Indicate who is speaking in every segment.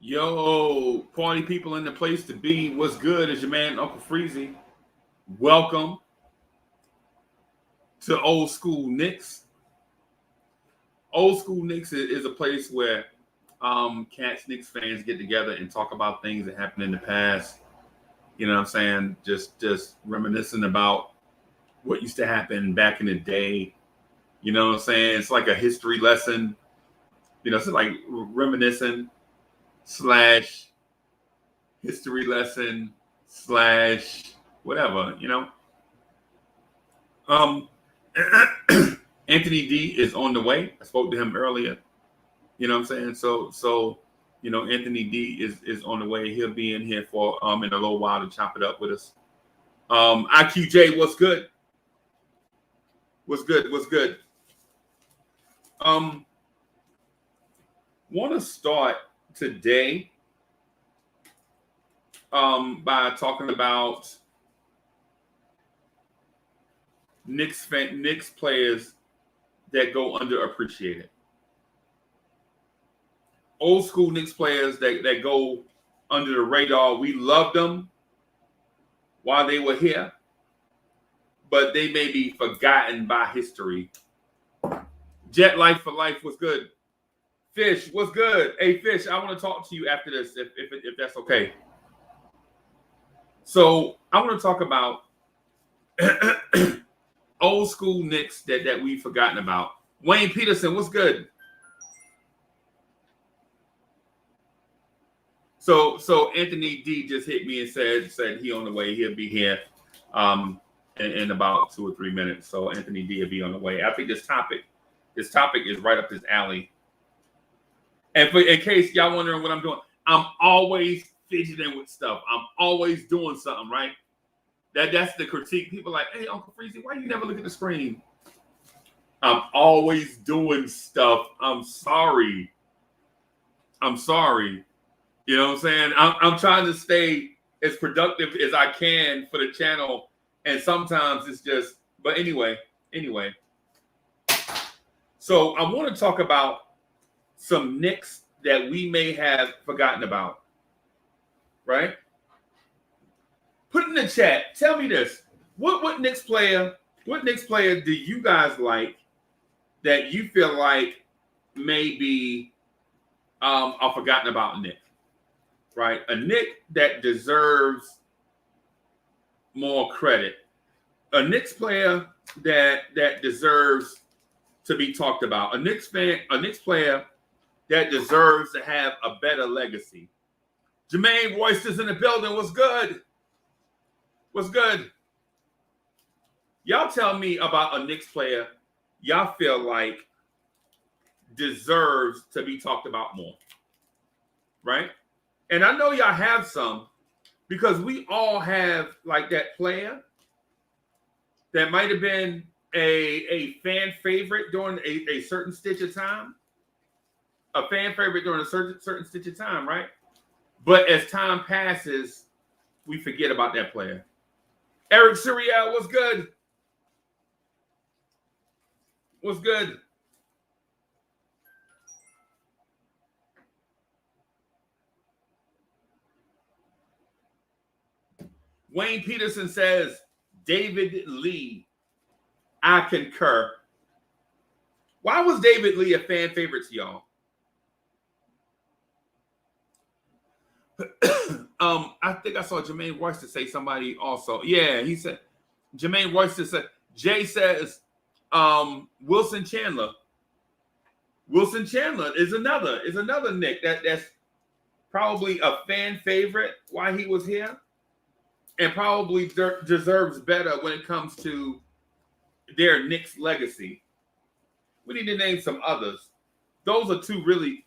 Speaker 1: Yo, party people in the place to be. What's good? Is your man Uncle Freezy. Welcome to Old School Knicks. Old School Knicks is a place where Cats Knicks fans get together and talk about things that happened in the past. You know what I'm saying? Just reminiscing about what used to happen back in the day. You know what I'm saying? It's like a history lesson. You know, it's like reminiscing / history lesson / whatever, you know. Anthony D is on the way. I spoke to him earlier. You know what I'm saying? So you know, Anthony D is on the way. He'll be in here for in a little while to chop it up with us. IQJ, what's good? What's good? Want to start today by talking about Knicks players that go underappreciated. Old school Knicks players that go under the radar. We loved them while they were here, but they may be forgotten by history. Jet Life for Life was good. Fish, what's good? Hey, Fish, I want to talk to you after this, if that's okay. So I want to talk about old school Knicks that we've forgotten about. Wayne Peterson, what's good? So Anthony D just hit me and said he on the way. He'll be here in about 2 or 3 minutes. So Anthony D will be on the way. I think this topic is right up his alley. And in case y'all wondering what I'm doing, I'm always fidgeting with stuff. I'm always doing something, right? That's the critique. People are like, hey, Uncle Freezy, why you never look at the screen? I'm always doing stuff. I'm sorry. You know what I'm saying? I'm trying to stay as productive as I can for the channel. And sometimes it's just, but anyway. So I want to talk about some Knicks that we may have forgotten about, right? Put in the chat. Tell me this: what Knicks player do you guys like that you feel like may be a forgotten about Knick, right? A Knick that deserves more credit, a Knicks player that deserves to be talked about, a Knicks player that deserves to have a better legacy. Jermaine Royster's in the building. What's good? Y'all tell me about a Knicks player y'all feel like deserves to be talked about more, right? And I know y'all have some, because we all have like that player that might have been a fan favorite during a certain stitch of time. A fan favorite during a certain stitch of time, right? But as time passes, we forget about that player. Eric Suriel, what's good? What's good? Wayne Peterson says, David Lee. I concur. Why was David Lee a fan favorite to y'all? I think I saw Jermaine Royster say somebody also. Yeah, he said Jermaine Royster said. Jay says Wilson Chandler. Wilson Chandler is another Knick that's probably a fan favorite while he was here, and probably deserves better when it comes to their Knicks legacy. We need to name some others. Those are two really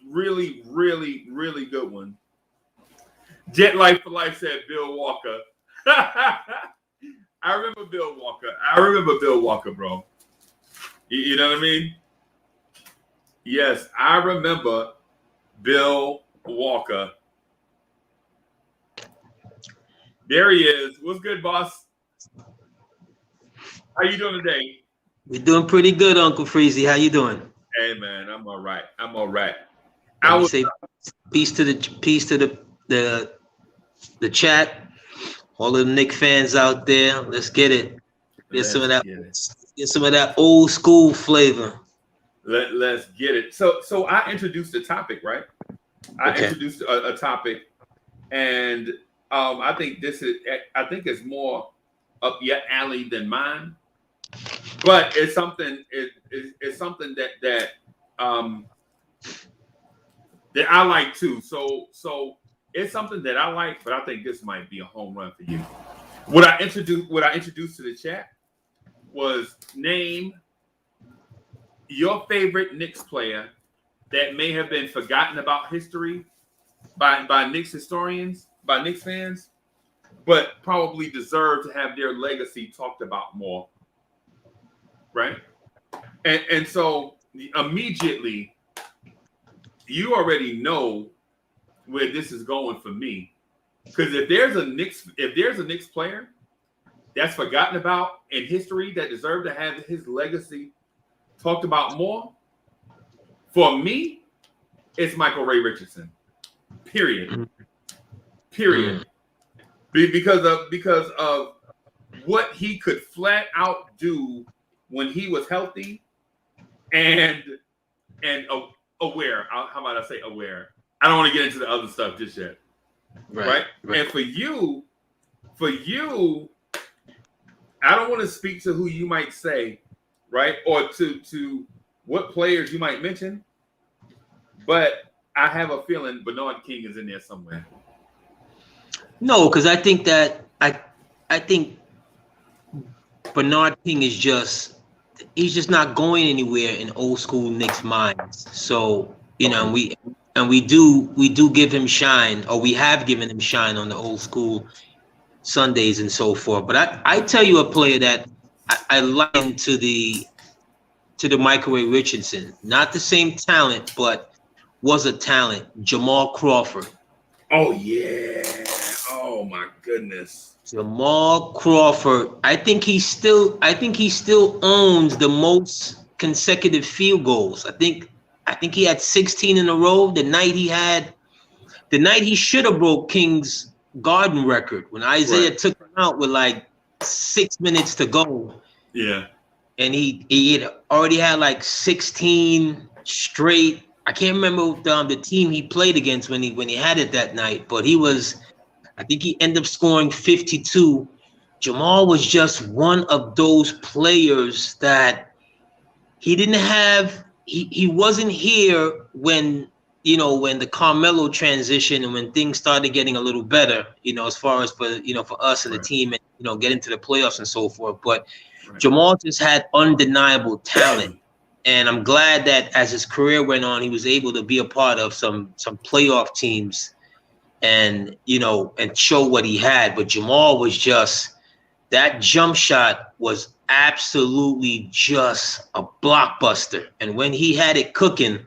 Speaker 1: good ones. Jet Life for Life said Bill Walker. I remember Bill Walker, bro. You know what I mean? Yes, I remember Bill Walker. There he is. What's good, boss? How you doing today?
Speaker 2: We're doing pretty good, Uncle Freezy. How you doing?
Speaker 1: Hey, man, I'm all right.
Speaker 2: Let me say peace to the chat. All of the Knick fans out there, let's get it. Get some of that old school flavor.
Speaker 1: Let's get it. So I introduced the topic, right? I introduced a topic, and I think it's more up your alley than mine, but it's something it's something that I like too. So it's something that I like, but I think this might be a home run for you. What I introduced to the chat was name your favorite Knicks player that may have been forgotten about history by Knicks historians, by Knicks fans, but probably deserve to have their legacy talked about more. Right? And so immediately you already know where this is going for me. Because if there's a Knicks player that's forgotten about in history that deserved to have his legacy talked about more, for me, it's Michael Ray Richardson. Period. Because of what he could flat out do when he was healthy and aware. How about I say aware? I don't want to get into the other stuff just yet. Right. And for you, I don't want to speak to who you might say, right? Or to what players you might mention, but I have a feeling Bernard King is in there somewhere.
Speaker 2: No, because I think Bernard King is he's just not going anywhere in old school Knicks minds. So, you know, we do give him shine, or we have given him shine on the old school Sundays and so forth. But I tell you a player that I liken to the Michael Ray Richardson. Not the same talent, but was a talent. Jamal Crawford.
Speaker 1: Oh yeah. Oh my goodness.
Speaker 2: Jamal Crawford. I think he still owns the most consecutive field goals. I think he had 16 in a row. The night he should have broke King's Garden record when Isaiah took him out with like 6 minutes to go.
Speaker 1: Yeah.
Speaker 2: And he had already had like 16 straight. I can't remember the team he played against when he had it that night, but I think he ended up scoring 52. Jamal was just one of those players that he didn't have. He wasn't here when the Carmelo transition and when things started getting a little better, as far as for us and the team and, get into the playoffs and so forth. But Jamal just had undeniable talent. And I'm glad that as his career went on, he was able to be a part of some playoff teams and show what he had. But Jamal was just, that jump shot was absolutely just a blockbuster. And when he had it cooking,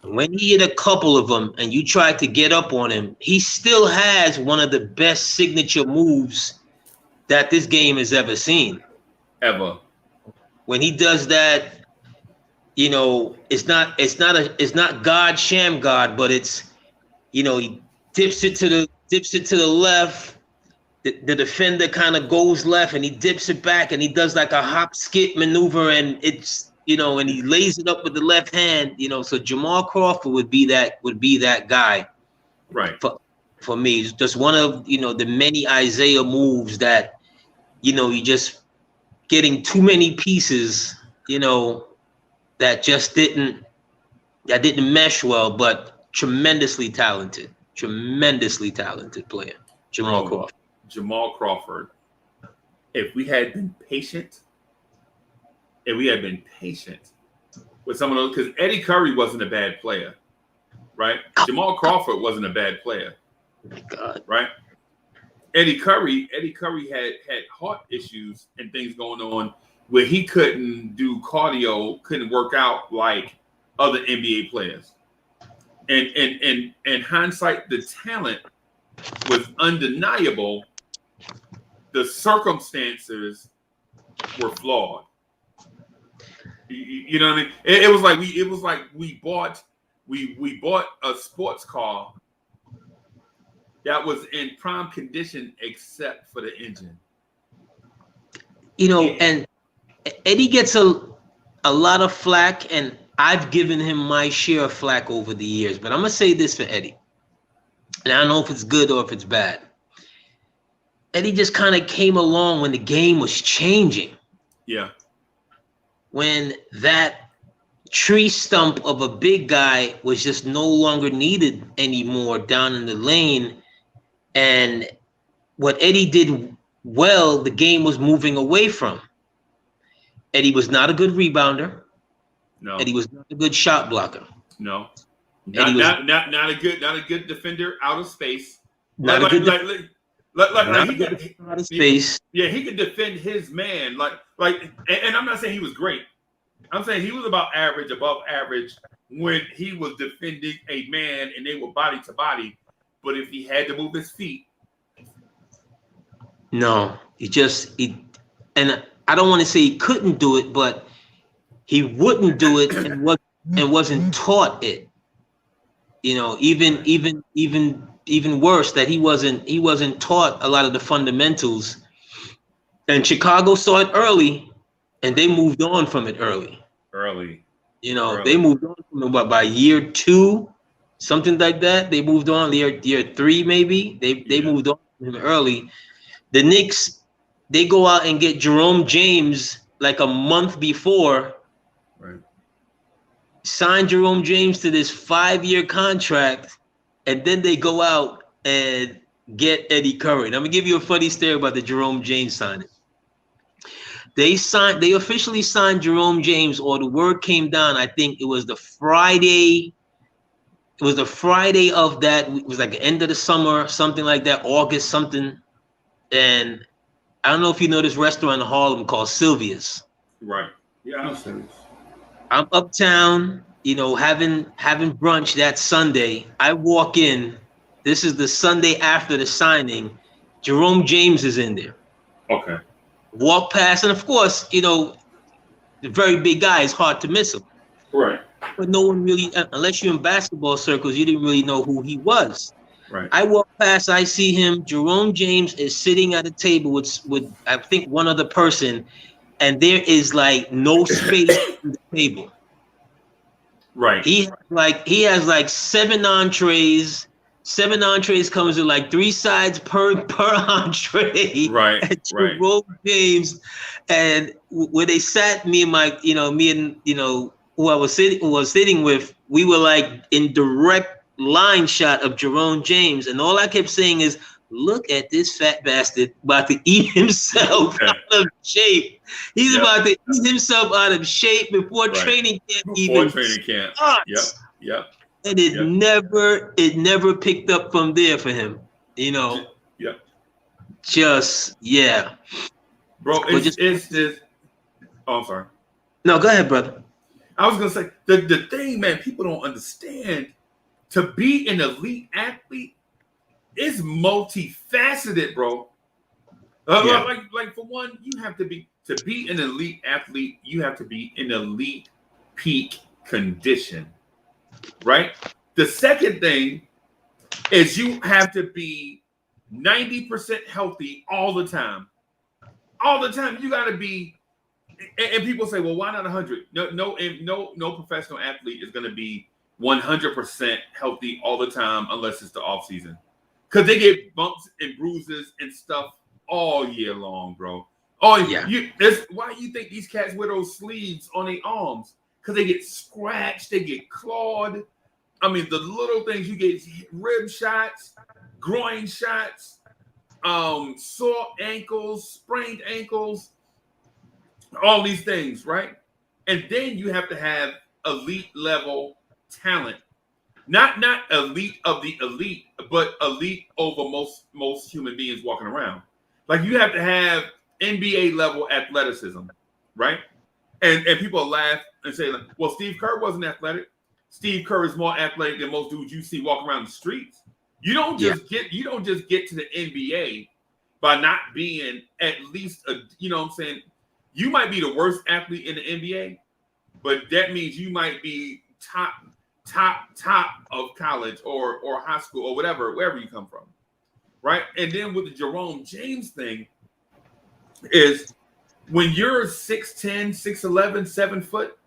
Speaker 2: when he hit a couple of them and you tried to get up on him, he still has one of the best signature moves that this game has ever seen. Ever. When he does that, it's not God sham God, but it's, he dips it to the left. The defender kind of goes left and he dips it back and he does like a hop skip maneuver and it's, and he lays it up with the left hand, so Jamal Crawford would be that guy. Right. For me, it's just one of, the many Isaiah moves that, you just getting too many pieces, that just didn't mesh well, but tremendously talented player. Jamal Crawford.
Speaker 1: Jamal Crawford. If we had been patient with some of those, because Eddie Curry wasn't a bad player, right? Jamal Crawford wasn't a bad player.
Speaker 2: Oh my God.
Speaker 1: Right? Eddie Curry had heart issues and things going on where he couldn't do cardio, couldn't work out like other NBA players. And in hindsight, the talent was undeniable. The circumstances were flawed. You know what I mean? It was like we we bought a sports car that was in prime condition except for the engine.
Speaker 2: And Eddie gets a lot of flack, and I've given him my share of flack over the years. But I'm gonna say this for Eddie, and I don't know if it's good or if it's bad. Eddie just kind of came along when the game was changing.
Speaker 1: Yeah.
Speaker 2: When that tree stump of a big guy was just no longer needed anymore down in the lane. And what Eddie did well, the game was moving away from. Eddie was not a good rebounder.
Speaker 1: No.
Speaker 2: Eddie was not a good shot blocker.
Speaker 1: No. Not a good defender out of space.
Speaker 2: Not a good
Speaker 1: out of space. He could defend his man. And I'm not saying he was great. I'm saying he was about average, above average when he was defending a man and they were body to body. But if he had to move his feet.
Speaker 2: No, and I don't want to say he couldn't do it, but he wouldn't do it and wasn't taught it. Even worse, that he wasn't taught a lot of the fundamentals. And Chicago saw it early, and they moved on from it early. They moved on from it by year 2, something like that. They moved on year 3, maybe. They moved on from him early. The Knicks, they go out and get Jerome James like a month before.
Speaker 1: Right.
Speaker 2: Sign Jerome James to this 5-year contract, and then they go out and get Eddie Curry. And I'm gonna give you a funny story about the Jerome James signing. They officially signed Jerome James, or the word came down. I think it was the Friday. It was the Friday of that. It was like the end of the summer, something like that, August something. And I don't know if you know this restaurant in Harlem called Sylvia's.
Speaker 1: Right. Yeah, I know Sylvia's.
Speaker 2: I'm uptown, having brunch that Sunday. I walk in. This is the Sunday after the signing. Jerome James is in there.
Speaker 1: Okay.
Speaker 2: Walk past, and of course, the very big guy is hard to miss him.
Speaker 1: Right.
Speaker 2: But no one really, unless you're in basketball circles, you didn't really know who he was.
Speaker 1: Right.
Speaker 2: I walk past, I see him. Jerome James is sitting at a table with I think one other person, and there is like no space on the table.
Speaker 1: Right.
Speaker 2: He has like 7 entrees. 7 entrees comes with like 3 sides per entree.
Speaker 1: Right.
Speaker 2: And Jerome James, and where they sat, me and who I was sitting with, we were like in direct line shot of Jerome James, and all I kept saying is, "Look at this fat bastard about to eat himself out of shape. He's about to eat himself out of shape before training camp starts." Yep. And it never picked up from there for him.
Speaker 1: Yeah. Bro, it's just. Oh, I'm sorry.
Speaker 2: No, go ahead, brother.
Speaker 1: I was gonna say the thing, man. People don't understand. To be an elite athlete is multifaceted, bro. Like for one, you have to be an elite athlete. You have to be in elite peak condition, right? The second thing is you have to be 90% healthy all the time. All the time, you got to be. And people say, "Well, why not 100?" No professional athlete is going to be 100% healthy all the time unless it's the off season, because they get bumps and bruises and stuff all year long, bro. Oh yeah. That's why you think these cats wear those sleeves on their arms, because they get scratched, they get clawed. I mean, the little things, you get rib shots, groin shots, sore ankles, sprained ankles, all these things, right? And then you have to have elite level talent, not elite of the elite, but elite over most human beings walking around. Like, you have to have NBA level athleticism, right? And people laugh and say, like, "Well, Steve Kerr wasn't athletic." Steve Kerr is more athletic than most dudes you see walking around the streets. You don't just get to the NBA by not being at least you know what I'm saying? You might be the worst athlete in the NBA, but that means you might be top of college or high school or whatever, wherever you come from, right? And then with the Jerome James thing is when you're 6'10", 6'11", 7 foot,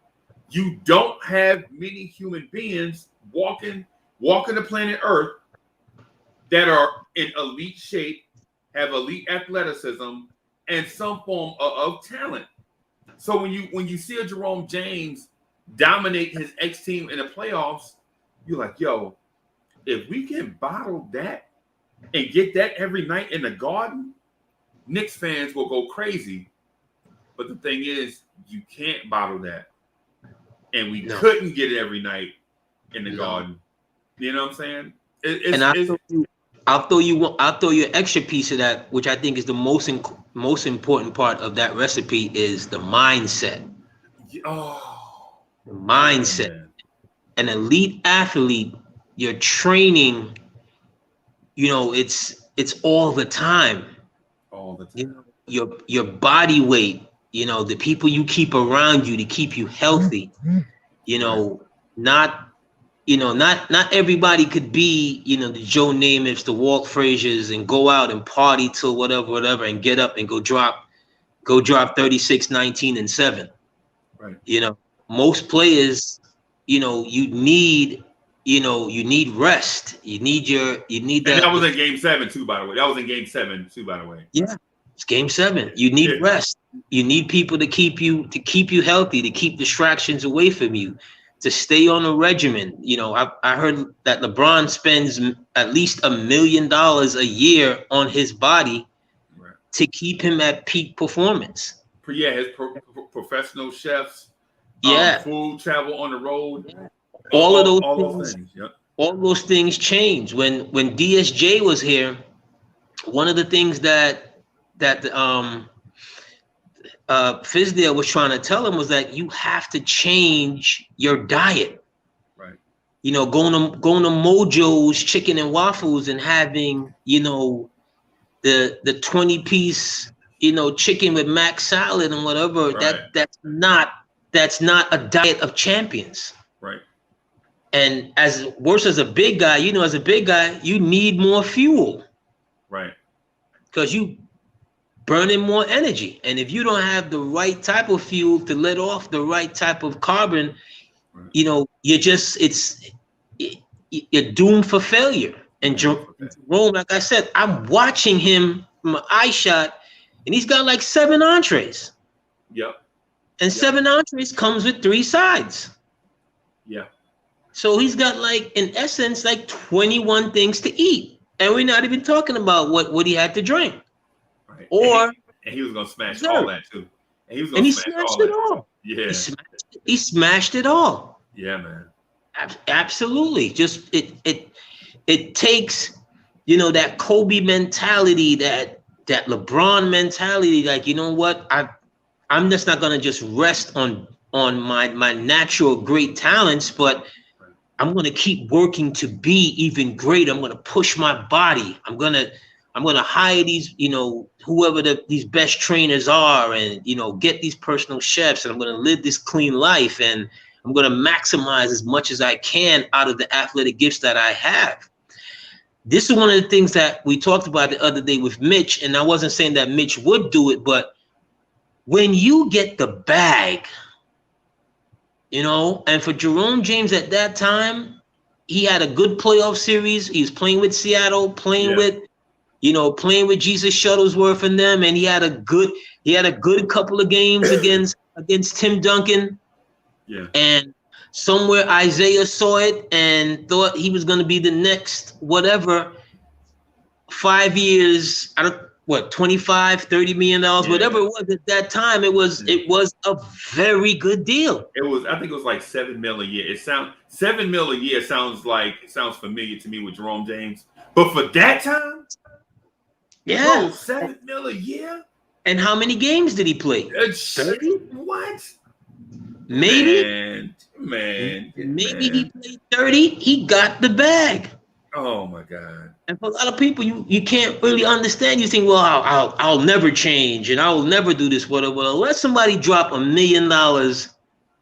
Speaker 1: you don't have many human beings walking the planet Earth that are in elite shape, have elite athleticism, and some form of talent. So when you see a Jerome James dominate his ex team in the playoffs, you're like, yo, if we can bottle that and get that every night in the Garden, Knicks fans will go crazy. But the thing is, you can't bottle that. And we couldn't get it every night in the Garden. You know what I'm saying?
Speaker 2: I'll throw you an extra piece of that, which I think is the most important part of that recipe is the mindset.
Speaker 1: Oh,
Speaker 2: the mindset. Man. An elite athlete, you're training, it's all the time.
Speaker 1: All the time.
Speaker 2: Your body weight, the people you keep around you to keep you healthy. Not everybody could be, the Joe Namaths, the Walt Fraziers, and go out and party till whatever, and get up and go drop 36, 19, and 7.
Speaker 1: Right.
Speaker 2: Most players, you need rest. You need that.
Speaker 1: And that was in Game 7 too, by the way.
Speaker 2: Yeah, it's Game 7. You need rest. You need people to keep you healthy, to keep distractions away from you, to stay on a regimen. I heard that LeBron spends at least $1 million a year on his body to keep him at peak performance.
Speaker 1: Yeah, his professional chefs, food, travel on the road.
Speaker 2: Yeah. All those things. Yep. All those things change. When DSJ was here, one of the things that Fizdale was trying to tell him was that you have to change your diet.
Speaker 1: Right.
Speaker 2: Going to Mojo's Chicken and Waffles and having, the 20-piece, chicken with mac salad and whatever. Right. That's not a diet of champions.
Speaker 1: Right.
Speaker 2: And as a big guy, you need more fuel.
Speaker 1: Right. Because
Speaker 2: you burning more energy. And if you don't have the right type of fuel to let off the right type of carbon, you're doomed for failure. And Jerome, like I said, I'm watching him from an eye shot, and he's got like 7 entrees.
Speaker 1: Yep.
Speaker 2: And 7 entrees comes with 3 sides.
Speaker 1: Yeah.
Speaker 2: So he's got in essence, 21 things to eat. And we're not even talking about what he had to drink.
Speaker 1: Right.
Speaker 2: Or
Speaker 1: and he was gonna smash all that too. And he was
Speaker 2: gonna
Speaker 1: smash
Speaker 2: all it all.
Speaker 1: Yeah.
Speaker 2: He smashed it all.
Speaker 1: Yeah, man.
Speaker 2: Absolutely. Just it takes, that Kobe mentality, that LeBron mentality, I'm just not gonna just rest on my natural great talents, but I'm gonna keep working to be even greater. I'm gonna push my body. I'm gonna hire these, whoever these best trainers are, and get these personal chefs, and I'm gonna live this clean life, and I'm gonna maximize as much as I can out of the athletic gifts that I have. This is one of the things that we talked about the other day with Mitch, and I wasn't saying that Mitch would do it, but when you get the bag, and for Jerome James at that time, he had a good playoff series. He was playing with Seattle, playing with Jesus Shuttlesworth and them, and he had a good couple of games against Tim Duncan.
Speaker 1: Yeah. And
Speaker 2: somewhere Isaiah saw it and thought he was going to be the next whatever. 5 years, $25, $30 million, whatever it was at that time. It was a very good deal.
Speaker 1: I think it was like $7 million a year. $7 million a year sounds familiar to me with Jerome James. But for that time,
Speaker 2: yeah,
Speaker 1: $7 million a year.
Speaker 2: And how many games did he play?
Speaker 1: 30? What?
Speaker 2: Maybe.
Speaker 1: Man.
Speaker 2: Maybe he played 30. He got the bag.
Speaker 1: Oh my God.
Speaker 2: And for a lot of people, you can't really understand. You think, well, I'll never change and I will never do this. Whatever. Well, let somebody drop $1 million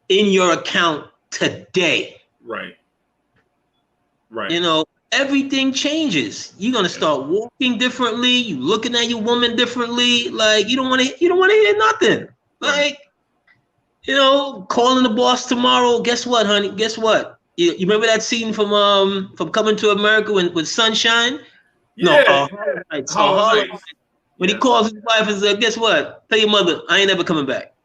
Speaker 2: in your account today.
Speaker 1: Right. Right.
Speaker 2: You know, everything changes. You're gonna start walking differently. You looking at your woman differently. Like you don't want to hear nothing.
Speaker 1: Right.
Speaker 2: Like, you know, calling the boss tomorrow. Guess what, honey? Guess what? You remember that scene from Coming to America with Sunshine? No,
Speaker 1: Yeah.
Speaker 2: Harlem Nights.
Speaker 1: Harlem
Speaker 2: Harlem.
Speaker 1: Nights.
Speaker 2: When he calls his wife and says, "Guess what? Tell your mother I ain't ever coming back."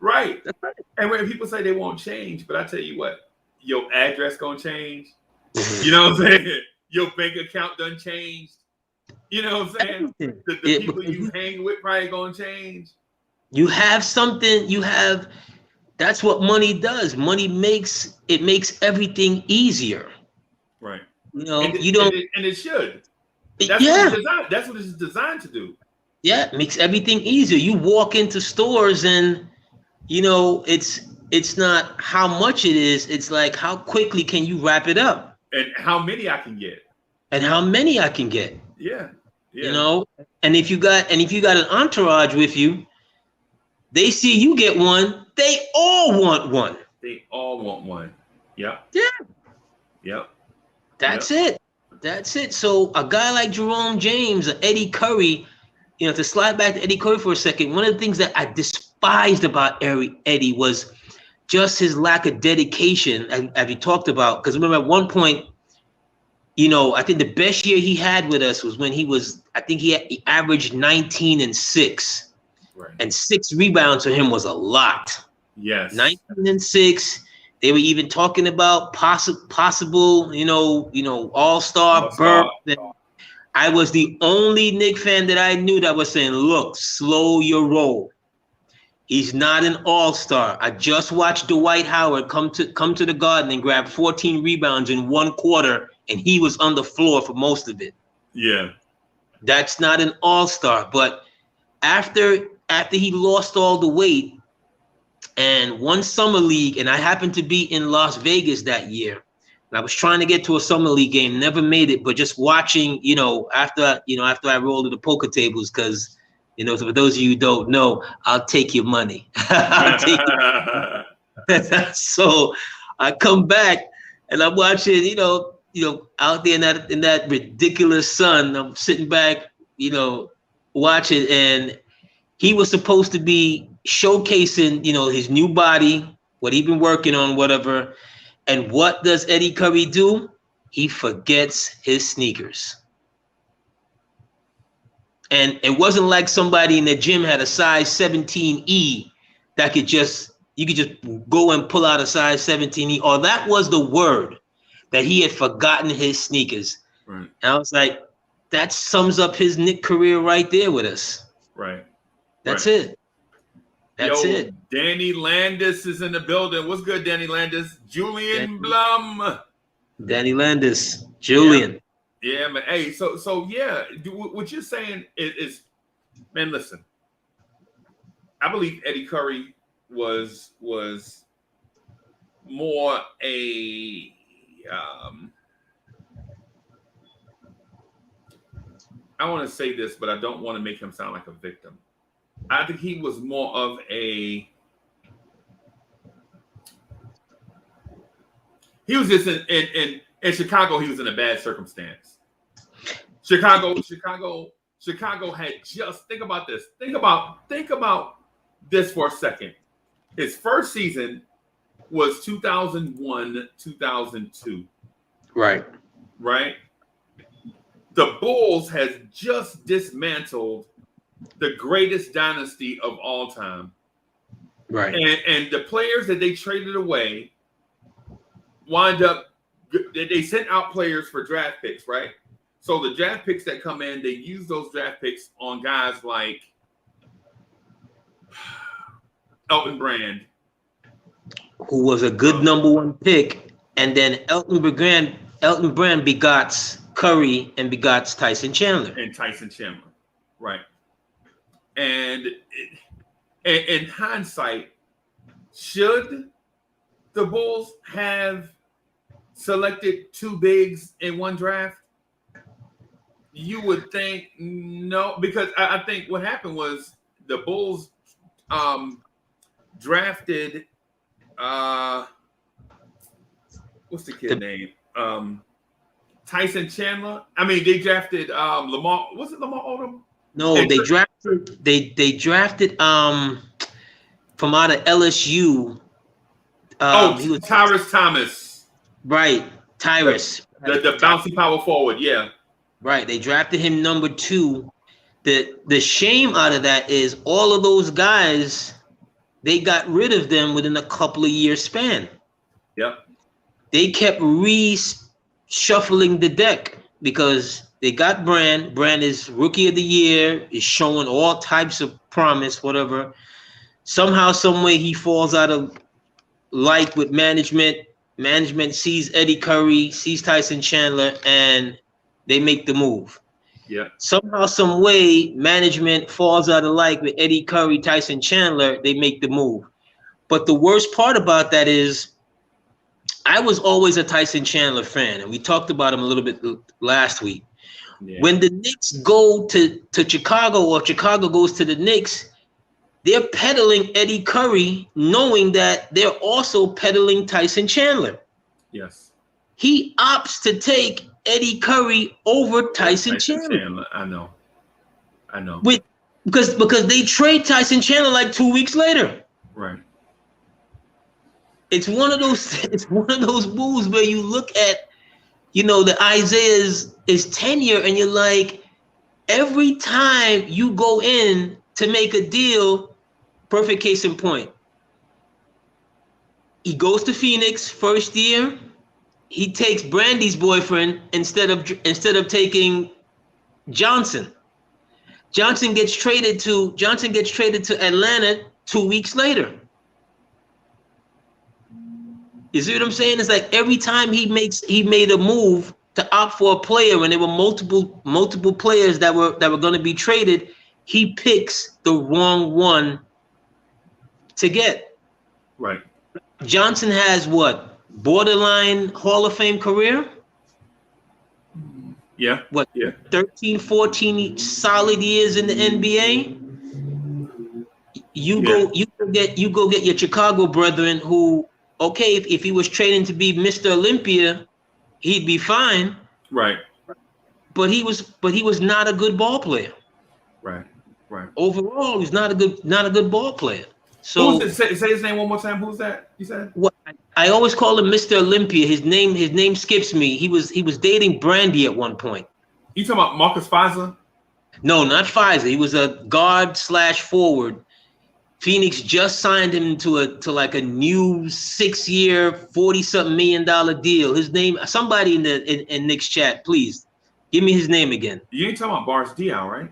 Speaker 1: Right.
Speaker 2: That's right.
Speaker 1: And when people say they won't change, but I tell you what, your address gonna change. You know what I'm saying? Your bank account done changed. You know what I'm saying? The people you hang with probably gonna change.
Speaker 2: You have something. That's what money does. Money makes everything easier.
Speaker 1: Right.
Speaker 2: You know,
Speaker 1: and
Speaker 2: you don't.
Speaker 1: And it should.
Speaker 2: Yeah.
Speaker 1: That's what it's designed to do.
Speaker 2: Yeah, it makes everything easier. You walk into stores and, you know, it's not how much it is. It's like how quickly can you wrap it up,
Speaker 1: and how many I can get.
Speaker 2: Yeah.
Speaker 1: Yeah.
Speaker 2: You know, and if you got an entourage with you, they see you get one, they all want one.
Speaker 1: They all want one. Yep.
Speaker 2: Yeah.
Speaker 1: Yep.
Speaker 2: That's it. So a guy like Jerome James or Eddie Curry, you know, to slide back to Eddie Curry for a second, one of the things that I despised about Eddie was just his lack of dedication, as we talked about. Because remember, at one point, you know, I think the best year he had with us was when he averaged 19 and 6.
Speaker 1: Right.
Speaker 2: And 6 rebounds for him was a lot.
Speaker 1: Yes.
Speaker 2: 19 and 6. They were even talking about possible, you know, all-star berth. I was the only Knick fan that I knew that was saying, look, slow your roll. He's not an all-star. I just watched Dwight Howard come to the Garden and grab 14 rebounds in 1 quarter, and he was on the floor for most of it.
Speaker 1: Yeah.
Speaker 2: That's not an all-star. But after he lost all the weight and won Summer League, and I happened to be in Las Vegas that year, and I was trying to get to a Summer League game, never made it, but just watching, you know, after I rolled to the poker tables, because, you know, for those of you who don't know, I'll take your money. I'll take it. So I come back and I'm watching, you know, out there in that ridiculous sun. I'm sitting back, you know, watching, and he was supposed to be showcasing, you know, his new body, what he'd been working on, whatever. And what does Eddie Curry do? He forgets his sneakers. And it wasn't like somebody in the gym had a size 17E that you could just go and pull out a size 17E. Or that was the word, that he had forgotten his sneakers.
Speaker 1: Right.
Speaker 2: And I was like, that sums up his Knick career right there with us.
Speaker 1: Right.
Speaker 2: That's it. That's
Speaker 1: Yo,
Speaker 2: it.
Speaker 1: Danny Landis is in the building. What's good, Danny Landis? Julian Blum.
Speaker 2: Danny Landis. Julian.
Speaker 1: Yeah, man. Hey, so yeah, what you're saying is, man, listen. I believe Eddie Curry was more a I want to say this, but I don't want to make him sound like a victim. I think he was more of a. He was just in Chicago. He was in a bad circumstance. Chicago had just think about this. Think about this for a second. His first season was 2001, 2002.
Speaker 2: Right.
Speaker 1: Right. The Bulls has just dismantled the greatest dynasty of all time.
Speaker 2: Right.
Speaker 1: And the players that they traded away wind up, they sent out players for draft picks, right? So the draft picks that come in, they use those draft picks on guys like Elton Brand,
Speaker 2: who was a good #1 pick, and then Elton Brand begots Curry and begots Tyson Chandler.
Speaker 1: Right. And in hindsight, should the Bulls have selected 2 bigs in 1 draft? You would think no, because I think what happened was the Bulls drafted what's the kid name? Tyson Chandler. I mean, they drafted Lamar. Was it Lamar Odom?
Speaker 2: No, they drafted from out of LSU.
Speaker 1: He was Tyrus Thomas.
Speaker 2: Right, Tyrus.
Speaker 1: The bouncy power forward, yeah.
Speaker 2: Right, they drafted him number 2. The shame out of that is all of those guys, they got rid of them within a couple of years span.
Speaker 1: Yep.
Speaker 2: They kept reshuffling the deck because they got Brand. Brand is rookie of the year, is showing all types of promise, whatever. Somehow, some way, he falls out of light with management. Management sees Eddie Curry, sees Tyson Chandler, and they make the move.
Speaker 1: Yeah.
Speaker 2: Somehow, some way, management falls out of light with Eddie Curry, Tyson Chandler, they make the move. But the worst part about that is I was always a Tyson Chandler fan, and we talked about him a little bit last week. Yeah. When the Knicks go to Chicago or Chicago goes to the Knicks, they're peddling Eddie Curry, knowing that they're also peddling Tyson Chandler.
Speaker 1: Yes.
Speaker 2: He opts to take Eddie Curry over Tyson Chandler.
Speaker 1: I know.
Speaker 2: Because they trade Tyson Chandler like 2 weeks later.
Speaker 1: Right.
Speaker 2: It's one of those moves where you look at, the Isaiah's tenure, and you're like, every time you go in to make a deal, perfect case in point. He goes to Phoenix first year. He takes Brandy's boyfriend instead of taking Johnson. Johnson gets traded to Atlanta 2 weeks later. You see what I'm saying? It's like every time he made a move to opt for a player, and there were multiple players that were going to be traded, he picks the wrong one to get.
Speaker 1: Right.
Speaker 2: Johnson has what? Borderline Hall of Fame career?
Speaker 1: Yeah.
Speaker 2: What?
Speaker 1: Yeah.
Speaker 2: 13, 14 solid years in the NBA. You go get your Chicago brethren who, okay, if he was training to be Mr. Olympia, he'd be fine.
Speaker 1: Right.
Speaker 2: But he was not a good ball player.
Speaker 1: Right. Right.
Speaker 2: Overall, he's not a good ball player. So
Speaker 1: say his name one more time. Who's that? You said?
Speaker 2: What I always call him Mr. Olympia. His name skips me. He was dating Brandy at one point.
Speaker 1: You talking about Marcus Fizer?
Speaker 2: No, not Fizer. He was a guard/forward. Phoenix just signed him to like a new 6-year, $40-something million deal. His name, somebody in Knicks chat, please give me his name again.
Speaker 1: You ain't talking about Bars Diaw, right?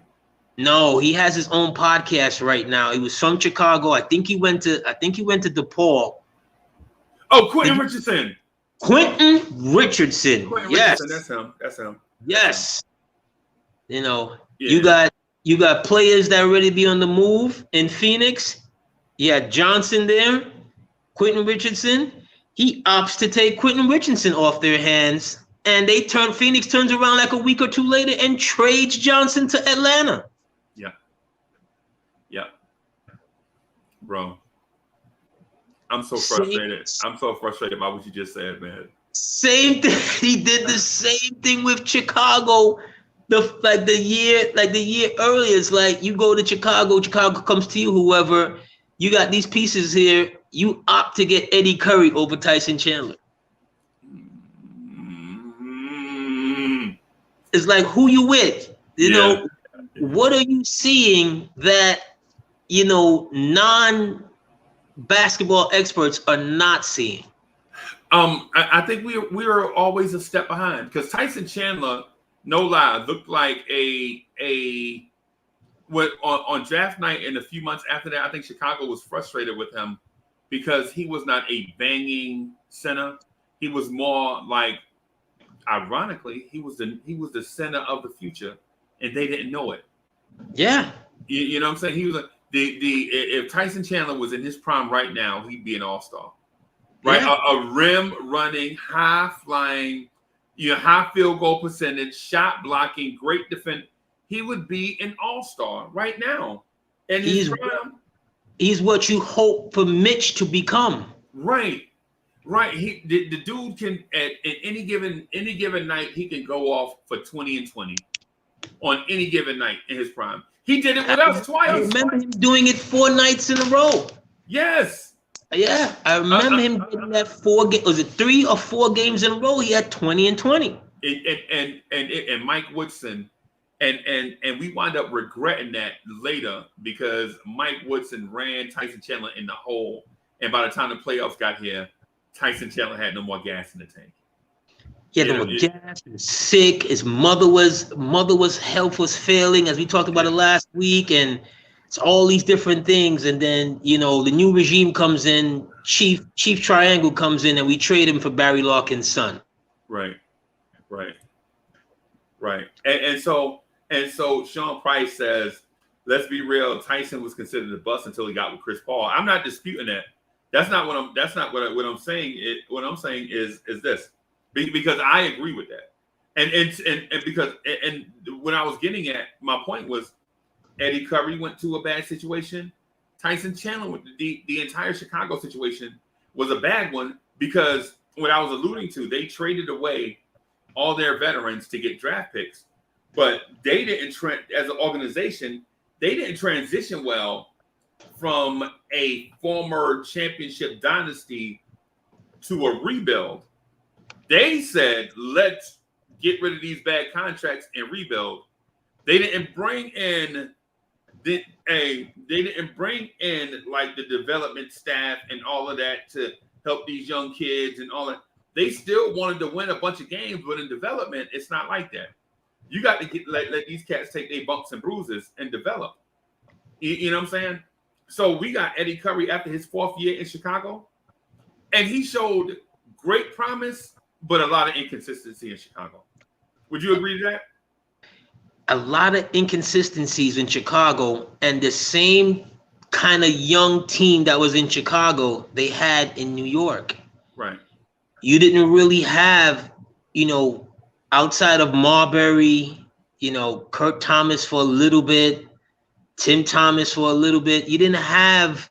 Speaker 2: No, he has his own podcast right now. He was from Chicago. I think he went to DePaul.
Speaker 1: Oh, Quentin Richardson.
Speaker 2: Quentin Richardson. Yes.
Speaker 1: Richardson, that's him.
Speaker 2: Yes. You got players that are ready to be on the move in Phoenix. You had Johnson there, Quentin Richardson. He opts to take Quentin Richardson off their hands, and Phoenix turns around like a week or two later and trades Johnson to Atlanta.
Speaker 1: Yeah. Bro. I'm so frustrated. I'm so frustrated by what you just said, man.
Speaker 2: Same thing. He did the same thing with Chicago. The year earlier, it's like you go to Chicago comes to you, whoever, you got these pieces here, you opt to get Eddie Curry over Tyson Chandler. It's like, who you with? What are you seeing that, non-basketball experts are not seeing?
Speaker 1: I think we are always a step behind, because Tyson Chandler, no lie, looked like on draft night and a few months after that, I think Chicago was frustrated with him because he was not a banging center. He was more like, ironically, he was the center of the future, and they didn't know it.
Speaker 2: Yeah.
Speaker 1: You know what I'm saying? He was like if Tyson Chandler was in his prime right now, he'd be an all-star. Right? Yeah. A rim running, high flying, high field goal percentage, shot blocking, great defense. He would be an all-star right now. And he's what you hope for Mitch to become. Right. Right. The dude can at any given night he can go off for 20 and 20 on any given night in his prime. He did it with us twice.
Speaker 2: I remember him doing it 4 nights in a row.
Speaker 1: Yes.
Speaker 2: Yeah, I remember him getting that 4 games. Was it 3 or 4 games in a row? He had 20 and 20.
Speaker 1: And Mike Woodson, and we wind up regretting that later because Mike Woodson ran Tyson Chandler in the hole, and by the time the playoffs got here, Tyson Chandler had no more gas in the tank.
Speaker 2: He had no more gas. He was sick. His mother's health was failing, as we talked about it last week, and it's all these different things. And then the new regime comes in, Chief Triangle comes in, and we trade him for Barry Larkin's son.
Speaker 1: Right. And so Sean Price says, let's be real, Tyson was considered a bust until he got with Chris Paul. I'm not disputing that. That's not what I'm saying. What I'm saying is this, because I agree with that. And because when I was getting at, my point was Eddie Curry went to a bad situation. Tyson Chandler went the entire Chicago situation was a bad one because what I was alluding to, they traded away all their veterans to get draft picks, but they didn't as an organization, they didn't transition well from a former championship dynasty to a rebuild. They said, let's get rid of these bad contracts and rebuild. They didn't bring in like the development staff and all of that to help these young kids and all that. They still wanted to win a bunch of games, but in development, it's not like that. You got to let these cats take their bumps and bruises and develop. You know what I'm saying? So we got Eddie Curry after his 4th year in Chicago, and he showed great promise, but a lot of inconsistency in Chicago. Would you agree to that?
Speaker 2: A lot of inconsistencies in Chicago, and the same kind of young team that was in Chicago, they had in New York.
Speaker 1: Right.
Speaker 2: You didn't really have, outside of Marbury, Kurt Thomas for a little bit, Tim Thomas for a little bit. You didn't have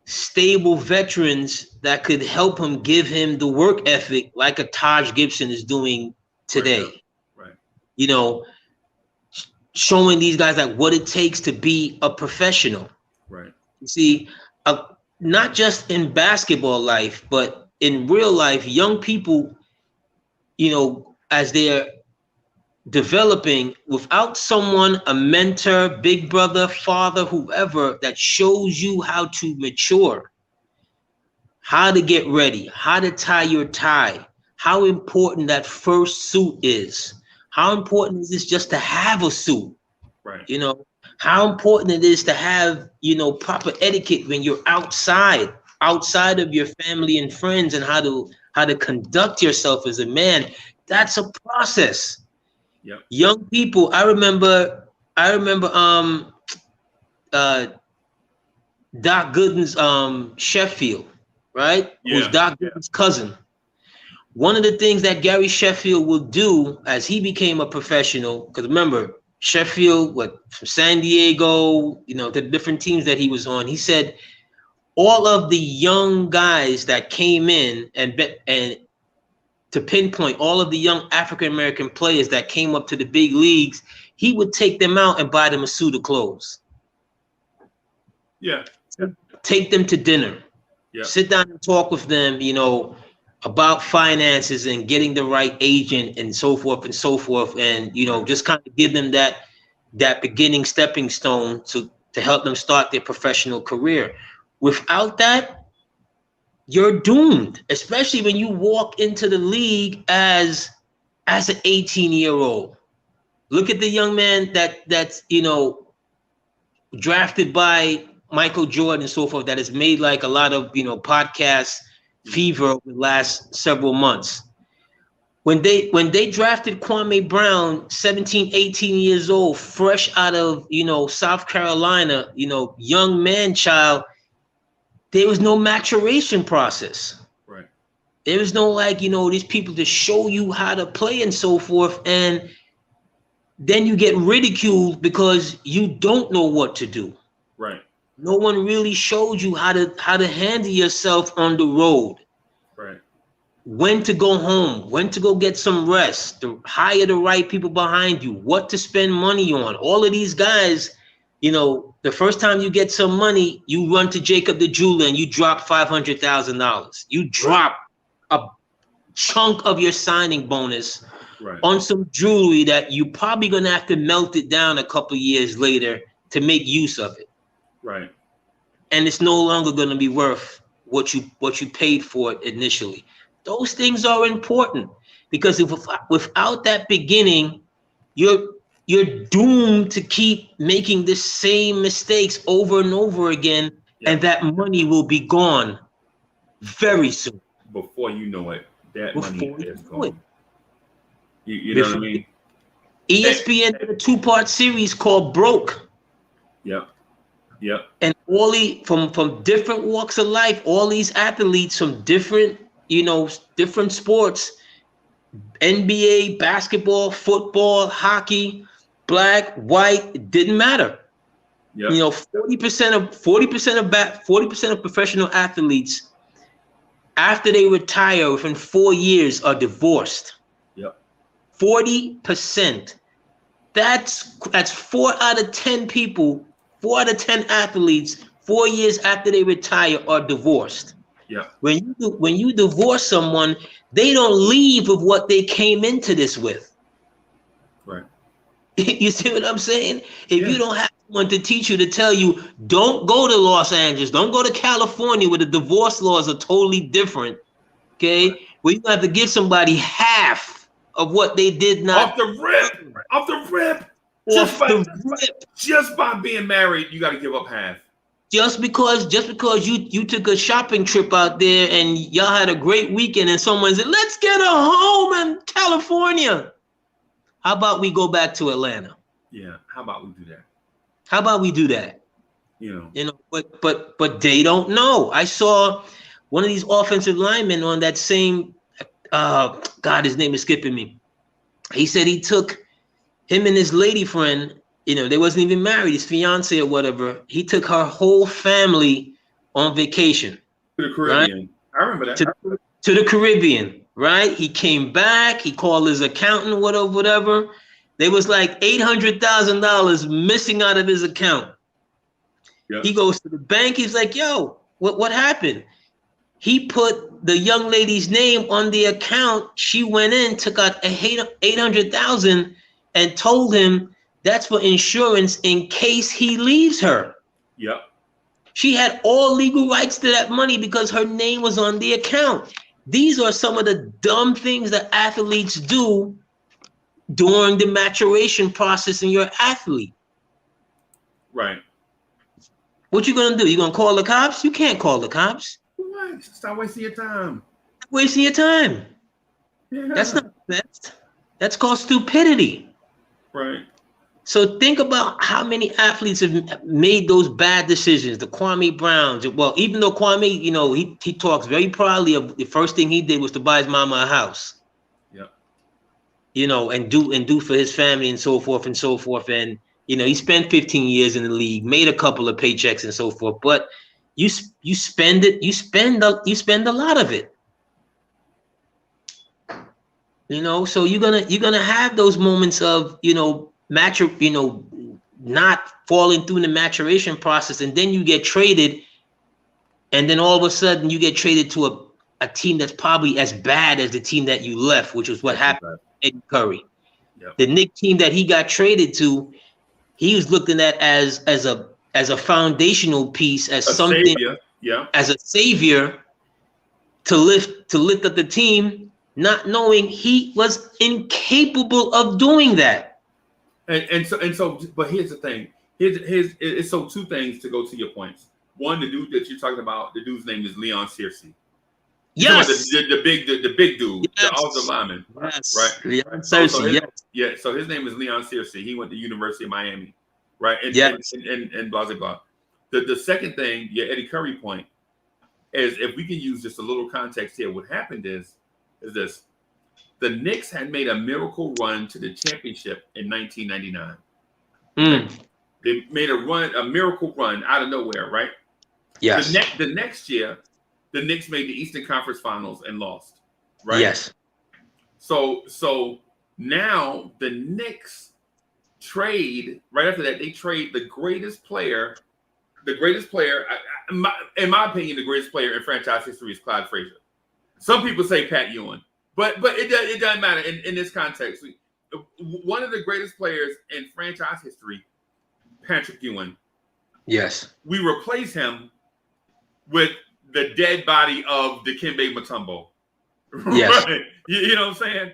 Speaker 2: stable veterans that could help him, give him the work ethic like a Taj Gibson is doing today.
Speaker 1: Right.
Speaker 2: Showing these guys like what it takes to be a professional.
Speaker 1: Right.
Speaker 2: You see, not just in basketball life, but in real life, young people, as they're developing, without someone, a mentor, big brother, father, whoever, that shows you how to mature, how to get ready, how to tie your tie, how important that first suit is, how important is this just to have a suit,
Speaker 1: right?
Speaker 2: How important it is to have, proper etiquette when you're outside of your family and friends, and how to conduct yourself as a man. That's a process.
Speaker 1: Yep.
Speaker 2: Young people, I remember Doc Gooden's Sheffield, right?
Speaker 1: Yeah.
Speaker 2: Who's Doc Gooden's cousin. One of the things that Gary Sheffield will do as he became a professional, because remember, Sheffield, from San Diego, the different teams that he was on, he said all of the young guys that came in and to pinpoint all of the young African-American players that came up to the big leagues, he would take them out and buy them a suit of clothes.
Speaker 1: Yeah.
Speaker 2: Take them to dinner.
Speaker 1: Yeah. Sit
Speaker 2: down and talk with them, about finances and getting the right agent and so forth and so forth. And, just kind of give them that beginning stepping stone to help them start their professional career. Without that, you're doomed, especially when you walk into the league as an 18-year-old. Look at the young man that's drafted by Michael Jordan and so forth, that has made like a lot of podcast fever over the last several months. When they drafted Kwame Brown, 17, 18 years old, fresh out of South Carolina, young man child, there was no maturation process.
Speaker 1: Right.
Speaker 2: There was no these people to show you how to play and so forth. And then you get ridiculed because you don't know what to do.
Speaker 1: Right.
Speaker 2: No one really showed you how to handle yourself on the road.
Speaker 1: Right.
Speaker 2: when to go home, when to go get some rest, to hire the right people behind you, what to spend money on. All of these guys, you know, the first time you get some money, you run to Jacob the jeweler and you drop $500,000. You drop a chunk of your signing bonus on some jewelry that you probably gonna have to melt it down a couple years later to make use of it.
Speaker 1: Right.
Speaker 2: And it's no longer gonna be worth what you paid for it initially. Those things are important because if without that beginning, you're doomed to keep making the same mistakes over and over again, and that money will be gone very soon.
Speaker 1: Before you know it, that money is gone. You know what I mean?
Speaker 2: ESPN did a 2-part series called Broke.
Speaker 1: Yep.
Speaker 2: And from different walks of life, all these athletes from different sports, NBA, basketball, football, hockey, black, white, it didn't matter. Yep. 40% of professional athletes after they retire within 4 years are divorced.
Speaker 1: Yep.
Speaker 2: 40%. That's 4 out of 10 people, 4 out of 10 athletes, 4 years after they retire are divorced.
Speaker 1: Yeah.
Speaker 2: When you divorce someone, they don't leave with what they came into this with.
Speaker 1: Right.
Speaker 2: You see what I'm saying? If you don't have someone to teach you, to tell you, don't go to Los Angeles, don't go to California where the divorce laws are totally different. Okay. Right. Where you have to give somebody half of what they did not.
Speaker 1: Off the rip. Just by being married, you got to give up half.
Speaker 2: Just because you took a shopping trip out there and y'all had a great weekend and someone said, let's get a home in California. How about we go back to Atlanta?
Speaker 1: Yeah. How about we do that?
Speaker 2: But they don't know. I saw one of these offensive linemen on that same, God, his name is skipping me. He said he took him and his lady friend, they wasn't even married, his fiance or whatever. He took her whole family on vacation.
Speaker 1: To the Caribbean. Right? I remember that.
Speaker 2: To the Caribbean, right? He came back, he called his accountant, whatever. There was like $800,000 missing out of his account. Yep. He goes to the bank, he's like, yo, what happened? He put the young lady's name on the account. She went in, took out $800,000 and told him that's for insurance in case he leaves her.
Speaker 1: Yep.
Speaker 2: She had all legal rights to that money because her name was on the account. These are some of the dumb things that athletes do during the maturation process in your athlete.
Speaker 1: Right.
Speaker 2: What you gonna do? You gonna call the cops? You can't call the cops.
Speaker 1: What? Stop wasting your time.
Speaker 2: Yeah. That's not best. That's called stupidity.
Speaker 1: Right.
Speaker 2: So think about how many athletes have made those bad decisions. The Kwame Browns. Well, even though Kwame, he talks very proudly of the first thing he did was to buy his mama a house. Yeah. And do for his family and so forth and so forth. And he spent 15 years in the league, made a couple of paychecks and so forth. But you spend a lot of it. So you're gonna have those moments of not falling through the maturation process, and then you get traded, and then all of a sudden you get traded to a team that's probably as bad as the team that you left, which was what happened to Eddie Curry. Yep. The Knick team that he got traded to, he was looking at as a foundational piece, as something, savior. Yeah, as a savior to lift up the team, not knowing he was incapable of doing that.
Speaker 1: And so, but here's the thing. It's so two things to go to your points. One, the dude that you're talking about, the dude's name is Leon Searcy.
Speaker 2: Yes.
Speaker 1: The big dude, yes. The offensive lineman.
Speaker 2: Yes.
Speaker 1: Right.
Speaker 2: Leon Searcy. Yes.
Speaker 1: Yeah. So his name is Leon Searcy. He went to University of Miami. Right. And blah, blah, blah. The second thing, your Eddie Curry point, is if we can use just a little context here, what happened is this. The Knicks had made a miracle run to the championship in 1999. They made a miracle run out of nowhere, right?
Speaker 2: Yes.
Speaker 1: The next year, the Knicks made the Eastern Conference Finals and lost. right?
Speaker 2: Yes.
Speaker 1: So now the Knicks trade right after that. They trade the greatest player. In my opinion, the greatest player in franchise history is Clyde Frazier. Some people say Pat Ewing, but it doesn't matter in this context. One of the greatest players in franchise history, Patrick Ewing.
Speaker 2: Yes.
Speaker 1: We replace him with the dead body of Dikembe Mutombo.
Speaker 2: Yes.
Speaker 1: Right? You know what I'm saying?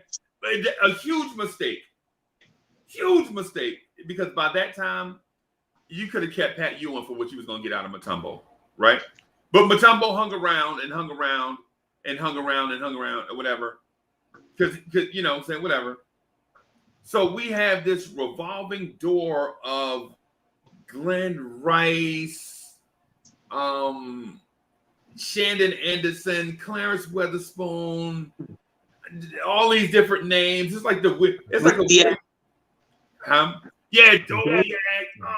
Speaker 1: A huge mistake. Huge mistake. Because by that time, you could have kept Pat Ewing for what you was going to get out of Mutombo, right? But Mutombo hung around and hung around and hung around and hung around or whatever. Because you know what I'm saying, whatever. So we have this revolving door of Glenn Rice, Shandon Anderson, Clarence Weatherspoon, all these different names. It's like
Speaker 2: Yeah.
Speaker 1: Yeah, Doliak.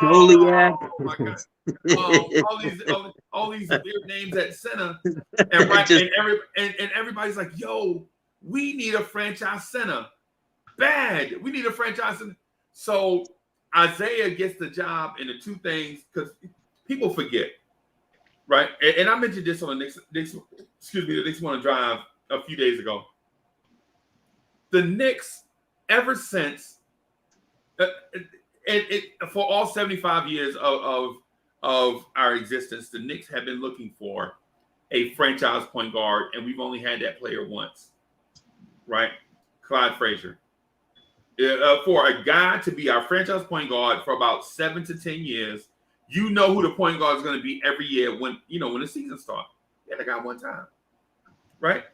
Speaker 2: Doliak.
Speaker 1: Oh my God. All these weird names at center. And and everybody's like, yo, we need a franchise center. Bad. We need a franchise center. So Isaiah gets the job in the two things because people forget. Right. And I mentioned this on the Knicks Wanna Drive a few days ago. The Knicks, ever since for all 75 years of our existence, the Knicks have been looking for a franchise point guard, and we've only had that player once, right? Clyde Frazier. For a guy to be our franchise point guard for about 7 to 10 years, you know who the point guard is going to be every year when the season starts. Yeah, they got one time, right?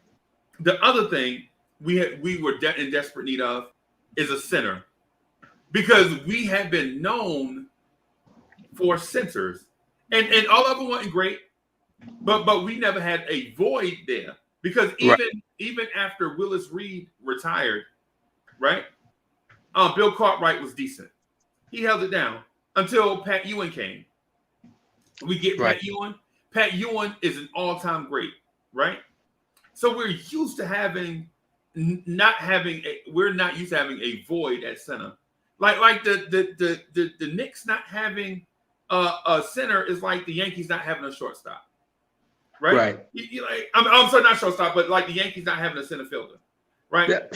Speaker 1: The other thing we were in desperate need of is a center, because we have been known for centers, and all of them weren't great, but we never had a void there, because even after Willis Reed retired, right? Bill Cartwright was decent. He held it down until Pat Ewing came. We get Pat Ewing. Pat Ewing is an all-time great, right? So we're used to we're not used to having a void at center. Like the Knicks not having a center is like the Yankees not having a shortstop, right?
Speaker 2: Right.
Speaker 1: I'm sorry, not shortstop, but like the Yankees not having a center fielder, right?
Speaker 2: Yeah,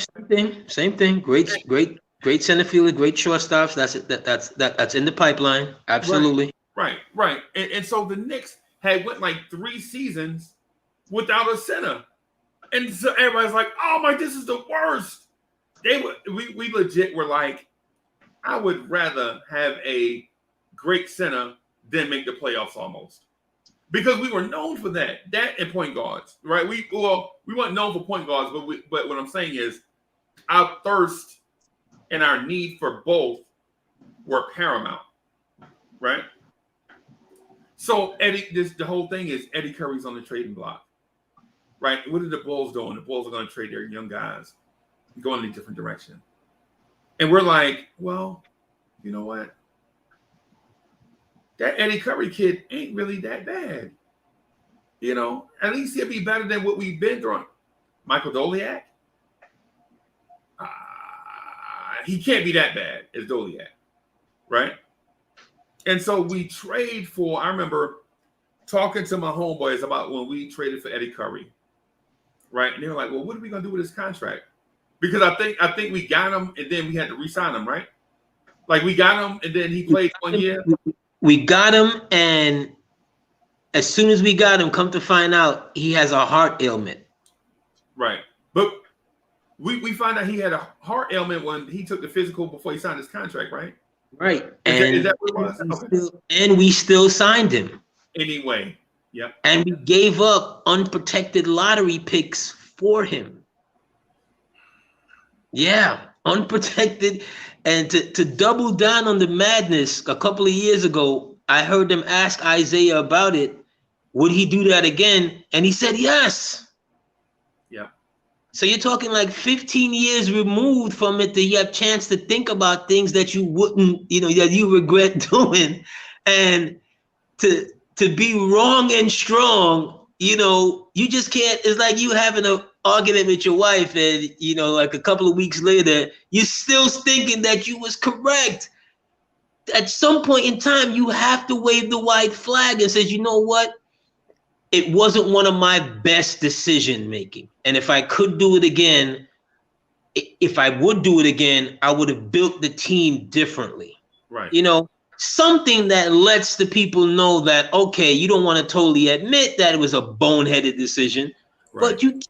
Speaker 2: same thing. Great center fielder, great shortstops. That's in the pipeline. Absolutely.
Speaker 1: Right. And so the Knicks went like 3 seasons without a center, and so everybody's like, "Oh my, this is the worst." We legit were like, I would rather have a great center than make the playoffs almost, because we were known for that and point guards, right? We weren't known for point guards, but what I'm saying is our thirst and our need for both were paramount, right? So the whole thing is Eddie Curry's on the trading block, right? What are the Bulls doing? The Bulls are going to trade their young guys, going in a different direction. And we're like, well, you know what? That Eddie Curry kid ain't really that bad. At least he'll be better than what we've been through. Michael Doliak? He can't be that bad as Doliak, right? And so we trade for, I remember talking to my homeboys about when we traded for Eddie Curry, right? And they were like, well, what are we going to do with his contract? Because I think we got him and then we had to re-sign him, right? Like we got him and then he played 1 year.
Speaker 2: We got him, and as soon as we got him, come to find out he has a heart ailment.
Speaker 1: Right. But we found out he had a heart ailment when he took the physical before he signed his contract, right?
Speaker 2: Right.
Speaker 1: Is that what it was?
Speaker 2: And we still signed him.
Speaker 1: Anyway. Yeah.
Speaker 2: And we gave up unprotected lottery picks for him. Yeah, unprotected. And to double down on the madness, a couple of years ago, I heard them ask Isaiah about it. Would he do that again? And he said yes.
Speaker 1: Yeah.
Speaker 2: So you're talking like 15 years removed from it that you have a chance to think about things that you wouldn't, that you regret doing. And to be wrong and strong, you just can't. It's like you having arguing with your wife, and like a couple of weeks later, you're still thinking that you was correct. At some point in time, you have to wave the white flag and says, you know what? It wasn't one of my best decision making. And if I could do it again, if I would do it again, I would have built the team differently.
Speaker 1: Right.
Speaker 2: Something that lets the people know that, okay, you don't want to totally admit that it was a boneheaded decision, right. But you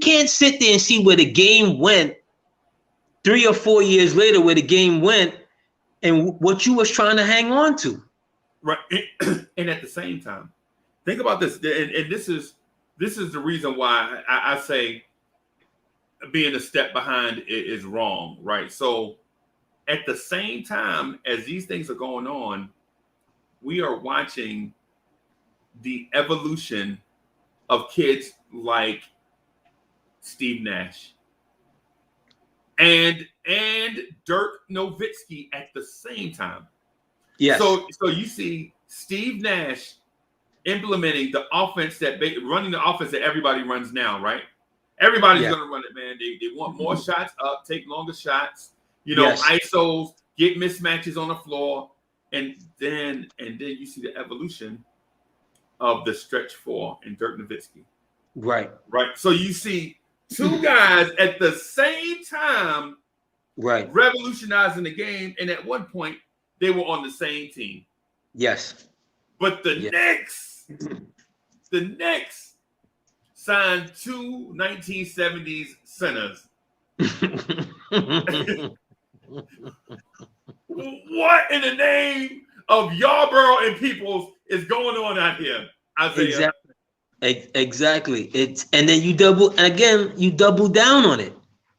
Speaker 2: can't sit there and see where the game went 3 or 4 years later, where the game went and what you was trying to hang on to.
Speaker 1: Right. And at the same time, think about this. And this is the reason why I say being a step behind is wrong. Right. So at the same time as these things are going on, we are watching the evolution of kids like Steve Nash and Dirk Nowitzki at the same time. Yeah. So you see Steve Nash implementing the offense running the offense that everybody runs now, right? Everybody's going to run it, man. They want more shots up, take longer shots. ISOs, get mismatches on the floor, and then you see the evolution of the stretch four and Dirk Nowitzki.
Speaker 2: Right.
Speaker 1: So you see two guys at the same time,
Speaker 2: right,
Speaker 1: revolutionizing the game, and at one point they were on the same team.
Speaker 2: Yes.
Speaker 1: But the Knicks signed two 1970s centers. What in the name of Yarborough and Peoples is going on out here, Isaiah?
Speaker 2: Exactly. And then you double down on it.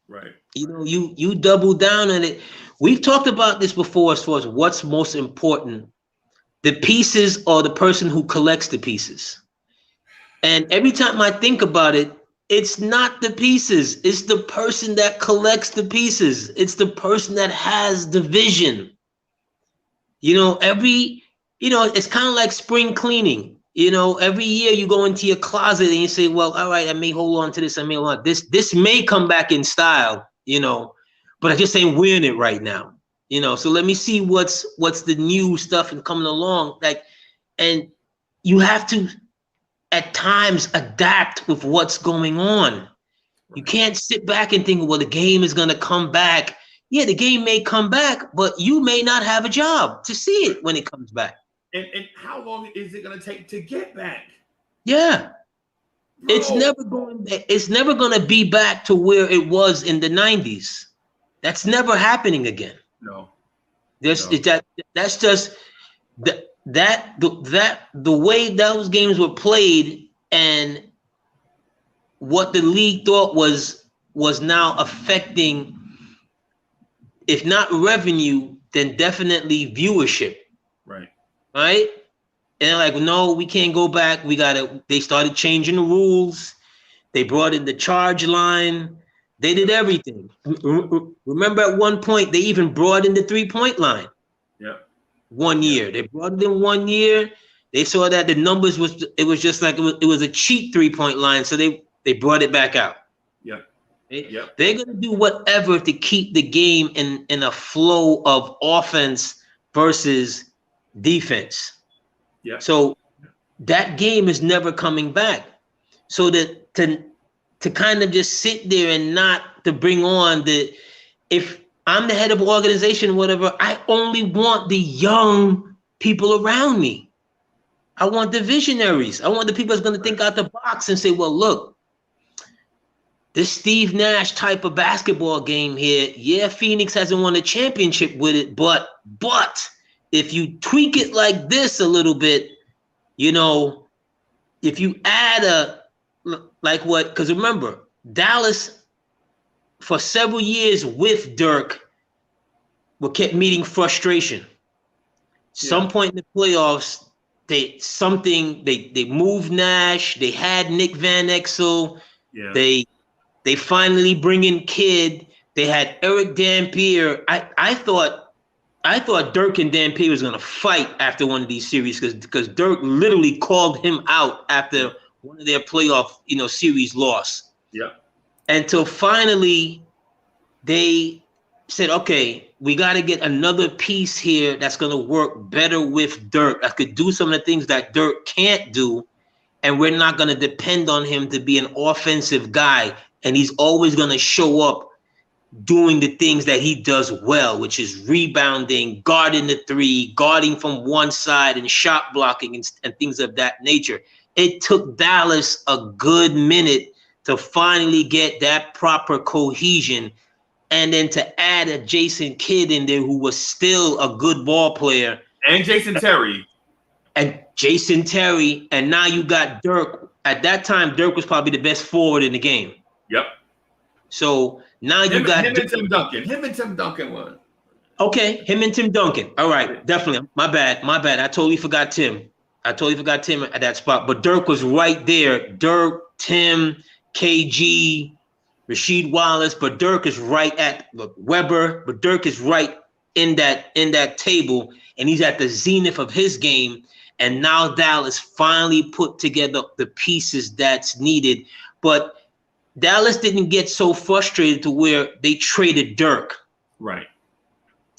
Speaker 1: Right.
Speaker 2: You double down on it. We've talked about this before as far as what's most important, the pieces or the person who collects the pieces. And every time I think about it, it's not the pieces. It's the person that collects the pieces. It's the person that has the vision. It's kind of like spring cleaning. Every year you go into your closet and you say, well, all right, I may hold on to this. I may hold on. This may come back in style, but I just ain't wearing it right now. So let me see what's the new stuff and coming along. And you have to at times adapt with what's going on. You can't sit back and think, well, the game is going to come back. Yeah, the game may come back, but you may not have a job to see it when it comes back.
Speaker 1: And how long is it going to take to get back?
Speaker 2: Yeah. Bro. It's never going to be back to where it was in the 90s. That's never happening again.
Speaker 1: No.
Speaker 2: That's just the way those games were played and what the league thought was now affecting, if not revenue, then definitely viewership. Right? And they're like, no, we can't go back. They started changing the rules. They brought in the charge line. They did everything. Remember at one point, they even brought in the 3-point line.
Speaker 1: Yeah.
Speaker 2: 1 year. They brought it in 1 year. They saw that the numbers it was just like it was a cheap 3-point line. So they brought it back out.
Speaker 1: Yeah.
Speaker 2: They're going to do whatever to keep the game in a flow of offense versus defense.
Speaker 1: Yeah.
Speaker 2: So that game is never coming back. So that to kind of just sit there and not to bring on if I'm the head of an organization, whatever, I only want the young people around me. I want the visionaries. I want the people that's going to think out the box and say, well, look, this Steve Nash type of basketball game here, yeah, Phoenix hasn't won a championship with it, but if you tweak it like this a little bit, if you add because remember, Dallas for several years with Dirk kept meeting frustration. Some point in the playoffs, they moved Nash, they had Nick Van Exel, they finally bring in Kidd, they had Eric Dampier. I thought Dirk and Dampier was going to fight after one of these series because Dirk literally called him out after one of their playoff series loss.
Speaker 1: Yeah.
Speaker 2: Until finally they said, okay, we got to get another piece here that's going to work better with Dirk. I could do some of the things that Dirk can't do, and we're not going to depend on him to be an offensive guy. And he's always going to show up doing the things that he does well, which is rebounding, guarding the three, guarding from one side, and shot blocking and things of that nature. It took Dallas a good minute to finally get that proper cohesion, and then to add a Jason Kidd in there who was still a good ball player.
Speaker 1: And Jason Terry.
Speaker 2: And Jason Terry, and now you got Dirk. At that time, Dirk was probably the best forward in the game.
Speaker 1: Yep.
Speaker 2: So now you got
Speaker 1: him and Tim Duncan. Him and Tim Duncan won.
Speaker 2: Okay, him and Tim Duncan. All right, definitely. My bad. I totally forgot Tim. at that spot. But Dirk was right there. Dirk, Tim, KG, Rasheed Wallace. But Dirk is right at Weber. But Dirk is right in that table, and he's at the zenith of his game. And now Dallas finally put together the pieces that's needed. But Dallas didn't get so frustrated to where they traded Dirk.
Speaker 1: Right.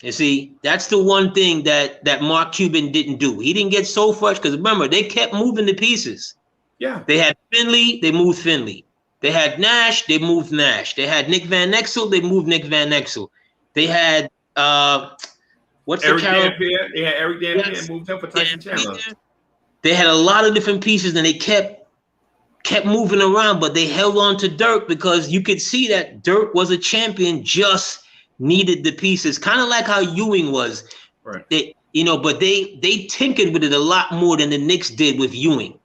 Speaker 2: You see, that's the one thing that Mark Cuban didn't do. He didn't get so frustrated because remember, they kept moving the pieces.
Speaker 1: Yeah.
Speaker 2: They had Finley, they moved Finley. They had Nash, they moved Nash. They had Nick Van Exel, they moved Nick Van Exel. They had
Speaker 1: Eric Dampier. They had Eric Dampier and moved him for Tyson Chandler.
Speaker 2: They had a lot of different pieces, and they kept moving around, but they held on to Dirk because you could see that Dirk was a champion, just needed the pieces, kind of like how Ewing was.
Speaker 1: Right.
Speaker 2: But they tinkered with it a lot more than the Knicks did with Ewing.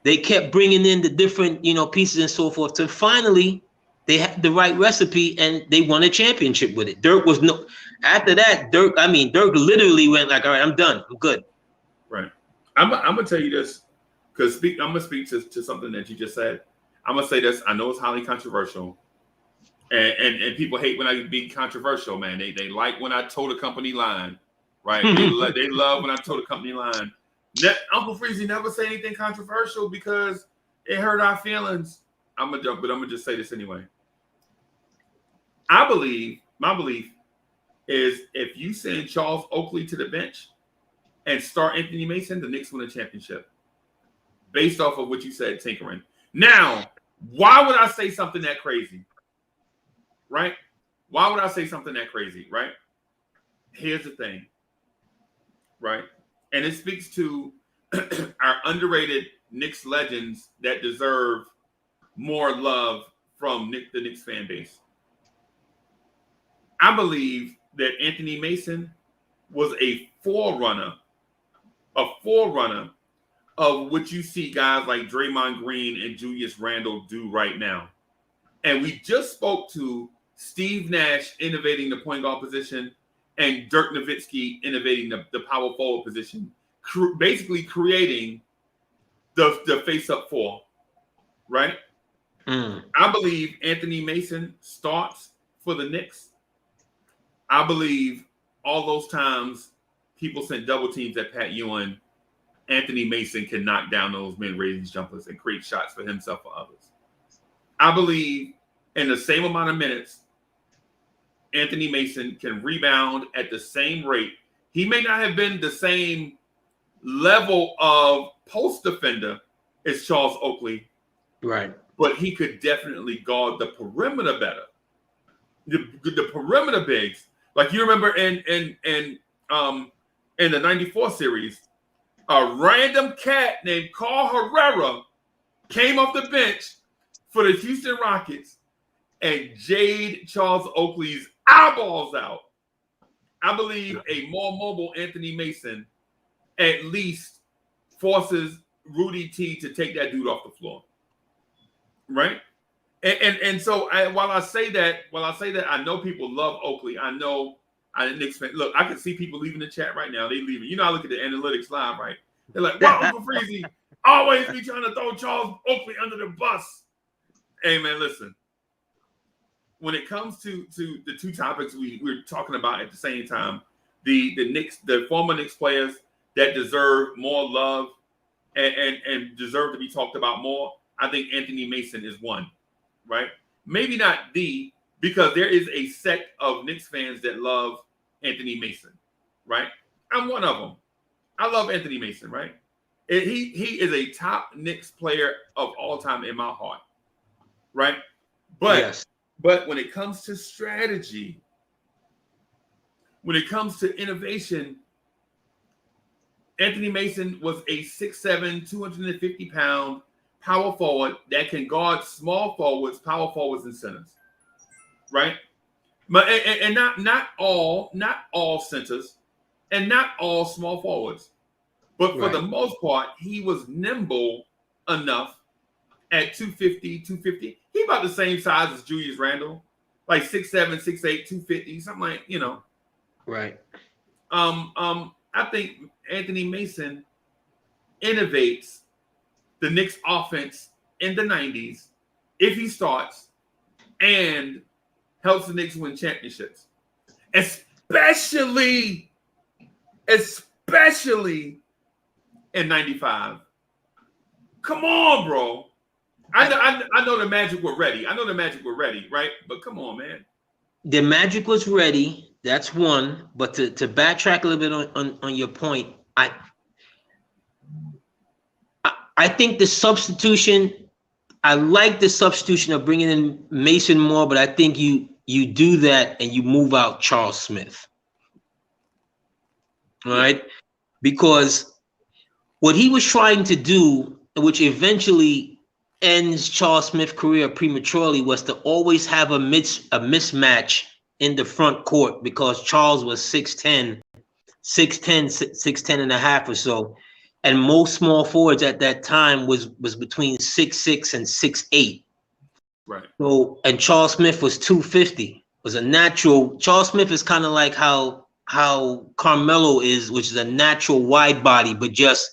Speaker 2: They kept bringing in the different, pieces and so forth. So finally, they had the right recipe and they won a championship with it. After that, Dirk literally went like, all right, I'm done. I'm good.
Speaker 1: Right. I'm gonna tell you this because I'm gonna speak to something that you just said. I'm gonna say this. I know it's highly controversial, and people hate when I be controversial. Man, they like when I toe the company line, right? they love when I toe the company line. Uncle Freezy never say anything controversial because it hurt our feelings. I'm gonna just say this anyway. My belief is if you send Charles Oakley to the bench and start Anthony Mason, the Knicks win a championship. Based off of what you said, tinkering. Now, why would I say something that crazy? Right? Why would I say something that crazy? Right? Here's the thing. Right? And it speaks to our underrated Knicks legends that deserve more love from the Knicks fan base. I believe that Anthony Mason was a forerunner of what you see guys like Draymond Green and Julius Randle do right now. And we just spoke to Steve Nash innovating the point guard position and Dirk Nowitzki innovating the power forward position, basically creating the face-up four, right? I believe Anthony Mason starts for the Knicks. I believe all those times people sent double teams at Pat Ewing, Anthony Mason can knock down those mid-range jumpers and create shots for himself or others. I believe in the same amount of minutes, Anthony Mason can rebound at the same rate. He may not have been the same level of post defender as Charles Oakley,
Speaker 2: right? But
Speaker 1: he could definitely guard the perimeter better. The perimeter bigs, like you remember in the '94 series, a random cat named Carl Herrera came off the bench for the Houston Rockets and jade Charles Oakley's eyeballs out. I believe a more mobile Anthony Mason at least forces Rudy T to take that dude off the floor. Right? And so while I say that, I know people love Oakley. I know Knicks fan. Look, I can see people leaving the chat right now. They leaving. I look at the analytics live, right? They're like, wow, Uncle Freezy always be trying to throw Charles Oakley under the bus. Hey, man, listen. When it comes to the two topics we're talking about at the same time, the Knicks, the former Knicks players that deserve more love and deserve to be talked about more, I think Anthony Mason is one. right? Maybe not the, because there is a sect of Knicks fans that love Anthony Mason, right? I'm one of them. I love Anthony Mason, right? He is a top Knicks player of all time in my heart, right? But when it comes to strategy, when it comes to innovation, Anthony Mason was a 6'7", 250-pound power forward that can guard small forwards, power forwards, and centers, right? But and not all centers, and not all small forwards, but for the most part, he was nimble enough at 250, 250. He about the same size as Julius Randle, like 6'7", 6'8", 250, something like, you know.
Speaker 2: Right.
Speaker 1: I think Anthony Mason innovates the Knicks offense in the 90s if he starts and helps the Knicks win championships. Especially in 95. Come on, bro. I know the Magic were ready. Right? But come on, man.
Speaker 2: The Magic was ready. That's one. But to backtrack a little bit on your point, I think the substitution, I like the substitution of bringing in Mason more, but I think you do that and you move out Charles Smith. All right? Because what he was trying to do, which eventually ends Charles Smith's career prematurely, was to always have a mismatch in the front court, because Charles was 6'10", 6'10 and a half or so. And most small forwards at that time was between 6'6" and 6'8".
Speaker 1: Right.
Speaker 2: So, and Charles Smith was 250. Was a natural. Charles Smith is kind of like how Carmelo is, which is a natural wide body, but just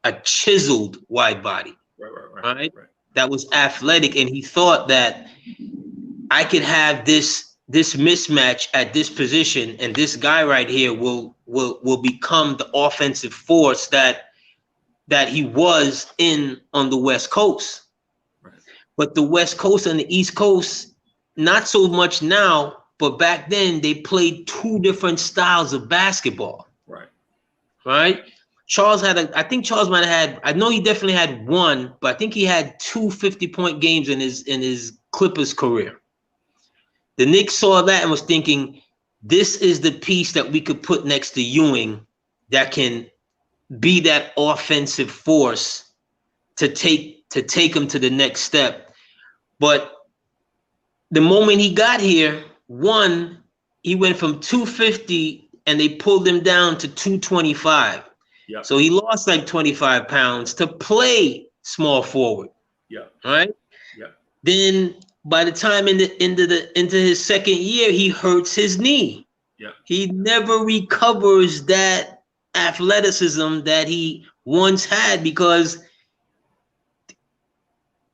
Speaker 2: a chiseled wide body. Right. That was athletic, and he thought that I could have this mismatch at this position, and this guy right here will become the offensive force that he was on the West Coast. Right. But the West Coast and the East Coast, not so much now, but back then they played two different styles of basketball. Right. Charles I think Charles might have had, I know he definitely had one, but I think he had 2 50-point games in his Clippers career. The Knicks saw that and was thinking, this is the piece that we could put next to Ewing that can be that offensive force to take him to the next step. But the moment he got here, he went from 250 and they pulled him down to 225. Yep. So he lost like 25 pounds to play small forward.
Speaker 1: Yeah.
Speaker 2: Right.
Speaker 1: Yeah.
Speaker 2: Then by the time into his second year, he hurts his knee.
Speaker 1: Yeah.
Speaker 2: He never recovers that athleticism that he once had, because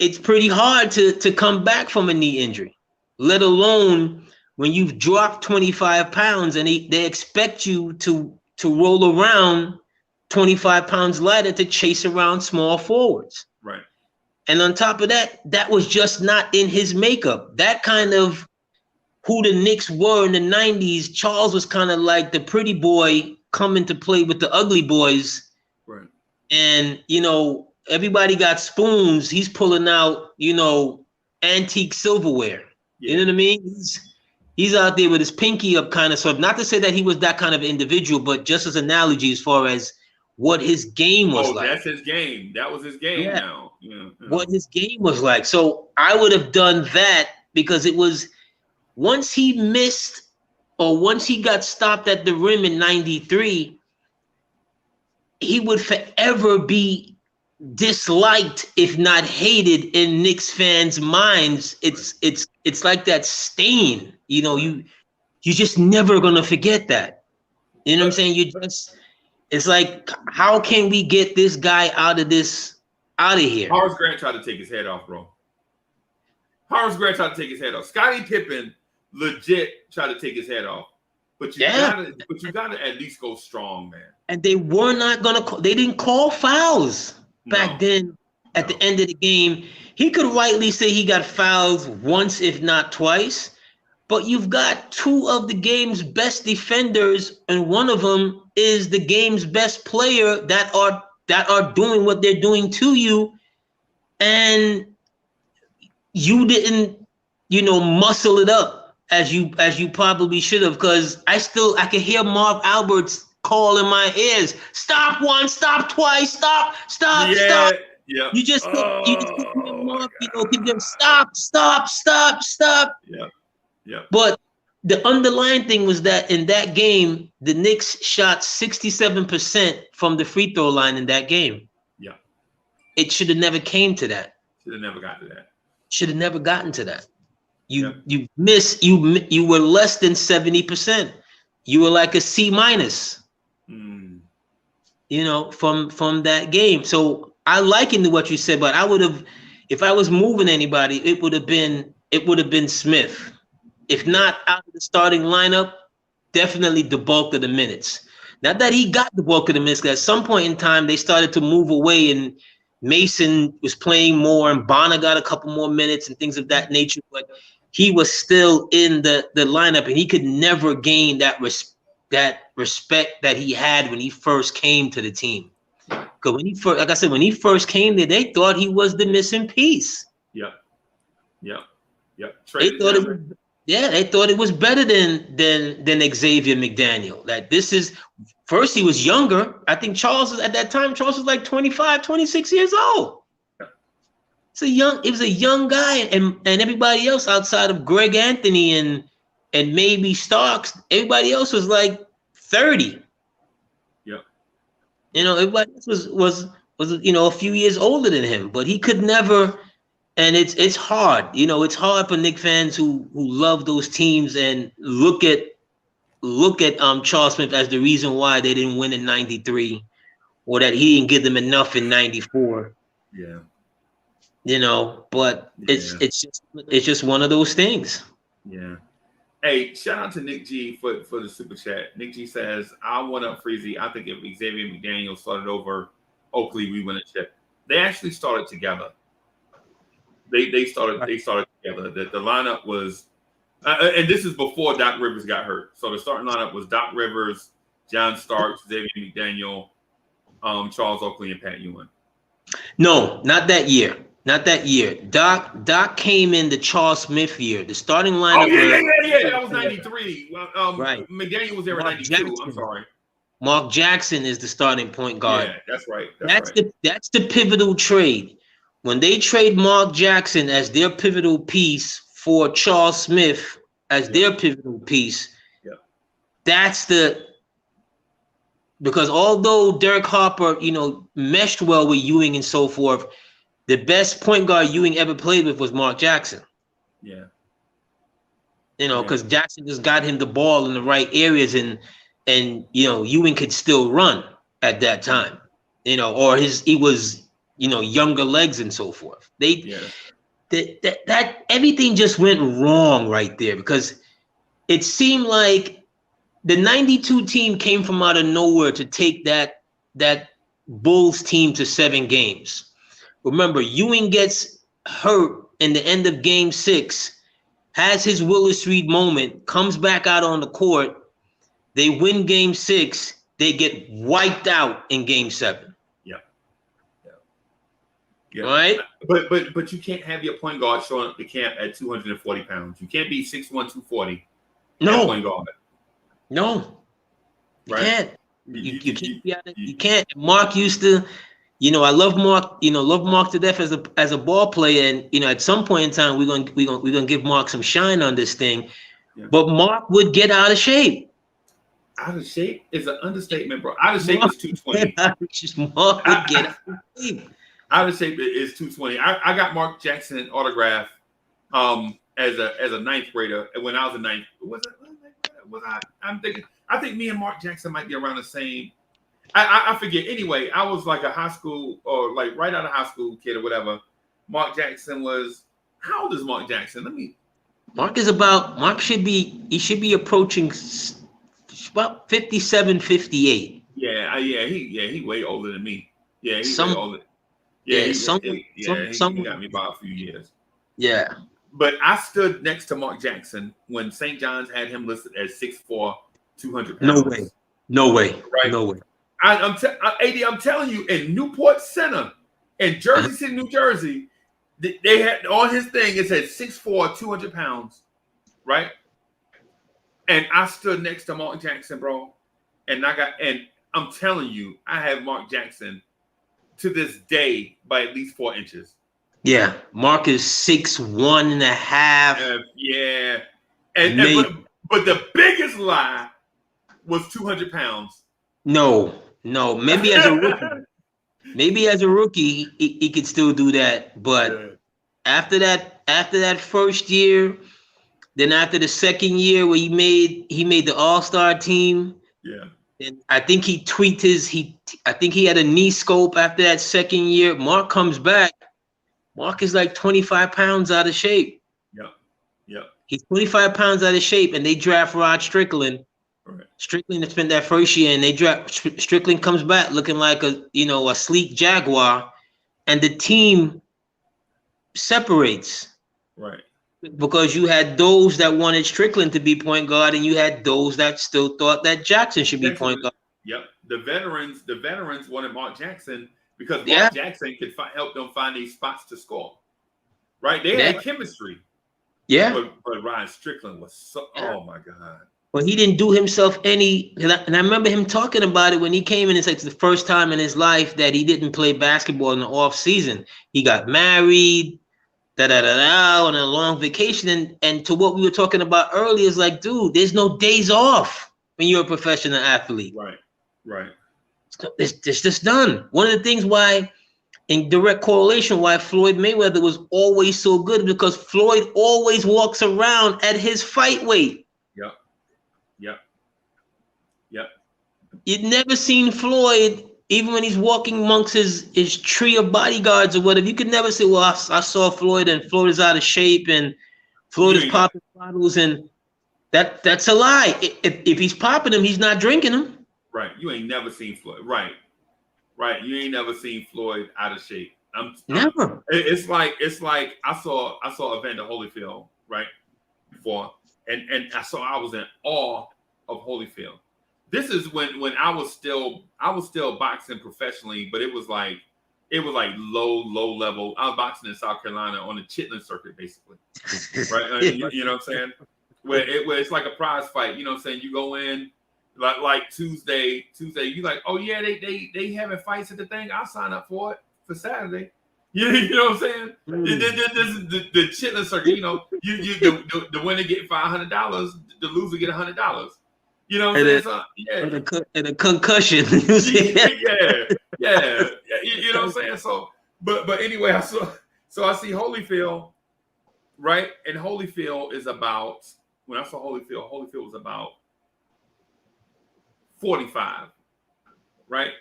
Speaker 2: it's pretty hard to come back from a knee injury, let alone when you've dropped 25 pounds and they expect you to roll around 25 pounds lighter to chase around small forwards.
Speaker 1: Right.
Speaker 2: And on top of that, that was just not in his makeup. That kind of who the Knicks were in the 90s, Charles was kind of like the pretty boy coming to play with the ugly boys.
Speaker 1: Right.
Speaker 2: And, everybody got spoons. He's pulling out, antique silverware. Yeah. You know what I mean? He's out there with his pinky up kind of sort of, not to say that he was that kind of individual, but just as analogy as far as what his game was like.
Speaker 1: That's his game. That was his game now. Yeah.
Speaker 2: What his game was like. So I would have done that, because it was once he missed, or once he got stopped at the rim in 93, he would forever be disliked, if not hated, in Knicks fans' minds. It's like that stain. You just never gonna forget that. You know what I'm saying? It's like, how can we get this guy out of here?
Speaker 1: Horace Grant tried to take his head off, bro. Horace Grant tried to take his head off. Scottie Pippen legit tried to take his head off. But you gotta at least go strong, man.
Speaker 2: And they were not gonna they didn't call fouls back then at the end of the game. He could rightly say he got fouled once, if not twice. But you've got two of the game's best defenders, and one of them is the game's best player that are doing what they're doing to you, and you didn't, muscle it up as you probably should have. Because I can hear Marv Albert's call in my ears: stop once, stop twice, stop.
Speaker 1: Yeah.
Speaker 2: You just hear Marv, keep them stop.
Speaker 1: Yeah.
Speaker 2: But the underlying thing was that in that game, the Knicks shot 67% from the free throw line in that game.
Speaker 1: Yeah.
Speaker 2: It should have never came to that.
Speaker 1: Should have never got to that.
Speaker 2: Should have never gotten to that. You were less than 70%. You were like a C-, from that game. So I likened to what you said, but I would have, if I was moving anybody, it would have been Smith. If not out of the starting lineup, definitely the bulk of the minutes. Not that he got the bulk of the minutes, because at some point in time, they started to move away and Mason was playing more and Bonner got a couple more minutes and things of that nature, but he was still in the lineup, and he could never gain that respect that he had when he first came to the team. Because when he first came there, they thought he was the missing piece. Yep. They thought it was better than Xavier McDaniel. That this is first, he was younger. I think Charles was like 25, 26 years old. It was a young guy, and everybody else outside of Greg Anthony and maybe Starks, everybody else was like 30.
Speaker 1: Yep.
Speaker 2: Everybody else was a few years older than him, but he could never. And it's hard, it's hard for Knicks fans who love those teams and look at Charles Smith as the reason why they didn't win in '93, or that he didn't give them enough in '94.
Speaker 1: Yeah.
Speaker 2: But it's just one of those things.
Speaker 1: Yeah. Hey, shout out to Nick G for the super chat. Nick G says, "I one up Freezy. I think if Xavier McDaniel started over Oakley, we win a chip." They actually started together. They started together. The lineup was, and this is before Doc Rivers got hurt. So the starting lineup was Doc Rivers, John Starks, Xavier McDaniel, Charles Oakley, and Pat Ewing.
Speaker 2: No, not that year. Not that year. Doc came in the Charles Smith year. The starting lineup.
Speaker 1: Oh yeah. That was '93.
Speaker 2: Right.
Speaker 1: McDaniel was there in '92. I'm sorry.
Speaker 2: Mark Jackson is the starting point guard.
Speaker 1: Yeah, that's right.
Speaker 2: That's the pivotal trade. When they trade Mark Jackson as their pivotal piece for Charles Smith as their pivotal piece, that's because although Derek Harper, meshed well with Ewing and so forth, the best point guard Ewing ever played with was Mark Jackson.
Speaker 1: Yeah.
Speaker 2: Because Jackson just got him the ball in the right areas, and Ewing could still run at that time, or he was younger legs and so forth. That everything just went wrong right there, because it seemed like the '92 team came from out of nowhere to take that Bulls team to 7 games. Remember, Ewing gets hurt in the end of Game 6, has his Willis Reed moment, comes back out on the court. They win Game 6. They get wiped out in Game 7.
Speaker 1: Yeah.
Speaker 2: Right?
Speaker 1: But you can't have your point guard showing up to camp at 240 pounds. You can't be 6'1", 240.
Speaker 2: No.
Speaker 1: Point guard.
Speaker 2: No. You
Speaker 1: right?
Speaker 2: Can't. You can't be out of, you can't. Mark used to, I love Mark, love Mark to death as a ball player. And at some point in time we're gonna give Mark some shine on this thing. Yeah. But Mark would get out of shape.
Speaker 1: Out of shape is an understatement, bro. Out of shape is 220.
Speaker 2: Mark would get out of shape.
Speaker 1: Out of shape is 220. I got Mark Jackson autograph as a ninth grader. And when I was a ninth, I think me and Mark Jackson might be around the same. I forget. Anyway, I was like a high school or like right out of high school kid or whatever. Mark Jackson was, how old is Mark Jackson?
Speaker 2: Mark should be approaching about 57, 58.
Speaker 1: Yeah, he way older than me. Yeah, he's way older. Yeah,
Speaker 2: some
Speaker 1: he got me by a few years.
Speaker 2: Yeah.
Speaker 1: But I stood next to Mark Jackson when St. John's had him listed as 6'4", 200 pounds.
Speaker 2: No way.
Speaker 1: Right?
Speaker 2: No way.
Speaker 1: AD, I'm telling you, in Newport Center, in Jersey City, New Jersey, they had on his thing, it said 6'4", 200 pounds, right? And I stood next to Mark Jackson, bro. And I'm telling you, I have Mark Jackson to this day by at least 4 inches.
Speaker 2: Yeah, Mark is 6'1.5".
Speaker 1: Yeah. But the biggest lie was 200 pounds.
Speaker 2: No. Maybe as a rookie, he could still do that. But after that first year, then after the second year where he made the All-Star team.
Speaker 1: Yeah.
Speaker 2: And I think he tweaked I think he had a knee scope after that second year. Mark comes back. Mark is like 25 pounds out of shape.
Speaker 1: Yep.
Speaker 2: He's 25 pounds out of shape, and they draft Rod Strickland.
Speaker 1: Right.
Speaker 2: Strickland spent that first year, and they draft Strickland comes back looking like a sleek Jaguar, and the team separates.
Speaker 1: Right.
Speaker 2: Because you had those that wanted Strickland to be point guard, and you had those that still thought that Jackson should be point guard.
Speaker 1: Yep. The veterans wanted Mark Jackson because Mark Jackson could help them find these spots to score. Right? They had chemistry.
Speaker 2: Yeah.
Speaker 1: But Ryan Strickland was so. Oh my God.
Speaker 2: Well, he didn't do himself any. And I remember him talking about it when he came in. It's like the first time in his life that he didn't play basketball in the off season. He got married. On a long vacation, and to what we were talking about earlier is like, dude, there's no days off when you're a professional athlete.
Speaker 1: Right.
Speaker 2: It's just done. One of the things why, in direct correlation, why Floyd Mayweather was always so good, because Floyd always walks around at his fight weight.
Speaker 1: Yep.
Speaker 2: You'd never seen Floyd. Even when he's walking amongst his tree of bodyguards or whatever, you could never say, well, I saw Floyd and Floyd is out of shape and Floyd is popping bottles, and that's a lie. If he's popping them, he's not drinking them. Right.
Speaker 1: You ain't never seen Floyd. Right. You ain't never seen Floyd out of shape.
Speaker 2: Never.
Speaker 1: It's like I saw Evander Holyfield right before, and I was in awe of Holyfield. This is when I was still boxing professionally, but it was like low level. I was boxing in South Carolina on the Chitlin circuit, basically. Right? You know what I'm saying? Where it's like a prize fight. You know what I'm saying? You go in like Tuesday. You like, oh yeah, they having fights at the thing. I'll sign up for it for Saturday. You know what I'm saying? This is the Chitlin circuit. You know, the winner get $500, the loser get $100. You know what I'm saying? So,
Speaker 2: and a concussion.
Speaker 1: yeah. You know what I'm saying? So, but anyway, I see Holyfield, right? And Holyfield is about, when I saw Holyfield was about 45, right?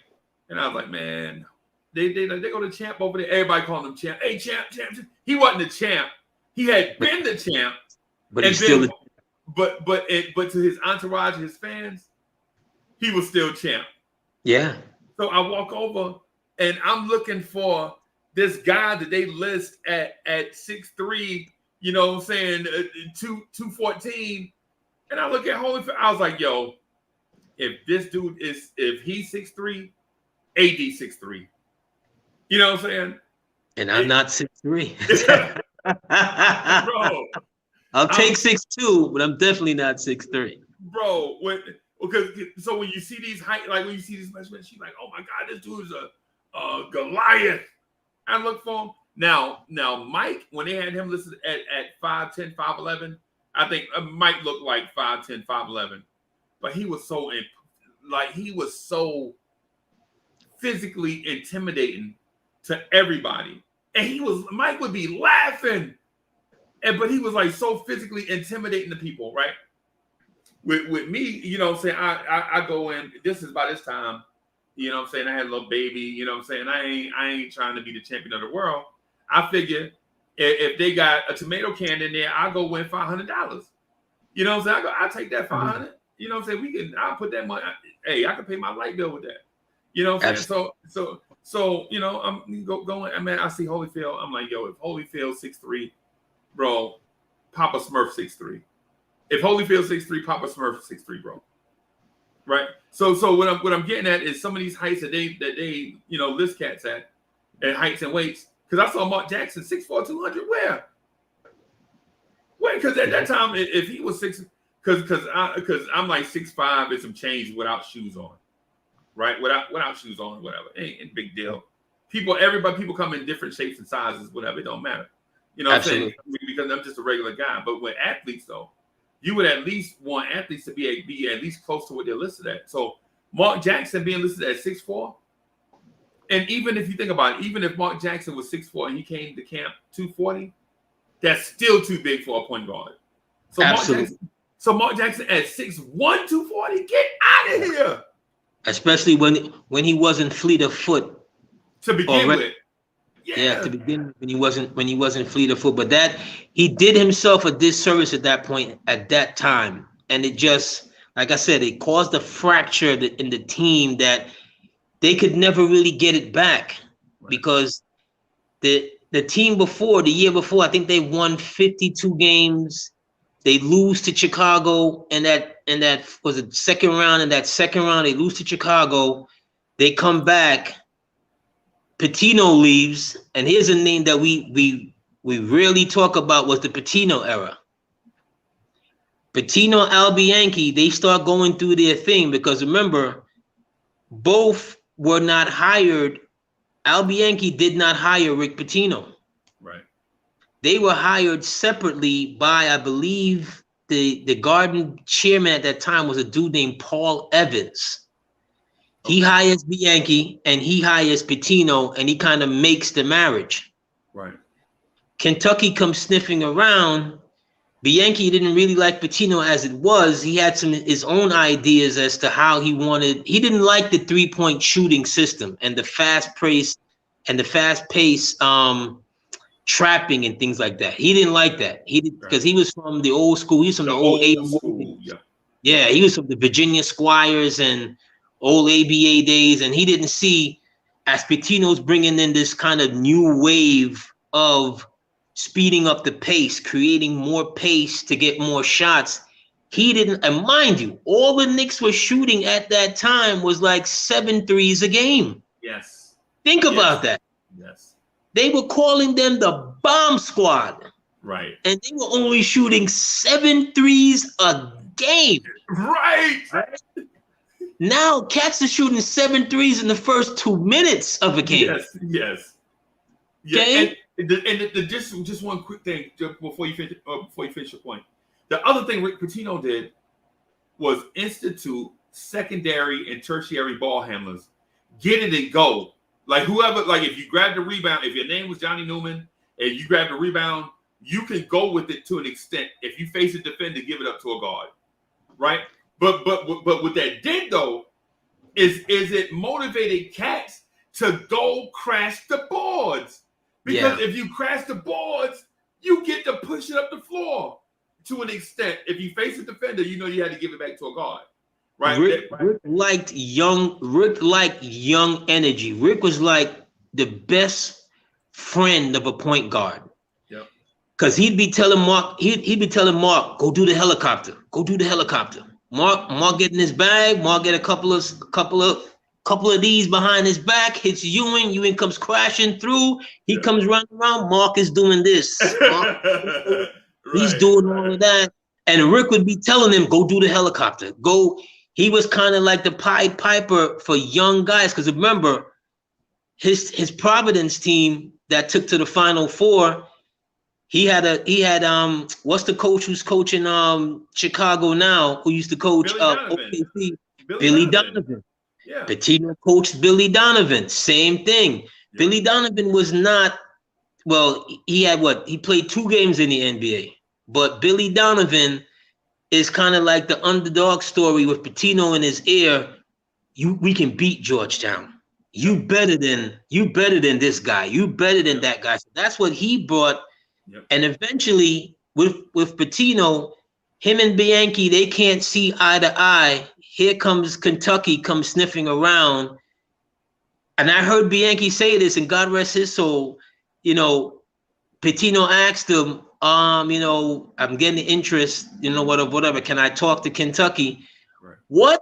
Speaker 1: And I was like, man, they go to champ over there. Everybody calling him champ. Hey, champ. He wasn't the champ. He had been the champ,
Speaker 2: but he's still.
Speaker 1: But to his entourage, his fans, he was still champ.
Speaker 2: Yeah. So
Speaker 1: I walk over and I'm looking for this guy that they list at 6'3", you know what I'm saying, 214. And I look at Holyfield, I was like, yo, if this dude if he's 6'3", AD 6'3". You know what I'm saying?
Speaker 2: And I'm not 6'3".
Speaker 1: Bro.
Speaker 2: I'll take 6'2", but I'm definitely not 6'3".
Speaker 1: Bro, so when you see these height, like when you see these measurements, she's like, oh my God, this dude is a Goliath. I look for him. Now Mike, when they had him listed at 5'10", 5'11", I think Mike looked like 5'10", 5'11". But he was so physically intimidating to everybody. And Mike would be laughing. But he was like so physically intimidating to people, right? With me, you know what I'm saying? I go in, this is by this time, you know what I'm saying? I had a little baby, you know what I'm saying? I ain't trying to be the champion of the world. I figure if they got a tomato can in there, I'll go win $500. You know what I'm saying? I'll take that 500. You know what I'm saying? I'll put that money. Hey, I can pay my light bill with that. You know what I'm saying? So So, you know, I'm going. I mean, I see Holyfield. I'm like, yo, if Holyfield 6'3", bro, Papa Smurf 6'3". If Holyfield 6'3", Papa Smurf 6'3", bro. Right. So what I'm getting at is some of these heights that they you know list cats at heights and weights. Because I saw Mark Jackson 6'4", 200. Where? Because at that time, if he was because I'm like 6'5" and some change without shoes on. Right, without shoes on, whatever, ain't a big deal. People come in different shapes and sizes, whatever. It don't matter, you know. What I'm saying? Because I'm just a regular guy. But with athletes, though, you would at least want athletes to be at least close to what they're listed at. So Mark Jackson being listed at 6'4", and even if you think about it, even if Mark Jackson was 6'4" and he came to camp 240, that's still too big for a point guard. So Mark Jackson at 6'1", 240, get out of here.
Speaker 2: Especially when he wasn't fleet of foot
Speaker 1: to begin with.
Speaker 2: Yeah, to begin with, when he wasn't fleet of foot. But that he did himself a disservice at that point, at that time. And it just, like I said, it caused a fracture in the team that they could never really get it back. Right. Because the team the year before, I think they won 52 games. They lose to Chicago, and that was the second round. In that second round, they lose to Chicago. They come back. Pitino leaves, and here's a name that we rarely talk about was the Pitino era. Pitino, Al Bianchi, they start going through their thing because remember, both were not hired. Al Bianchi did not hire Rick Pitino.
Speaker 1: Right. They
Speaker 2: were hired separately by, I believe, the Garden chairman at that time was a dude named Paul Evans. Okay. He hires Bianchi and he hires Pitino, and he kind of makes the marriage.
Speaker 1: Right.
Speaker 2: Kentucky comes sniffing around. Bianchi didn't really like Pitino as it was. He had his own ideas as to how he didn't like the 3-point shooting system and the fast pace trapping and things like that. He didn't like that. Because he was from the old school. He was from the old school. Yeah, he was from the Virginia Squires and old ABA days, and he didn't see, as Pitino's bringing in this kind of new wave of speeding up the pace, creating more pace to get more shots. He didn't, and mind you, all the Knicks were shooting at that time was like 7 threes a game.
Speaker 1: Yes.
Speaker 2: Think about that.
Speaker 1: Yes.
Speaker 2: They were calling them the bomb squad.
Speaker 1: Right.
Speaker 2: And they were only shooting 7 threes a game.
Speaker 1: Right.
Speaker 2: Now cats are shooting 7 threes in the first 2 minutes of a game.
Speaker 1: Yes.
Speaker 2: Okay.
Speaker 1: And just one quick thing before you finish your point. The other thing Rick Pitino did was institute secondary and tertiary ball handlers. Get it and go. Like whoever, like if you grab the rebound, if your name was Johnny Newman and you grab the rebound, you can go with it to an extent. If you face a defender, give it up to a guard, right? But what that did though is it motivated cats to go crash the boards, because if you crash the boards, you get to push it up the floor to an extent. If you face a defender, you know you had to give it back to a guard. Right.
Speaker 2: Rick liked young energy. Rick was like the best friend of a point guard.
Speaker 1: Yep.
Speaker 2: Cause he'd be telling Mark, go do the helicopter. Go do the helicopter. Mark get in his bag. Mark get a couple of these behind his back. Hits Ewing. Ewing comes crashing through. He comes running around. Mark is doing this. He's doing all of that. And Rick would be telling him, go do the helicopter. Go. He was kind of like the Pied Piper for young guys. Because remember, his Providence team that took to the Final Four, he had what's the coach who's coaching Chicago now, who used to coach OKC? Billy Donovan.
Speaker 1: Yeah.
Speaker 2: Pitino coached Billy Donovan. Same thing. Yeah. Billy Donovan was not, well, he played 2 games in the NBA. But Billy Donovan is kind of like the underdog story with Pitino in his ear. We can beat Georgetown. You better than this guy. You better than that guy. So that's what he brought. Yep. And eventually with Pitino, him and Bianchi, they can't see eye to eye. Here comes Kentucky, comes sniffing around. and I heard Bianchi say this, and God rest his soul, you know, Pitino asked him, you know, I'm getting interest, you know, whatever. Can I talk to Kentucky?
Speaker 1: Right.
Speaker 2: What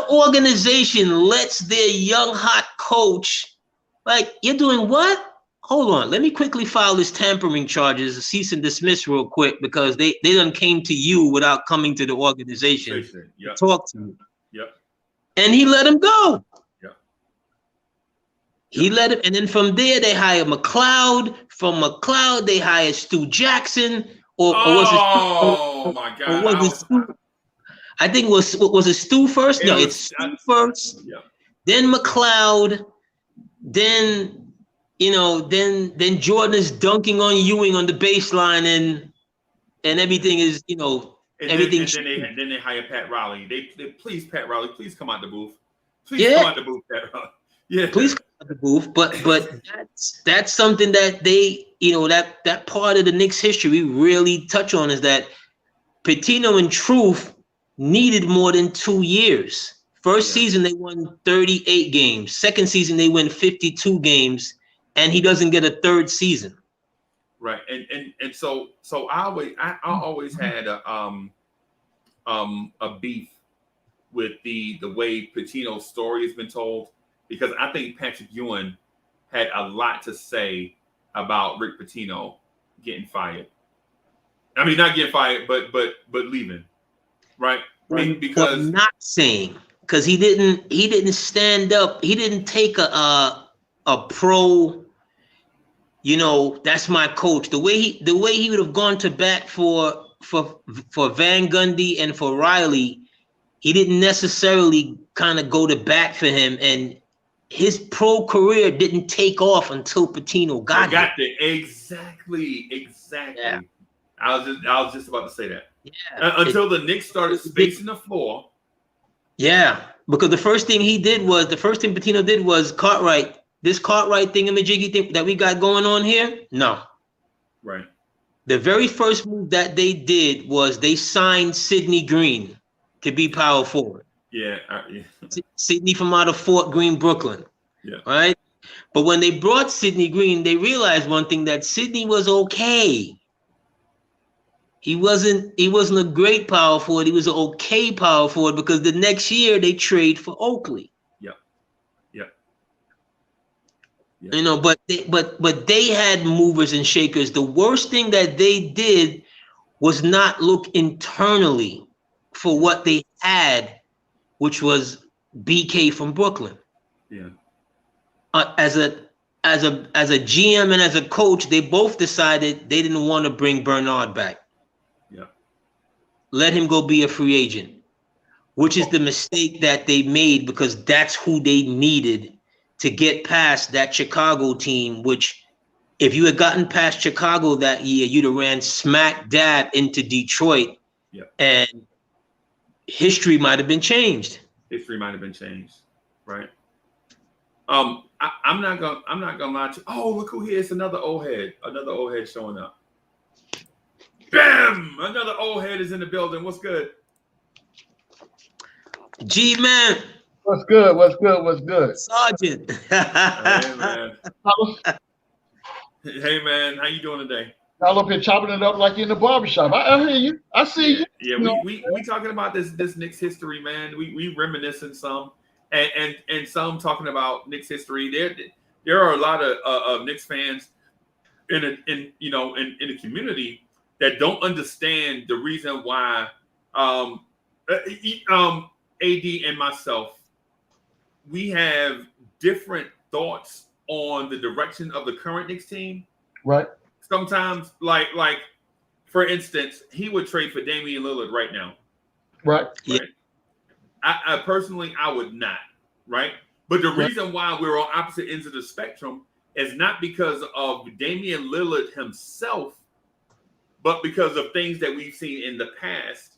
Speaker 2: organization lets their young hot coach, like, you're doing what? Hold on, let me quickly file this tampering charges, a cease and dismiss real quick, because they done came to you without coming to the organization
Speaker 1: Yep.
Speaker 2: to talk to you.
Speaker 1: Yep.
Speaker 2: And he let him go.
Speaker 1: Yep.
Speaker 2: He let him, and then from there they hired McLeod. From McLeod they hired Stu Jackson, or was it?
Speaker 1: My God!
Speaker 2: Or was it Stu? I think was it Stu first? No, it's Stu first.
Speaker 1: Yeah.
Speaker 2: Then McLeod. Then then Jordan is dunking on Ewing on the baseline, and everything is everything.
Speaker 1: And then they hire Pat Riley. They please, Pat Riley, please come out the booth. Please come out the booth, Pat Riley. Yeah,
Speaker 2: please come out the booth. But that's something that they that part of the Knicks history we really touch on, is that Pitino in truth needed more than 2 years. First season they won 38 games. Second season they win 52 games, and he doesn't get a third season.
Speaker 1: Right, and so I always had a beef with the way Pitino's story has been told, because I think Patrick Ewing had a lot to say about Rick Pitino getting fired. I mean, not getting fired, but leaving. Right? I mean, because
Speaker 2: not saying, because he didn't stand up. He didn't take a pro. That's my coach. The way he would have gone to bat for Van Gundy and for Riley, he didn't necessarily kind of go to bat for him, and his pro career didn't take off until Pitino got
Speaker 1: there. Exactly. Yeah. I was just about to say that. Yeah. Until the Knicks started spacing the floor.
Speaker 2: Yeah, because the first thing Pitino did was Cartwright. This Cartwright thingamajiggy thing that we got going on here, no.
Speaker 1: Right.
Speaker 2: The very first move that they did was they signed Sidney Green to be power forward.
Speaker 1: Yeah.
Speaker 2: Sidney from out of Fort Greene, Brooklyn.
Speaker 1: Yeah.
Speaker 2: Right? But when they brought Sidney Green, they realized one thing, that Sidney was okay. He wasn't a great power forward. He was an okay power forward, because the next year they trade for Oakley. Yeah. But they had movers and shakers. The worst thing that they did was not look internally for what they had, which was BK from Brooklyn.
Speaker 1: Yeah.
Speaker 2: As a GM and as a coach, they both decided they didn't want to bring Bernard back.
Speaker 1: Yeah.
Speaker 2: Let him go be a free agent, which is the mistake that they made, because that's who they needed to get past that Chicago team, which if you had gotten past Chicago that year, you'd have ran smack dab into Detroit.
Speaker 1: Yeah.
Speaker 2: And history might have been changed.
Speaker 1: Right. I'm not gonna lie to you. Oh, look who here is, another old head showing up. Bam! Another old head is in the building. What's good?
Speaker 2: G-Man.
Speaker 3: What's good?
Speaker 2: Sergeant.
Speaker 1: Hey, man. Hey, man. How you doing today?
Speaker 3: Y'all up here chopping it up like in the barbershop. I hear you. I see you.
Speaker 1: Yeah, we talking about this Knicks history, man. We reminiscing some, and some talking about Knicks history. There are a lot of Knicks fans in the community that don't understand the reason why AD and myself, we have different thoughts on the direction of the current Knicks team.
Speaker 3: Right.
Speaker 1: Sometimes, like for instance, he would trade for Damian Lillard right now.
Speaker 3: Right.
Speaker 2: Yeah.
Speaker 1: I personally, I would not. Right. But the reason why we're on opposite ends of the spectrum is not because of Damian Lillard himself, but because of things that we've seen in the past.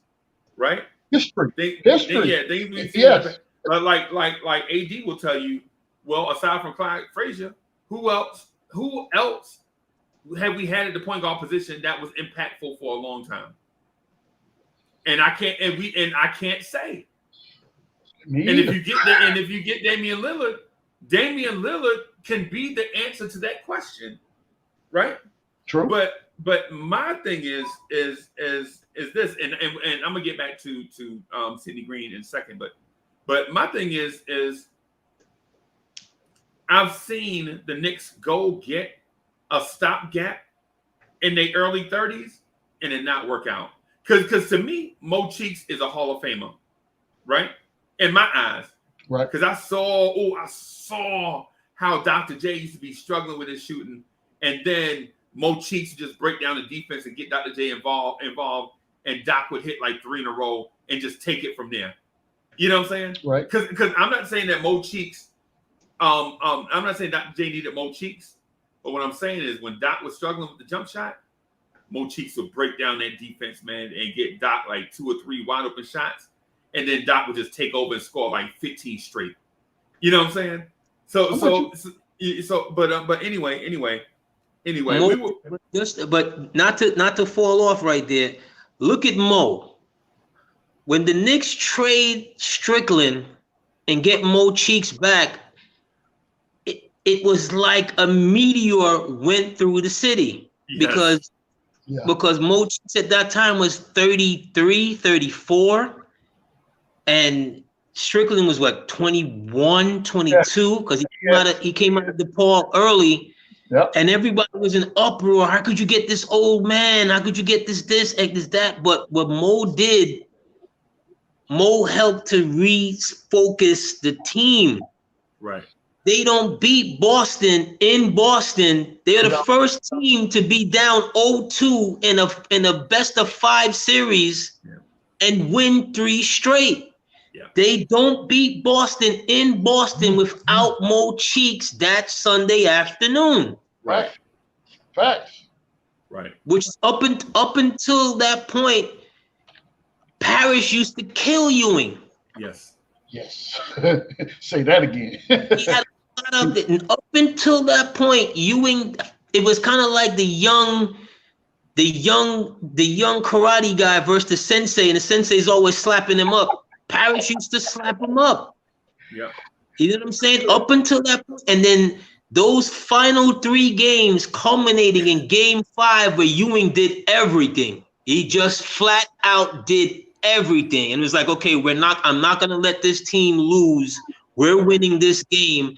Speaker 1: Right.
Speaker 3: History.
Speaker 1: Things we've seen.
Speaker 3: Yes.
Speaker 1: Like AD will tell you, well, aside from Clyde Frazier, who else have we had at the point guard position that was impactful for a long time? And I can't say.
Speaker 3: Me
Speaker 1: And
Speaker 3: either.
Speaker 1: if you get Damian Lillard, Damian Lillard can be the answer to that question, right?
Speaker 3: True.
Speaker 1: But my thing is this, and I'm gonna get back to Sidney Green in a second, but my thing is I've seen the Knicks go get a stopgap in their early 30s and it not work out. Because to me, Mo Cheeks is a Hall of Famer, right? In my eyes.
Speaker 3: Right.
Speaker 1: Because I saw how Dr. J used to be struggling with his shooting, and then Mo Cheeks would just break down the defense and get Dr. J involved, and Doc would hit like 3 in a row and just take it from there. You know what I'm saying?
Speaker 3: Right.
Speaker 1: Because I'm not saying that Mo Cheeks, I'm not saying Dr. J needed Mo Cheeks, but what I'm saying is when Doc was struggling with the jump shot, Mo Cheeks would break down that defense, man, and get Doc like 2 or 3 wide open shots. And then Doc would just take over and score like 15 straight. You know what I'm saying? But anyway.
Speaker 2: But not to fall off right there. Look at Mo. When the Knicks trade Strickland and get Mo Cheeks back, it was like a meteor went through the city. Yes. Because Mo Cheeks at that time was 33, 34. And Strickland was what, 21, 22, because he came out of DePaul early. Yep. And everybody was in uproar. How could you get this old man? How could you get this, that? But what Mo did, Mo helped to refocus the team.
Speaker 1: Right.
Speaker 2: They don't beat Boston in Boston. They're the first team to be down 0-2 in a best of 5 series and win 3 straight. Yeah. They don't beat Boston in Boston without Mo Cheeks that Sunday afternoon.
Speaker 3: Right. Facts.
Speaker 1: Right.
Speaker 2: Which up until that point, Parrish used to kill Ewing.
Speaker 1: Yes.
Speaker 3: Say that again.
Speaker 2: He had a lot of it. And up until that point, Ewing, it was kind of like the young karate guy versus the sensei, and the sensei's always slapping him up. Parrish used to slap him up.
Speaker 1: Yeah.
Speaker 2: You know what I'm saying? Up until that point. And then those final 3 games culminating in game 5 where Ewing did everything. He just flat out did everything. And it was like, okay, I'm not going to let this team lose. We're winning this game.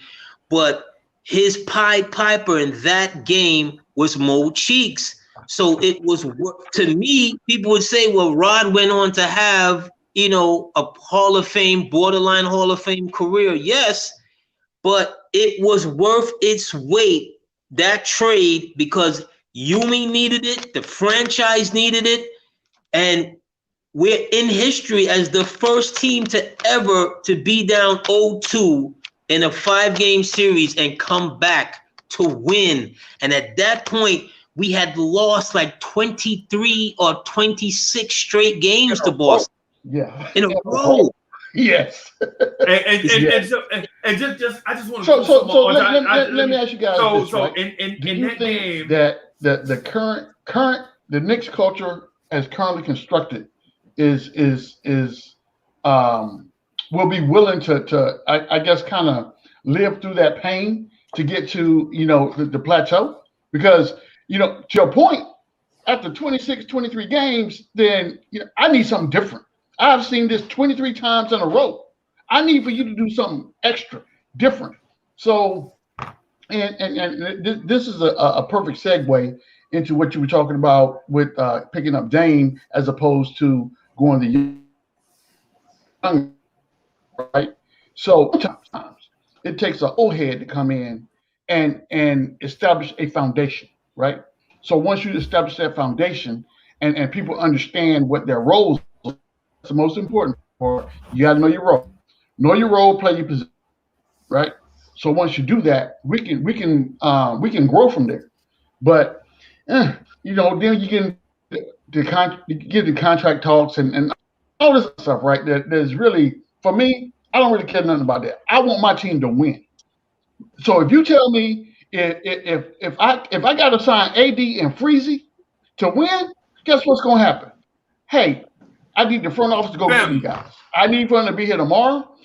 Speaker 2: But his Pied Piper in that game was Mo Cheeks. So it was, to me, people would say, well, Rod went on to have, a Hall of Fame, borderline Hall of Fame career. Yes, but it was worth its weight, that trade, because Ewing needed it, the franchise needed it, and we're in history as the first team to be down 0-2 in a 5-game series and come back to win. And at that point, we had lost like 23 or 26 straight games to Boston.
Speaker 3: Yeah.
Speaker 2: In a row.
Speaker 3: Yes.
Speaker 1: I just want to.
Speaker 3: So let me ask you guys.
Speaker 1: So
Speaker 3: this, right?
Speaker 1: Do you think game,
Speaker 3: that the current the Knicks culture as currently constructed is will be willing to I guess kind of live through that pain to get to the plateau? Because to your point, after 26, 23 games, then I need something different. I've seen this 23 times in a row. I need for you to do something extra, different. So, and this is a perfect segue into what you were talking about with picking up Dame as opposed to going the young, right? So sometimes it takes an old head to come in and establish a foundation, right? So once you establish that foundation and people understand what their roles are, that's the most important part. You got to know your role. Know your role, play your position, right? So once you do that, we can grow from there. But then you get the contract talks and all this stuff, right? There's really, for me, I don't really care nothing about that. I want my team to win. So if you tell me if I got to sign AD and Freezy to win, guess what's going to happen? Hey, I need the front office to go get you guys. I need for them to be here tomorrow.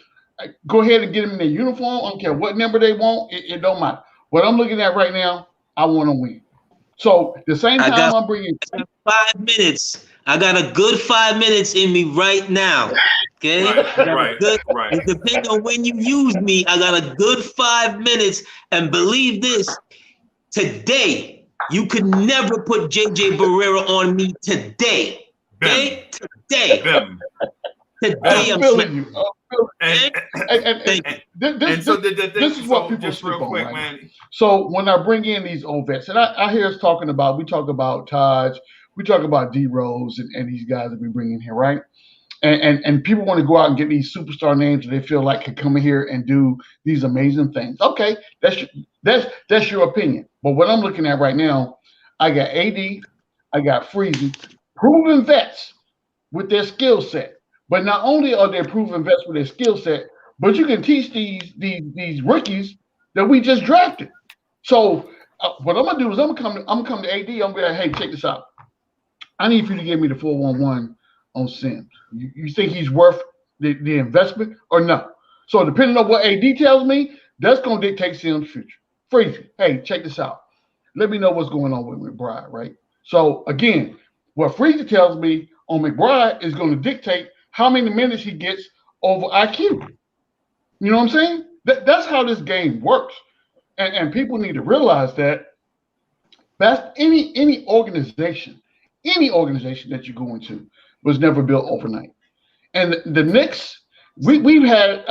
Speaker 3: Go ahead and get them in their uniform. I don't care what number they want. It don't matter. What I'm looking at right now, I want to win. So the same time I'm bringing
Speaker 2: 5 minutes. I got a good 5 minutes in me right now. Okay,
Speaker 1: right.
Speaker 2: It depends on when you use me. I got a good 5 minutes, and believe this: today you could never put JJ Barrera on me. Today, okay, today. Today I'm
Speaker 3: feeling you.
Speaker 1: And
Speaker 3: This is what people speak on, right?
Speaker 1: man.
Speaker 3: So when I bring in these old vets, and I hear us talking about, we talk about Taj, we talk about D Rose and these guys that we bring in here, right? And people want to go out and get these superstar names that they feel like can come in here and do these amazing things. Okay, that's your opinion. But what I'm looking at right now, I got AD, I got Freezy, proven vets with their skill set. But not only are they proven vets with their skill set, but you can teach these rookies that we just drafted. So what I'm gonna do is I'm gonna come to AD. I'm gonna be like, hey, check this out. I need you to give me the 411 on Sims. You think he's worth the investment or no? So depending on what AD tells me, that's gonna dictate Sims' future. Freezy, hey, check this out. Let me know what's going on with McBride, right? So again, what Freezy tells me on McBride is going to dictate how many minutes he gets over IQ. You know what I'm saying? That's how this game works. And people need to realize that any organization that you go into was never built overnight. And the Knicks, we've had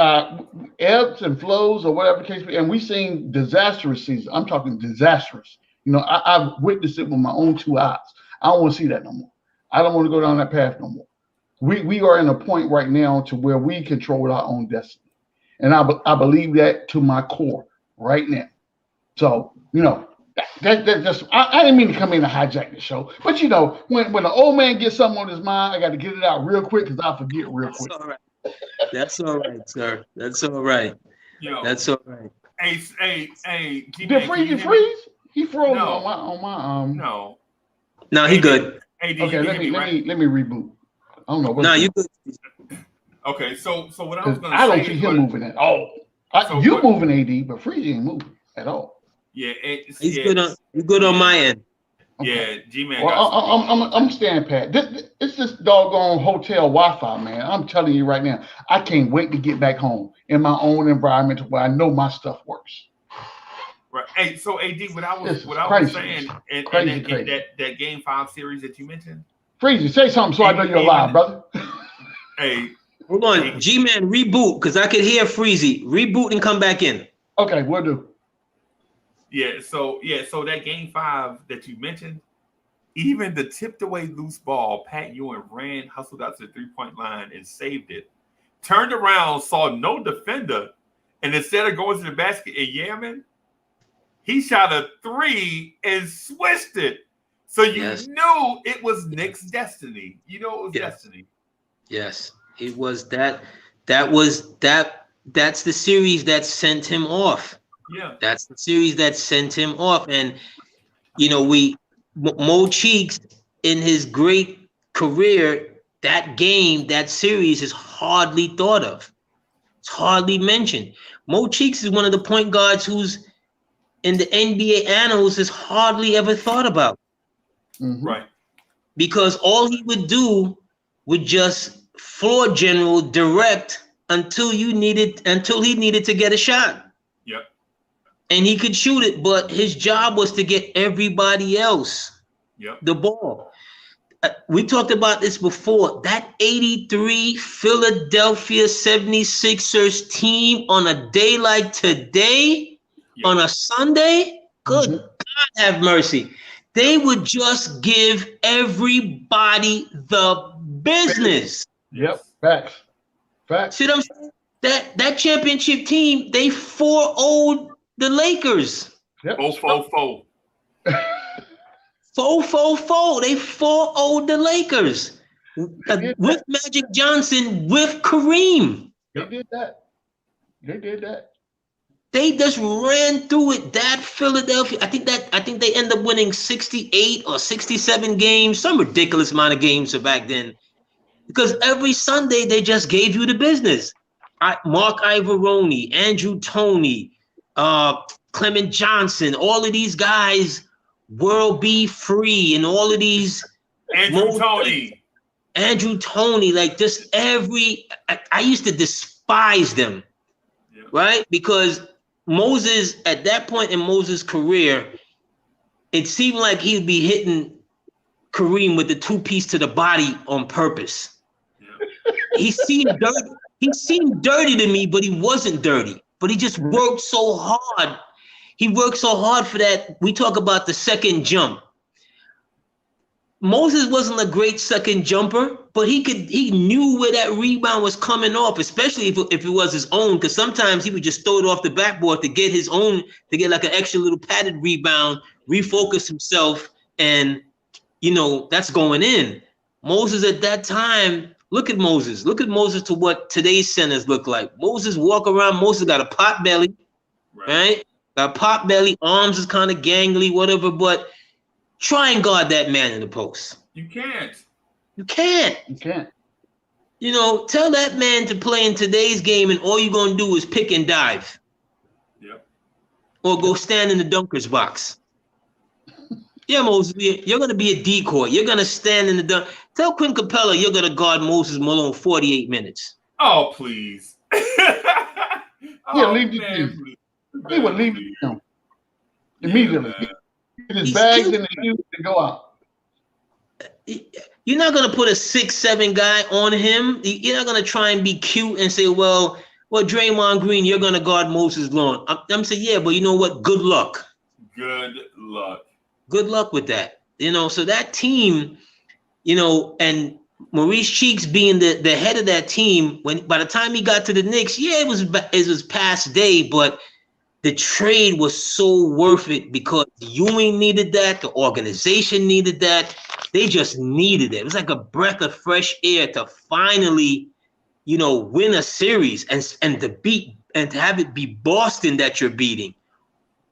Speaker 3: ebbs and flows or whatever the case be, and we've seen disastrous seasons. I'm talking disastrous. You know, I've witnessed it with my own 2 eyes. I don't want to see that no more. I don't want to go down that path no more. We are in a point right now to where we control our own destiny. And I believe that to my core right now. So, you know, that just I didn't mean to come in and hijack the show. But you know, when an old man gets something on his mind, I got to get it out real quick because I'll forget real quick.
Speaker 2: All right. That's all right, sir. That's all right.
Speaker 1: Yo,
Speaker 2: that's all right.
Speaker 1: Hey,
Speaker 3: did Freeze freeze? He froze
Speaker 1: No.
Speaker 3: on my
Speaker 2: No, he good.
Speaker 1: Hey,
Speaker 3: okay, let me reboot. I don't know what.
Speaker 2: No, you good.
Speaker 1: Okay, so what I was gonna say,
Speaker 3: I don't see him moving at all. You moving AD, but Freeze ain't moving at all.
Speaker 1: Yeah,
Speaker 2: he's good on. You good on my end.
Speaker 1: Okay. Yeah, G-Man.
Speaker 3: Well, I'm staying pat. It's this doggone hotel Wi-Fi, man. I'm telling you right now, I can't wait to get back home in my own environment where I know my stuff works.
Speaker 1: Right. Hey, so AD, what I was saying, and that Game 5 series that you mentioned.
Speaker 3: Freezy, say something so I know you're alive, brother.
Speaker 1: Hey,
Speaker 2: hold on, G-Man, reboot because I could hear Freezy. Reboot and come back in.
Speaker 3: Okay, we'll do.
Speaker 1: Yeah, so that Game 5 that you mentioned, even the tipped away loose ball, Pat Ewing ran, hustled out to the 3-point line and saved it. Turned around, saw no defender, and instead of going to the basket and yamming, he shot a 3 and switched it. So you knew it was Knick's destiny. You know it was destiny.
Speaker 2: Yes, it was that. That's the series that sent him off.
Speaker 1: Yeah,
Speaker 2: that's the series that sent him off. And you know, Mo Cheeks in his great career, that game, that series is hardly thought of. It's hardly mentioned. Mo Cheeks is one of the point guards who's in the NBA annals is hardly ever thought about.
Speaker 3: Mm-hmm.
Speaker 1: Right.
Speaker 2: Because all he would do would just floor general direct until he needed to get a shot.
Speaker 1: Yep.
Speaker 2: And he could shoot it, but his job was to get everybody else the ball. We talked about this before. That 83 Philadelphia 76ers team on a day like today, on a Sunday, good God have mercy. They would just give everybody the business.
Speaker 3: Yep, facts.
Speaker 2: See what I'm saying? That championship team, they 4-0'd the Lakers.
Speaker 3: Yep.
Speaker 1: 4-4-4.
Speaker 2: 4-4-4. They 4-0'd the Lakers with Magic Johnson, with Kareem.
Speaker 3: They did that.
Speaker 2: They just ran through it. That Philadelphia, I think they end up winning 68 or 67 games, some ridiculous amount of games back then. Because every Sunday they just gave you the business. Mark Ivoroni, Andrew Toney, Clement Johnson, all of these guys, World B. Free, and all of these
Speaker 1: Andrew Toney,
Speaker 2: like just I used to despise them, right? Because Moses, at that point in Moses' career, it seemed like he'd be hitting Kareem with the 2-piece to the body on purpose. Yeah. He seemed dirty to me, but he wasn't dirty. But he just worked so hard. He worked so hard for that. We talk about the second jump. Moses wasn't a great second jumper, but he knew where that rebound was coming off, especially if it was his own, because sometimes he would just throw it off the backboard to get his own, to get like an extra little padded rebound, refocus himself, and that's going in. Moses at that time, look at Moses to what today's centers look like. Moses walk around, Moses got a pot belly, right? Got a pot belly, arms is kind of gangly, whatever, but try and guard that man in the post.
Speaker 1: You can't.
Speaker 2: Tell that man to play in today's game, and all you're going to do is pick and dive.
Speaker 1: Yep.
Speaker 2: Or go stand in the dunker's box. Yeah, Moses, you're going to be a decoy. You're going to stand in the dunk. Tell Quinn Capella you're going to guard Moses Malone 48 minutes.
Speaker 1: Oh, please.
Speaker 3: Leave the team. He would leave the team immediately. Get his bags in the shoes and go out.
Speaker 2: You're not going to put a 6'7" guy on him. You're not going to try and be cute and say, well, Draymond Green, you're going to guard Moses Malone. I'm saying, yeah, but you know what? Good luck.
Speaker 1: Good luck.
Speaker 2: Good luck with that. So that team, and Maurice Cheeks being the head of that team, by the time he got to the Knicks, it was past day, but the trade was so worth it because Ewing needed that, the organization needed that. They just needed it. It was like a breath of fresh air to finally, win a series and to have it be Boston that you're beating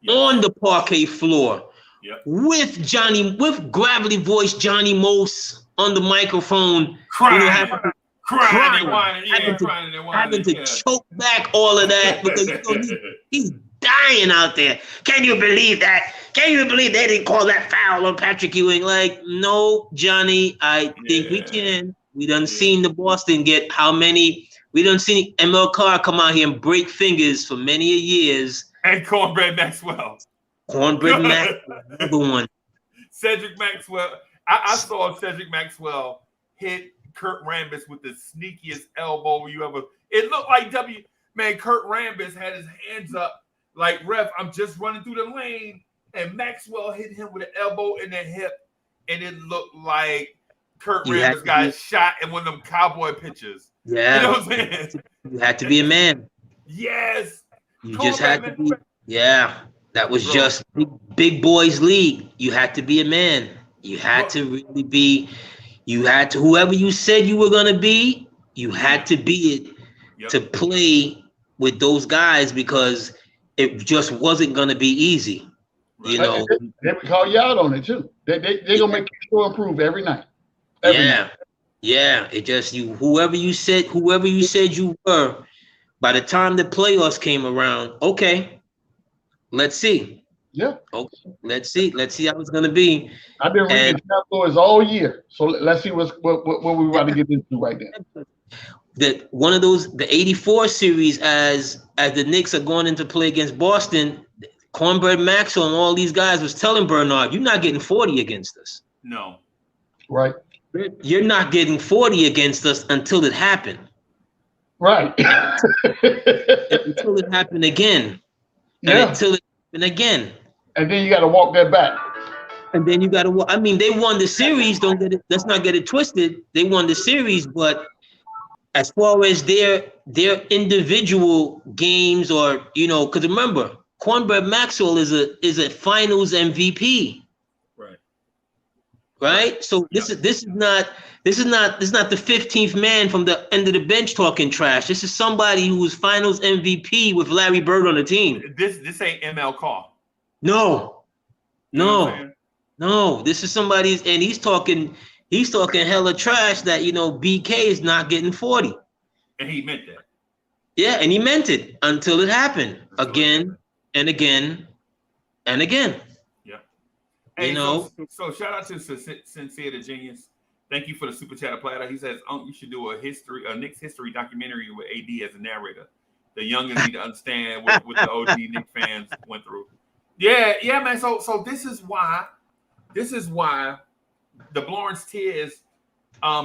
Speaker 2: on the parquet floor. Yep. With gravelly voice Johnny Mose on the microphone, having to choke back all of that because he's dying out there. Can you believe that? Can you believe they didn't call that foul on Patrick Ewing? Like, no, Johnny, I think we can. We done seen the Boston get how many? We done seen ML Carr come out here and break fingers for many years.
Speaker 1: And Cornbread Maxwell.
Speaker 2: Number one.
Speaker 1: Cedric Maxwell. I saw Cedric Maxwell hit Kurt Rambis with the sneakiest elbow you ever. It looked like Kurt Rambis had his hands up like, ref, I'm just running through the lane. And Maxwell hit him with an elbow in the hip. And it looked like Kurt Rambis got shot in one of them cowboy pitches.
Speaker 2: Yeah.
Speaker 1: You know what I'm saying?
Speaker 2: You had to be a man.
Speaker 1: Yes.
Speaker 2: You just had to be. Yeah. That was just big boys league. You had to be a man. You had to really be. You had to, whoever you said you were going to be, you had to be it to play with those guys because it just wasn't going to be easy. They
Speaker 3: would call you out on it too. They're going to make you sure improve every night.
Speaker 2: Yeah. It just whoever you said you were, by the time the playoffs came around, okay, let's see.
Speaker 3: Yeah.
Speaker 2: Okay, let's see how it's gonna be.
Speaker 3: I've been reading tabloids all year, so let's see what we're about to get into right now.
Speaker 2: The 84 series, as the Knicks are going into play against Boston, Cornbread Maxwell and all these guys was telling Bernard, "You're not getting 40 against us."
Speaker 1: No.
Speaker 3: Right.
Speaker 2: You're not getting 40 against us until it happened.
Speaker 3: Right.
Speaker 2: Until it happened again. And until it happened again.
Speaker 3: And then you got to walk that back.
Speaker 2: And then you got to walk. I mean, they won the series. Let's not get it twisted. They won the series, but as far as their individual games, or because remember, Cornbread Maxwell is a Finals MVP. Right. So this is not the 15th man from the end of the bench talking trash. This is somebody who was Finals MVP with Larry Bird on the team.
Speaker 1: This ain't ML Carr.
Speaker 2: No. This is somebody's, and he's talking hella trash that BK is not getting 40.
Speaker 1: And he meant that.
Speaker 2: Yeah, and he meant it until it happened again and again and again.
Speaker 1: Yeah. Hey,
Speaker 2: you know,
Speaker 1: so shout out to Sincere the Genius. Thank you for the super chat platter. He says, you should do a Knicks history documentary with AD as a narrator. The youngins need to understand what the OG Knicks fans went through. Yeah, man. So this is why the Blorange Tears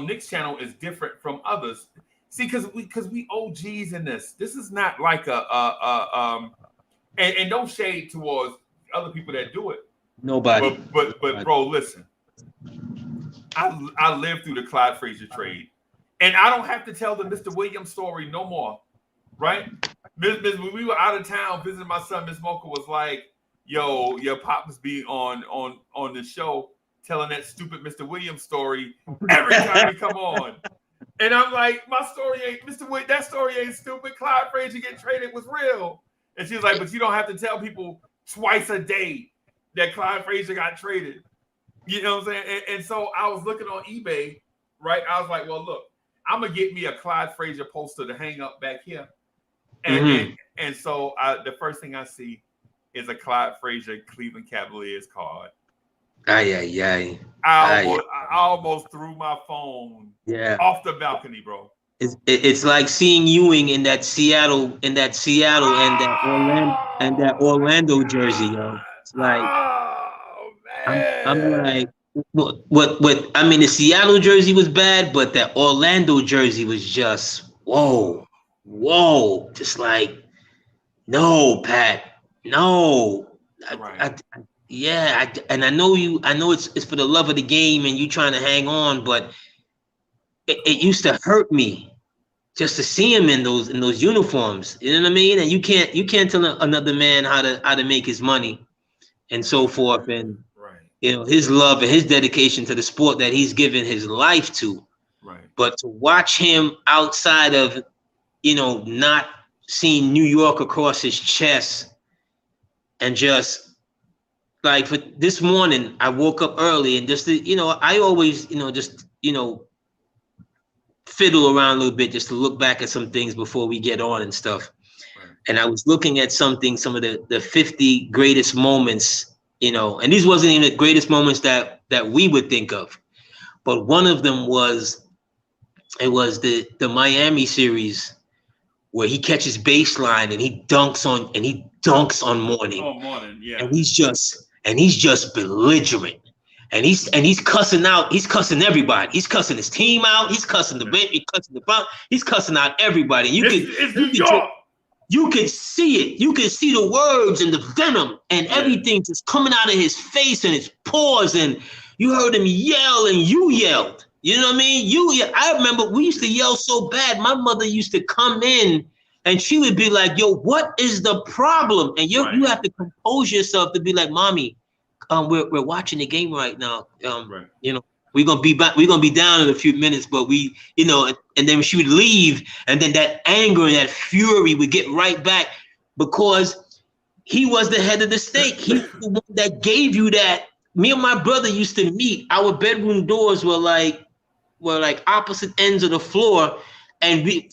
Speaker 1: Knicks channel is different from others. See, because we OGs in this. This is not like and no shade towards other people that do it.
Speaker 2: Nobody.
Speaker 1: But bro, listen. I lived through the Clyde Frazier trade, and I don't have to tell the Mr. Williams story no more, right? When we were out of town visiting my son, Miss Mocha was like, "Yo, your pop must be on the show telling that stupid Mr. Williams story every time we come on." And I'm like, "My story ain't Mr. Williams. That story ain't stupid. Clyde Frazier getting traded was real." And she's like, "But you don't have to tell people twice a day that Clyde Frazier got traded." You know what I'm saying? And so I was looking on eBay, right? I was like, well, look, I'm going to get me a Clyde Frazier poster to hang up back here. And so the first thing I see is a Clyde Frazier Cleveland Cavaliers card.
Speaker 2: I
Speaker 1: almost threw my phone off the balcony, bro.
Speaker 2: It's like seeing Ewing in that Seattle and that Orlando jersey, yo. It's like I'm like, what? I mean, the Seattle jersey was bad, but that Orlando jersey was just whoa, just like no, Pat, no.
Speaker 1: Right.
Speaker 2: And I know it's for the love of the game and you trying to hang on, but it used to hurt me just to see him in those uniforms. You know what I mean? And you can't tell another man how to make his money and so forth. And his love and his dedication to the sport that he's given his life to.
Speaker 1: Right.
Speaker 2: But to watch him outside of, not seeing New York across his chest and just like for this morning, I woke up early and just, I always, fiddle around a little bit just to look back at some things before we get on and stuff. Right. And I was looking at some of the 50 greatest moments, and these wasn't even the greatest moments that we would think of, but one of them was the Miami series where he catches baseline and he dunks on Mourning.
Speaker 1: Oh, Mourning, yeah.
Speaker 2: And he's just belligerent. And he's cussing out. He's cussing everybody. He's cussing his team out. He's cussing the bench. He's cussing the bump. He's cussing out everybody.
Speaker 1: It's New York.
Speaker 2: You could see it. You could see the words and the venom and everything just coming out of his face and his pores. And you heard him yell and you yelled. You know what I mean? I remember we used to yell so bad. My mother used to come in and she would be like, "Yo, what is the problem?" And you have to compose yourself to be like, "Mommy, we're watching the game right now. We're gonna be back. We're gonna be down in a few minutes, but and then she would leave, and then that anger and that fury would get right back because he was the head of the stake. He's the one that gave you that. Me and my brother used to meet. Our bedroom doors were like opposite ends of the floor, and we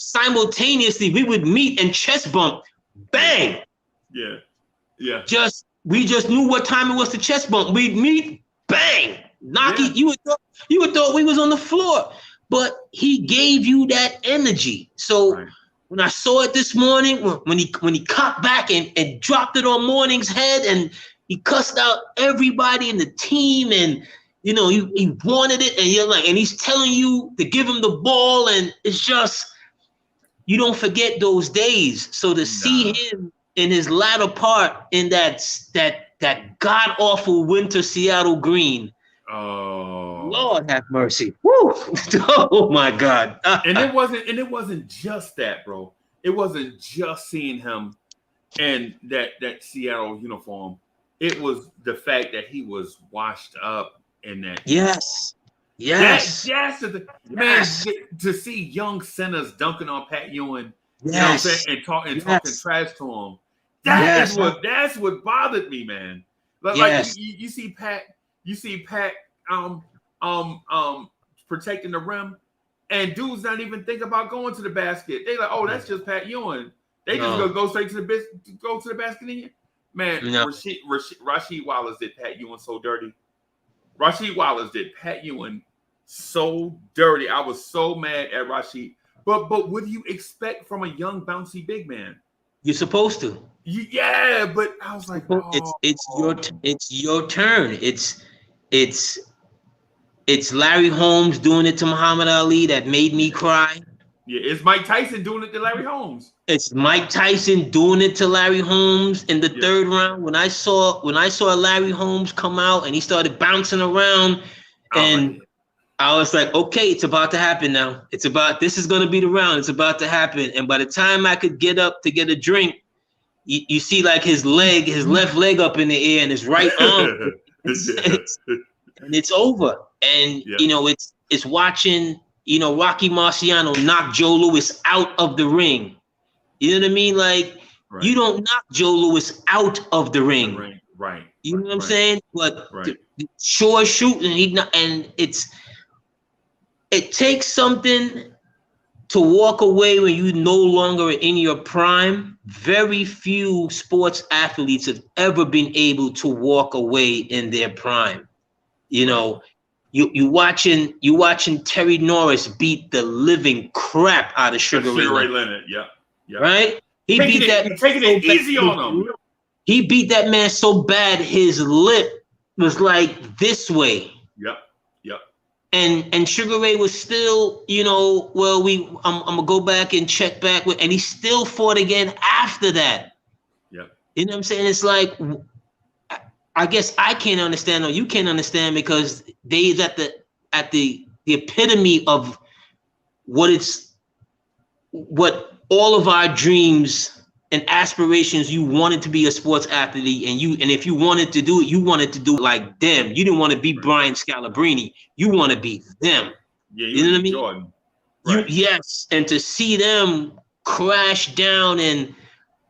Speaker 2: would meet and chest bump, bang.
Speaker 1: Yeah.
Speaker 2: We just knew what time it was to chest bump. We'd meet, bang, knock it. You would thought we was on the floor, but he gave you that energy. So when I saw it this morning, when he cocked back and dropped it on Mourning's head, and he cussed out everybody in the team, and he wanted it, and you're like, and he's telling you to give him the ball, and it's just you don't forget those days. So to see him in his latter part in that god awful winter Seattle green. Oh, Lord have mercy. Woo! Oh my God.
Speaker 1: And it wasn't just that, bro. It wasn't just seeing him in that Seattle uniform. It was the fact that he was washed up in that.
Speaker 2: Yes.
Speaker 1: Man, to see young centers dunking on Pat Ewing, you know what I'm saying, and talking trash to him. That's what bothered me, man. Like you see Pat protecting the rim, and dudes not even think about going to the basket. They like, oh, that's just Pat Ewing. They just gonna go straight to the basket. Man, Rasheed Wallace did Pat Ewing so dirty. Rasheed Wallace did Pat Ewing so dirty. I was so mad at Rasheed. But what do you expect from a young bouncy big man?
Speaker 2: You're supposed to.
Speaker 1: Yeah, but I was like,
Speaker 2: it's your turn. It's Larry Holmes doing it to Muhammad Ali that made me cry.
Speaker 1: Yeah, it's Mike Tyson doing it to Larry Holmes.
Speaker 2: It's Mike Tyson doing it to Larry Holmes in the third round. When I saw Larry Holmes come out and he started bouncing around, and I was like, okay, it's about to happen now. This is going to be the round. It's about to happen. And by the time I could get up to get a drink, you see like his left leg up in the air and his right arm, and it's over. And it's watching. Rocky Marciano knocked Joe Louis out of the ring. You know what I mean? Like, you don't knock Joe Louis out of the ring.
Speaker 1: Right.
Speaker 2: You know what I'm saying? But sure shooting, it takes something to walk away when you no longer in your prime. Very few sports athletes have ever been able to walk away in their prime. You watching Terry Norris beat the living crap out of Sugar Ray Leonard.
Speaker 1: Yeah.
Speaker 2: Right? Taking
Speaker 1: it easy on him.
Speaker 2: He beat that man so bad his lip was like this way.
Speaker 1: Yep.
Speaker 2: And Sugar Ray was still, I'm gonna go back and check back with, and he still fought again after that.
Speaker 1: Yep.
Speaker 2: You know what I'm saying? It's like, I guess I can't understand, or you can't understand, because they's at the epitome of what all of our dreams and aspirations. You wanted to be a sports athlete, and if you wanted to do it, you wanted to do it like them. You didn't want to be Brian Scalabrine. You want to be them.
Speaker 1: Yeah,
Speaker 2: you know what I mean?
Speaker 1: Jordan. Right.
Speaker 2: Yes, and to see them crash down and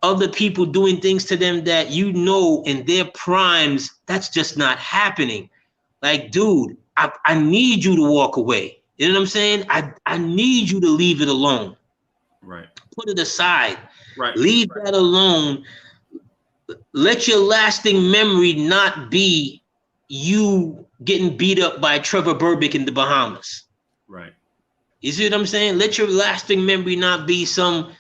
Speaker 2: other people doing things to them that in their primes, that's just not happening. Like, dude, I need you to walk away. You know what I'm saying? I need you to leave it alone.
Speaker 1: Right.
Speaker 2: Put it aside.
Speaker 1: Right.
Speaker 2: Leave that alone. Let your lasting memory not be you getting beat up by Trevor Burbick in the Bahamas.
Speaker 1: Right.
Speaker 2: You see what I'm saying? Let your lasting memory not be some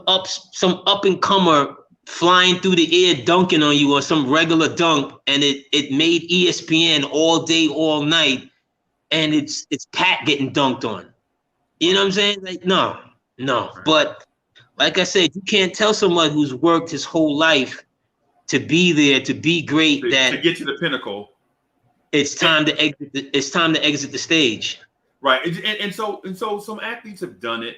Speaker 2: up and comer flying through the air dunking on you, or some regular dunk, and it made ESPN all day, all night, and it's Pat getting dunked on. You know what I'm saying? Like, no. Right. But like I said, you can't tell someone who's worked his whole life to be there, to be great,
Speaker 1: to get to the pinnacle.
Speaker 2: It's time to exit. It's time to exit the stage.
Speaker 1: Right, and so some athletes have done it.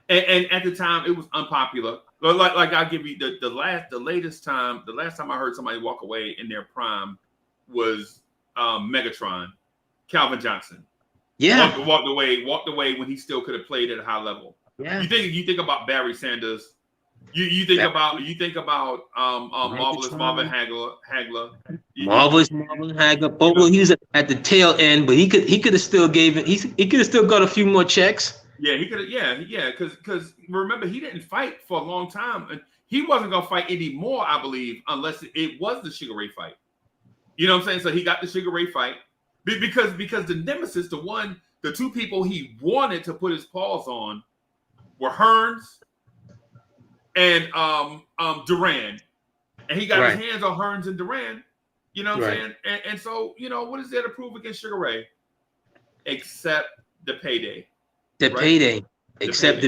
Speaker 1: And at the time, it was unpopular. Like I'll give you the last time I heard somebody walk away in their prime was Megatron, Calvin Johnson.
Speaker 2: Yeah,
Speaker 1: walked away when he still could have played at a high level.
Speaker 2: Yeah,
Speaker 1: you think about Barry Sanders. You think about Marvelous Marvin Hagler.
Speaker 2: Marvelous Marvin Hagler. Oh, well, he was at the tail end, but he could have still got a few more checks.
Speaker 1: Yeah, he could have. Yeah, because remember, he didn't fight for a long time, and he wasn't gonna fight anymore, I believe, unless it was the Sugar Ray fight. You know what I'm saying? So he got the Sugar Ray fight because the nemesis, the two people he wanted to put his paws on, were Hearns and Duran, and he got his hands on Hearns and Duran. You know what I'm saying? And so, what is there to prove against Sugar Ray, except the payday?
Speaker 2: The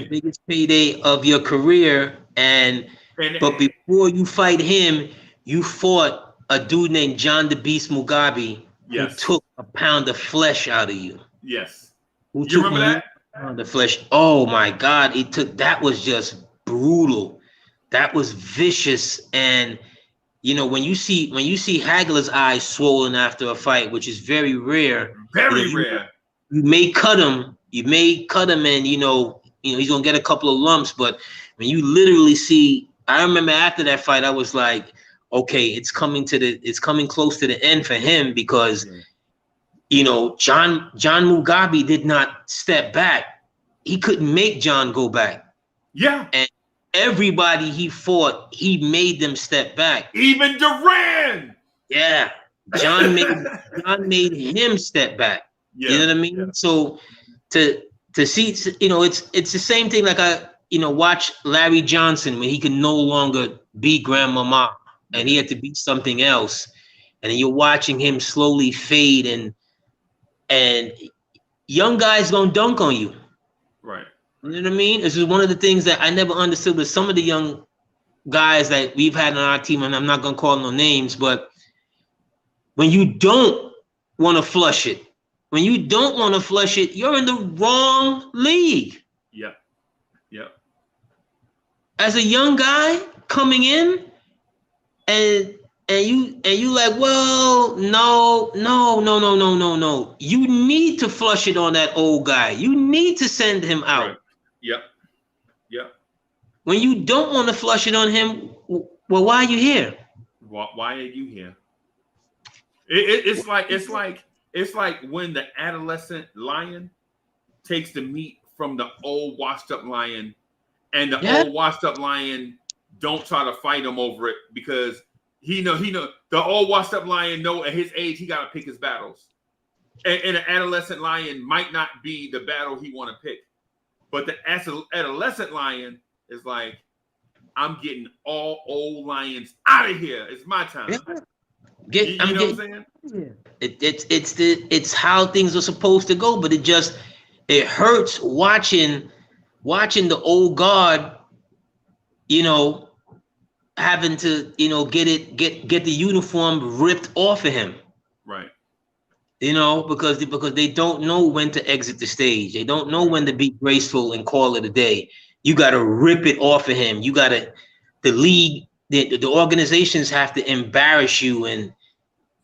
Speaker 2: biggest payday of your career. But before you fight him, you fought a dude named John the Beast Mugabe, who took a pound of flesh out of you.
Speaker 1: Yes.
Speaker 2: You
Speaker 1: remember that?
Speaker 2: Pound of flesh. Oh my God. That was just brutal. That was vicious. And when you see Hagler's eyes swollen after a fight, which is very rare.
Speaker 1: Very rare.
Speaker 2: You may cut him. And he's gonna get a couple of lumps, but when you literally see, I remember after that fight, I was like, okay, it's coming close to the end for him, because John Mugabe did not step back. He couldn't make John go back.
Speaker 1: Yeah.
Speaker 2: And everybody he fought, he made them step back.
Speaker 1: Even Duran.
Speaker 2: Yeah. John made him step back.
Speaker 1: Yeah.
Speaker 2: You know what I mean? Yeah. So to see, it's the same thing. Like I watch Larry Johnson when he could no longer be grandmama and he had to be something else. And then you're watching him slowly fade and young guys gonna dunk on you.
Speaker 1: Right.
Speaker 2: You know what I mean? This is one of the things that I never understood with some of the young guys that we've had on our team, and I'm not gonna call no names, but when you don't want to flush it, you're in the wrong league.
Speaker 1: Yeah. Yeah. As
Speaker 2: a young guy coming in and you like, well, no. You need to flush it on that old guy. You need to send him out.
Speaker 1: Right. Yep. Yep.
Speaker 2: When you don't want to flush it on him, well, why are you here?
Speaker 1: Why are you here? It's like when the adolescent lion takes the meat from the old washed up lion, and the old washed up lion don't try to fight him over it because he know the old washed up lion know at his age he got to pick his battles, and an adolescent lion might not be the battle he want to pick, but the adolescent lion is like, I'm getting all old lions out of here. It's my time.
Speaker 2: Yeah.
Speaker 1: What I'm saying?
Speaker 2: It's how things are supposed to go, but it hurts watching the old guard, having to, get the uniform ripped off of him.
Speaker 1: Right.
Speaker 2: Because they don't know when to exit the stage. They don't know when to be graceful and call it a day. You got to rip it off of him. You got to, the league, the organizations have to embarrass you. And,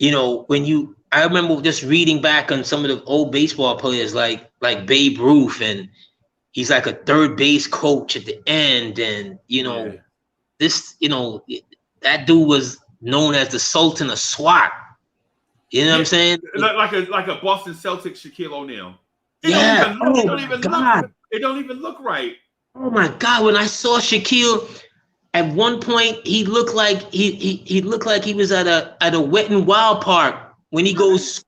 Speaker 2: I remember just reading back on some of the old baseball players like Babe Ruth, and he's like a third base coach at the end. And, that dude was known as the Sultan of SWAT. You know what I'm saying?
Speaker 1: Like a Boston Celtics Shaquille O'Neal. It don't even look right.
Speaker 2: Oh my God! When I saw Shaquille, at one point he looked like he was at a Wet n Wild park when he goes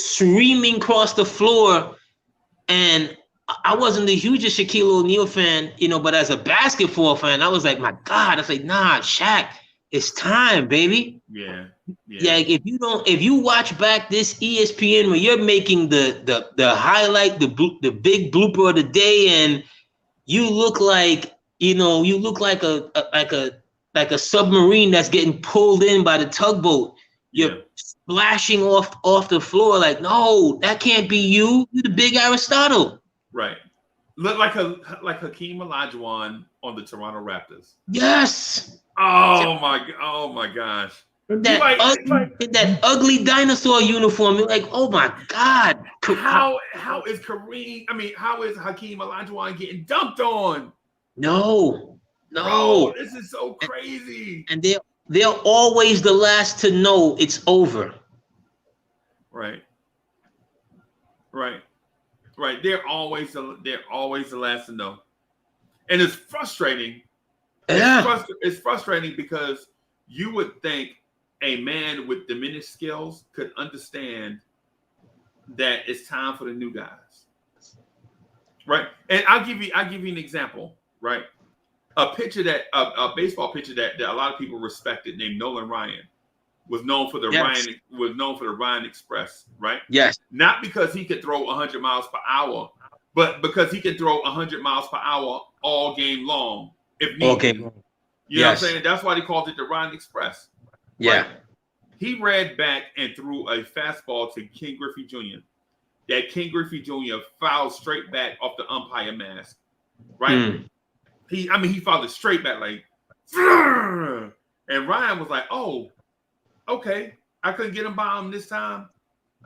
Speaker 2: streaming across the floor. And I wasn't the hugest Shaquille O'Neal fan, but as a basketball fan, I was like, my God! I was like, nah, Shaq, it's time, baby.
Speaker 1: Yeah.
Speaker 2: Like if you watch back this ESPN when you're making the highlight, the big blooper of the day, and you look like a submarine that's getting pulled in by the tugboat. You're splashing off the floor. Like, no, that can't be you. You're the big Aristotle.
Speaker 1: Right. Look like Hakeem Olajuwon on the Toronto Raptors.
Speaker 2: Yes.
Speaker 1: Oh my gosh.
Speaker 2: In that ugly dinosaur uniform, you're like, oh my God.
Speaker 1: How is Hakeem Olajuwon getting dunked on?
Speaker 2: No.
Speaker 1: Bro, this is so crazy.
Speaker 2: And they're always the last to know it's over.
Speaker 1: Right. They're always the last to know. And it's frustrating.
Speaker 2: Yeah.
Speaker 1: It's frustrating because you would think a man with diminished skills could understand that it's time for the new guys. Right. And I'll give you an example, right? A baseball pitcher that a lot of people respected named Nolan Ryan was known for the Ryan Express, right?
Speaker 2: Yes.
Speaker 1: Not because he could throw 100 miles per hour, but because he could throw 100 miles per hour all game long if needed. You know what I'm saying? That's why they called it the Ryan Express.
Speaker 2: Yeah.
Speaker 1: Right? He read back and threw a fastball to King Griffey Jr. That King Griffey Jr. fouled straight back off the umpire mask. Right? He fouled it straight back like, and Ryan was like, oh, okay. I couldn't get him by him this time.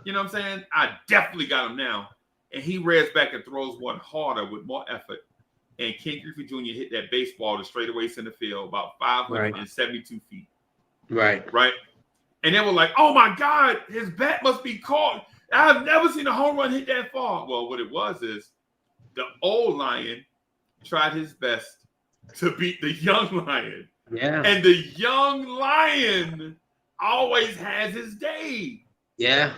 Speaker 1: You know what I'm saying? I definitely got him now. And he rears back and throws one harder with more effort. And King Griffey Jr. hit that baseball to straightaway center field about 572 feet.
Speaker 2: Right.
Speaker 1: And they were like, oh my God, his bat must be caught. I've never seen a home run hit that far. Well, what it was is the old Lion tried his best to beat the young Lion.
Speaker 2: Yeah.
Speaker 1: And the young Lion always has his day.
Speaker 2: Yeah.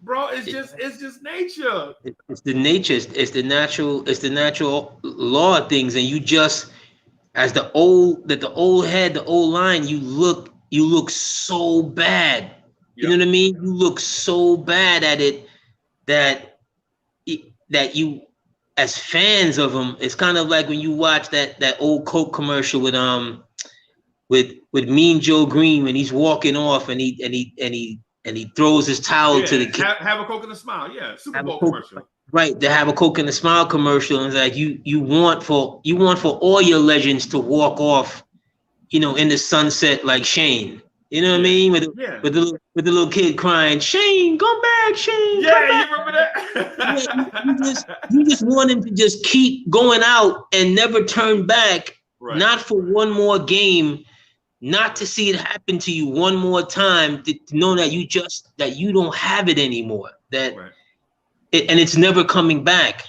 Speaker 1: Bro, it's just nature.
Speaker 2: It's the nature. It's the natural law of things. And you just, as the old line, you look so bad. You know what I mean? You look so bad at it that you, as fans of him, it's kind of like when you watch that old Coke commercial with Mean Joe Green when he's walking off and he throws his towel to the kid.
Speaker 1: Have a Coke and a smile. Yeah, Super Bowl commercial.
Speaker 2: Right, to have a Coke and a smile commercial, and it's like you want for all your legends to walk off, in the sunset like Shane. You know what I mean? With the little kid crying, Shane, come back, Shane.
Speaker 1: Yeah, you remember that?
Speaker 2: you just want him to just keep going out and never turn back, not for one more game, not to see it happen to you one more time, to know that you don't have it anymore. And it's never coming back.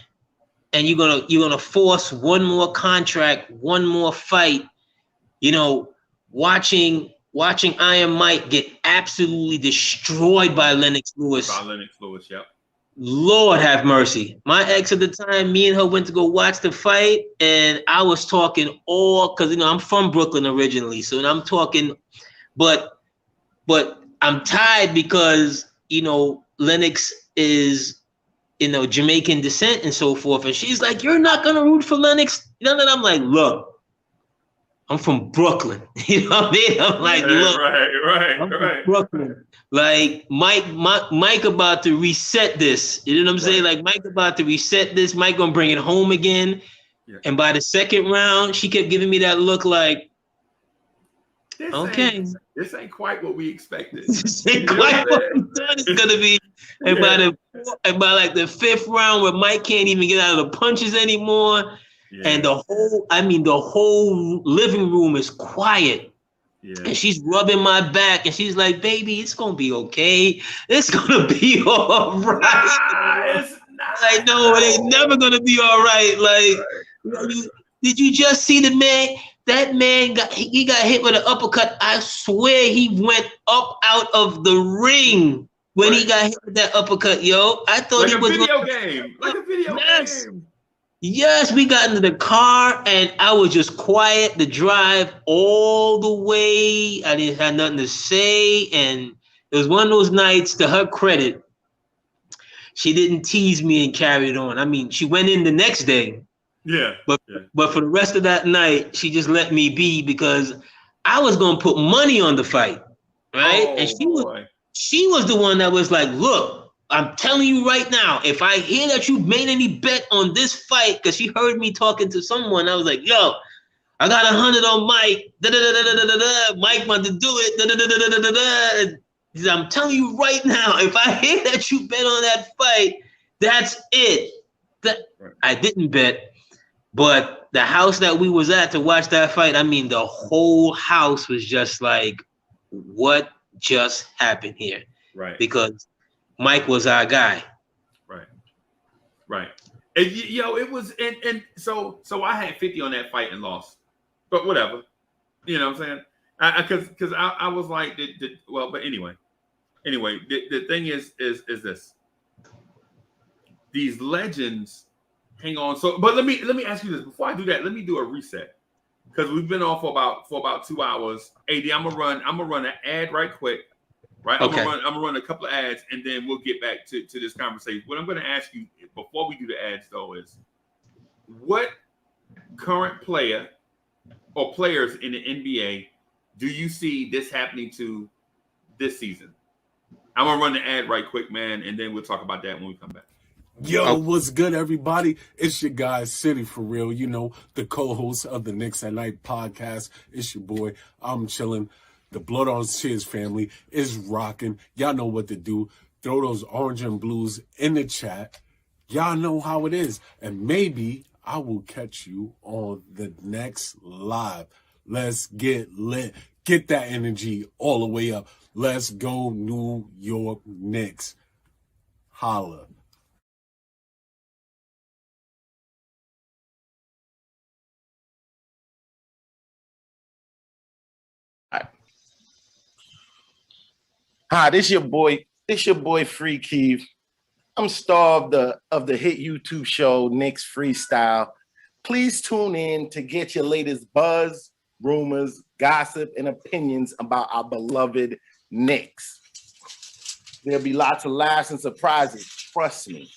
Speaker 2: And you're gonna force one more contract, one more fight, watching Iron Mike get absolutely destroyed by Lennox Lewis.
Speaker 1: Yep.
Speaker 2: Lord have mercy. My ex at the time, me and her went to go watch the fight, and I was talking because I'm from Brooklyn originally, so I'm talking, but I'm tired because Lennox is Jamaican descent and so forth, and she's like, "You're not gonna root for Lennox," and I'm like, "Look, I'm from Brooklyn." You know what I mean? I'm like, look, I'm from Brooklyn. Like Mike about to reset this. You know what I'm saying? Like Mike about to reset this. Mike gonna bring it home again. Yeah. And by the second round, she kept giving me that look like,
Speaker 1: this ain't quite what we expected.
Speaker 2: This ain't quite what we thought it's gonna be. And by like the fifth round, where Mike can't even get out of the punches anymore. Yeah. And the whole living room is quiet. Yeah. And she's rubbing my back and she's like, "Baby, it's gonna be okay. It's gonna be all right."
Speaker 1: It's not.
Speaker 2: Like, no, it ain't never gonna be all right. Like, did you just see the man? That man got hit with an uppercut. I swear he went up out of the ring when he got hit with that uppercut, yo. I thought
Speaker 1: like he was like a video game.
Speaker 2: Yes, we got into the car and I was just quiet the drive all the way. I didn't have nothing to say. And it was one of those nights, to her credit, she didn't tease me and carry it on. I mean, she went in the next day.
Speaker 1: Yeah.
Speaker 2: But for the rest of that night, she just let me be because I was going to put money on the fight. Right.
Speaker 1: Oh,
Speaker 2: and she was the one that was like, "Look, I'm telling you right now, if I hear that you made any bet on this fight," because she heard me talking to someone, I was like, "Yo, I got 100 on Mike. Mike wanted to do it. I'm telling you right now, if I hear that you bet on that fight, that's it." I didn't bet, but the house that we was at to watch that fight, I mean, the whole house was just like, "What just happened here?"
Speaker 1: Right.
Speaker 2: Because Mike was our guy.
Speaker 1: Right. And it was, and so I had 50 on that fight and lost, but whatever. You know what I'm saying? Because I was like, but anyway, the thing is this: these legends hang on. So, but let me ask you this before I do that. Let me do a reset because we've been on for about 2 hours. AD, I'm gonna run an ad right quick. Right,
Speaker 2: okay.
Speaker 1: I'm gonna run a couple of ads and then we'll get back to this conversation. What I'm gonna ask you before we do the ads though is, what current player or players in the NBA do you see this happening to this season? I'm gonna run the ad right quick, man, and then we'll talk about that when we come back.
Speaker 4: Yo, what's good, everybody? It's your guy, City for Real. The co-host of the Knicks at Night podcast. It's your boy. I'm chilling. The Blorange Tears family is rocking. Y'all know what to do. Throw those orange and blues in the chat. Y'all know how it is. And maybe I will catch you on the next live. Let's get lit. Get that energy all the way up. Let's go New York Knicks. Holla.
Speaker 5: Hi, this your boy Free Keith. I'm star of the hit YouTube show Knicks Freestyle. Please tune in to get your latest buzz, rumors, gossip, and opinions about our beloved Knicks. There'll be lots of laughs and surprises, trust me.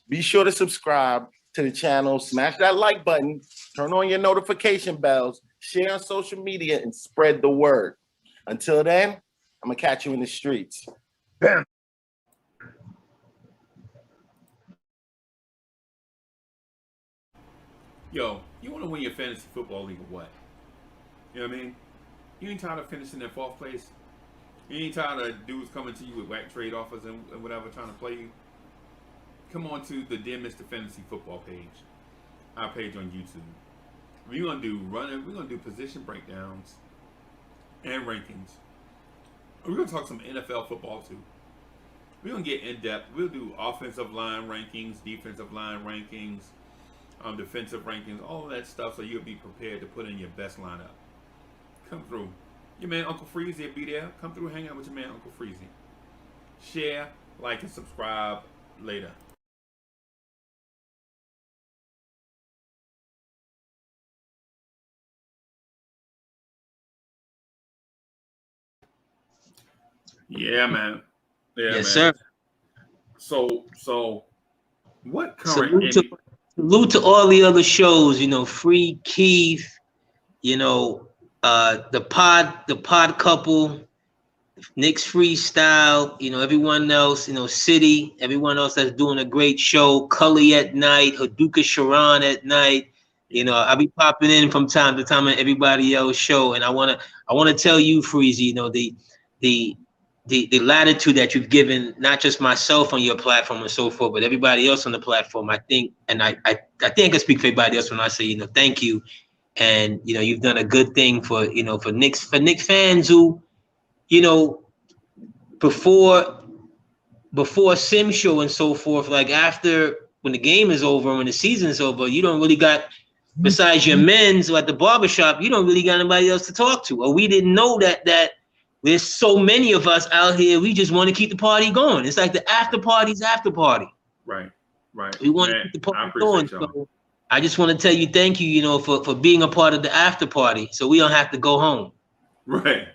Speaker 5: Be sure to subscribe to the channel, smash that like button, turn on your notification bells, share on social media, and spread the word. Until then, I'm gonna catch you in the streets. Bam.
Speaker 1: Yo, you want to win your fantasy football league or what? You know what I mean? You ain't tired of finishing in fourth place? You ain't tired of dudes coming to you with whack trade offers and whatever trying to play you? Come on to the Dear Mr. Fantasy Football page, our page on YouTube. We're gonna do position breakdowns and rankings. We're gonna talk some NFL football too. We're gonna get in depth. We'll do offensive line rankings, defensive line rankings, defensive rankings, all of that stuff, so you'll be prepared to put in your best lineup. Come through. Your man Uncle Freezy will be there. Come through, hang out with your man Uncle Freezy. Share, like, and subscribe later. Yeah, man. Yeah,
Speaker 2: Yes,
Speaker 1: man.
Speaker 2: sir.
Speaker 1: So what current
Speaker 2: Salute to all the other shows, you know, Free Keith, you know, the pod couple, Knicks Freestyle, you know, everyone else, you know, City, everyone else that's doing a great show, Cully at night, Haduka Sharon at night. You know, I'll be popping in from time to time on everybody else's show. And I wanna tell you, Freezy, you know, the latitude that you've given not just myself on your platform and so forth, but everybody else on the platform, I think, and I think I speak for everybody else when I say, you know, thank you. And, you know, you've done a good thing for, you know, for Knicks fans who, you know, before Sim show and so forth, like after, when the game is over, when the season is over, you don't really got, besides your men's or at the barbershop, you don't really got anybody else to talk to. Or we didn't know that there's so many of us out here. We just want to keep the party going. It's like the after party's after party.
Speaker 1: Right.
Speaker 2: We want to keep the party going. So I just want to tell you thank you, you know, for being a part of the after party, so we don't have to go home.
Speaker 1: Right.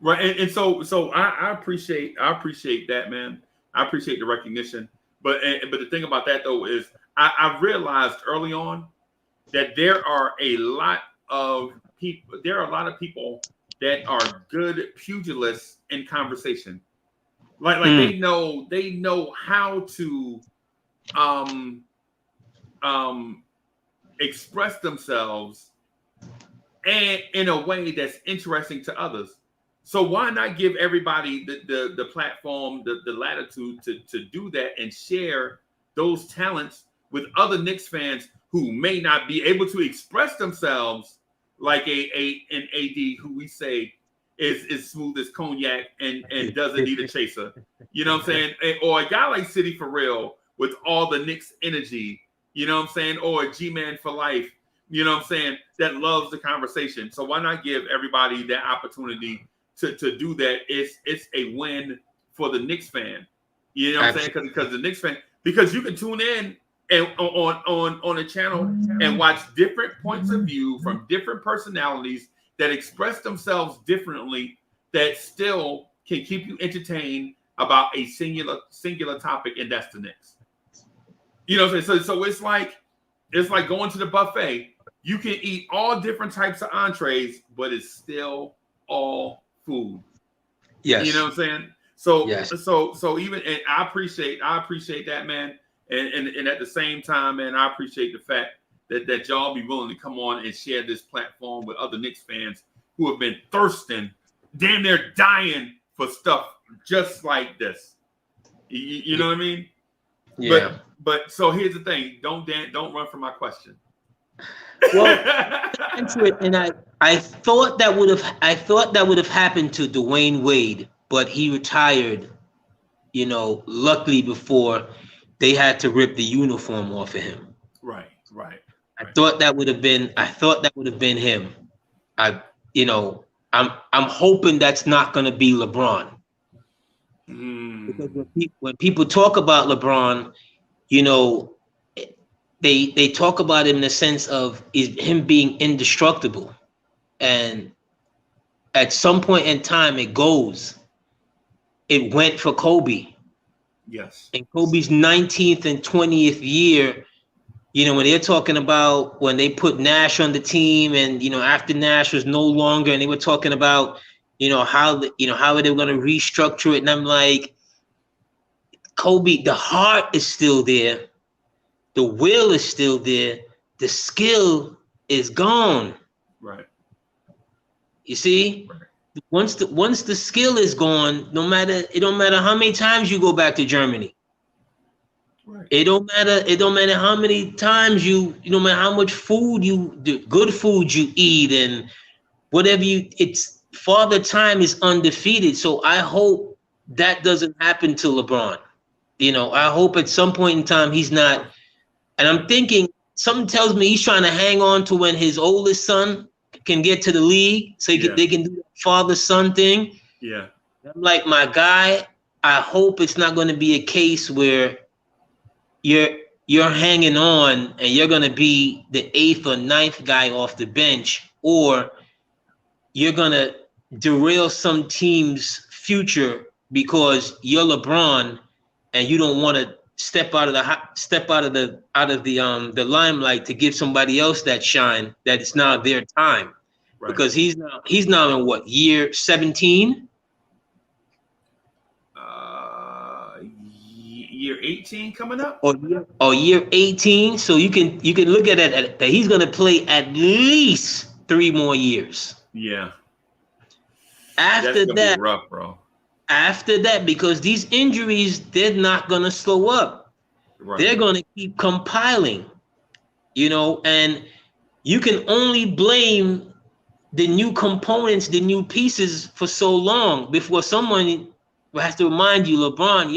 Speaker 1: And so I appreciate that, man. I appreciate the recognition. But the thing about that though is I realized early on that there are a lot of people that are good pugilists in conversation. Like they know how to express themselves and in a way that's interesting to others. So why not give everybody the platform, the latitude to do that and share those talents with other Knicks fans who may not be able to express themselves like an AD who we say is smooth as cognac and doesn't need a chaser. You know what I'm saying? Or a guy like City for real with all the Knicks energy, you know what I'm saying? Or a G-Man for life, you know what I'm saying? That loves the conversation. So why not give everybody that opportunity to do that? It's a win for the Knicks fan. You know what I'm saying? Because the Knicks fan, because you can tune in and on a channel and watch different points of view from different personalities that express themselves differently, that still can keep you entertained about a singular topic, and that's the Knicks. You know what I'm saying? So it's like going to the buffet. You can eat all different types of entrees, but it's still all food.
Speaker 2: Yes.
Speaker 1: You know what I'm saying? So
Speaker 2: yes.
Speaker 1: So even, and I appreciate that, man. And at the same time, man, I appreciate the fact that y'all be willing to come on and share this platform with other Knicks fans who have been thirsting, damn near dying for stuff just like this. You know what I mean?
Speaker 2: Yeah.
Speaker 1: But so here's the thing: don't run from my question.
Speaker 2: Well, and I thought that would have happened to Dwayne Wade, but he retired luckily before they had to rip the uniform off of him.
Speaker 1: Right.
Speaker 2: I thought that would have been him. I'm hoping that's not going to be LeBron. Because when people talk about LeBron, they talk about him in the sense of him being indestructible. And at some point in time, it went for Kobe.
Speaker 1: Yes.
Speaker 2: In Kobe's 19th and 20th year, when they're talking about when they put Nash on the team and, after Nash was no longer, and they were talking about, how they were going to restructure it. And I'm like, Kobe, the heart is still there. The will is still there. The skill is gone.
Speaker 1: Right.
Speaker 2: You see? Right. Once the skill is gone, it don't matter how many times you go back to Germany. Right. It don't matter how many times no matter how much good food you eat and whatever it's Father Time is undefeated. So I hope that doesn't happen to LeBron. I hope at some point in time he's not, and I'm thinking something tells me he's trying to hang on to when his oldest son can get to the league so they can do the father-son thing.
Speaker 1: Yeah.
Speaker 2: I'm like, my guy, I hope it's not going to be a case where you're hanging on and you're going to be the 8th or 9th guy off the bench, or you're going to derail some team's future because you're LeBron and you don't want to step out of the limelight to give somebody else that shine, that it's now their time. Right. Because he's now in what, year 17?
Speaker 1: Year 18 coming up?
Speaker 2: Or year 18. So you can look at it that he's going to play at least 3 more years.
Speaker 1: Yeah.
Speaker 2: After that,
Speaker 1: be rough, bro.
Speaker 2: After that, because these injuries, they're not going to slow up. Right. They're going to keep compiling, and you can only blame the new components, the new pieces for so long before someone has to remind you, LeBron,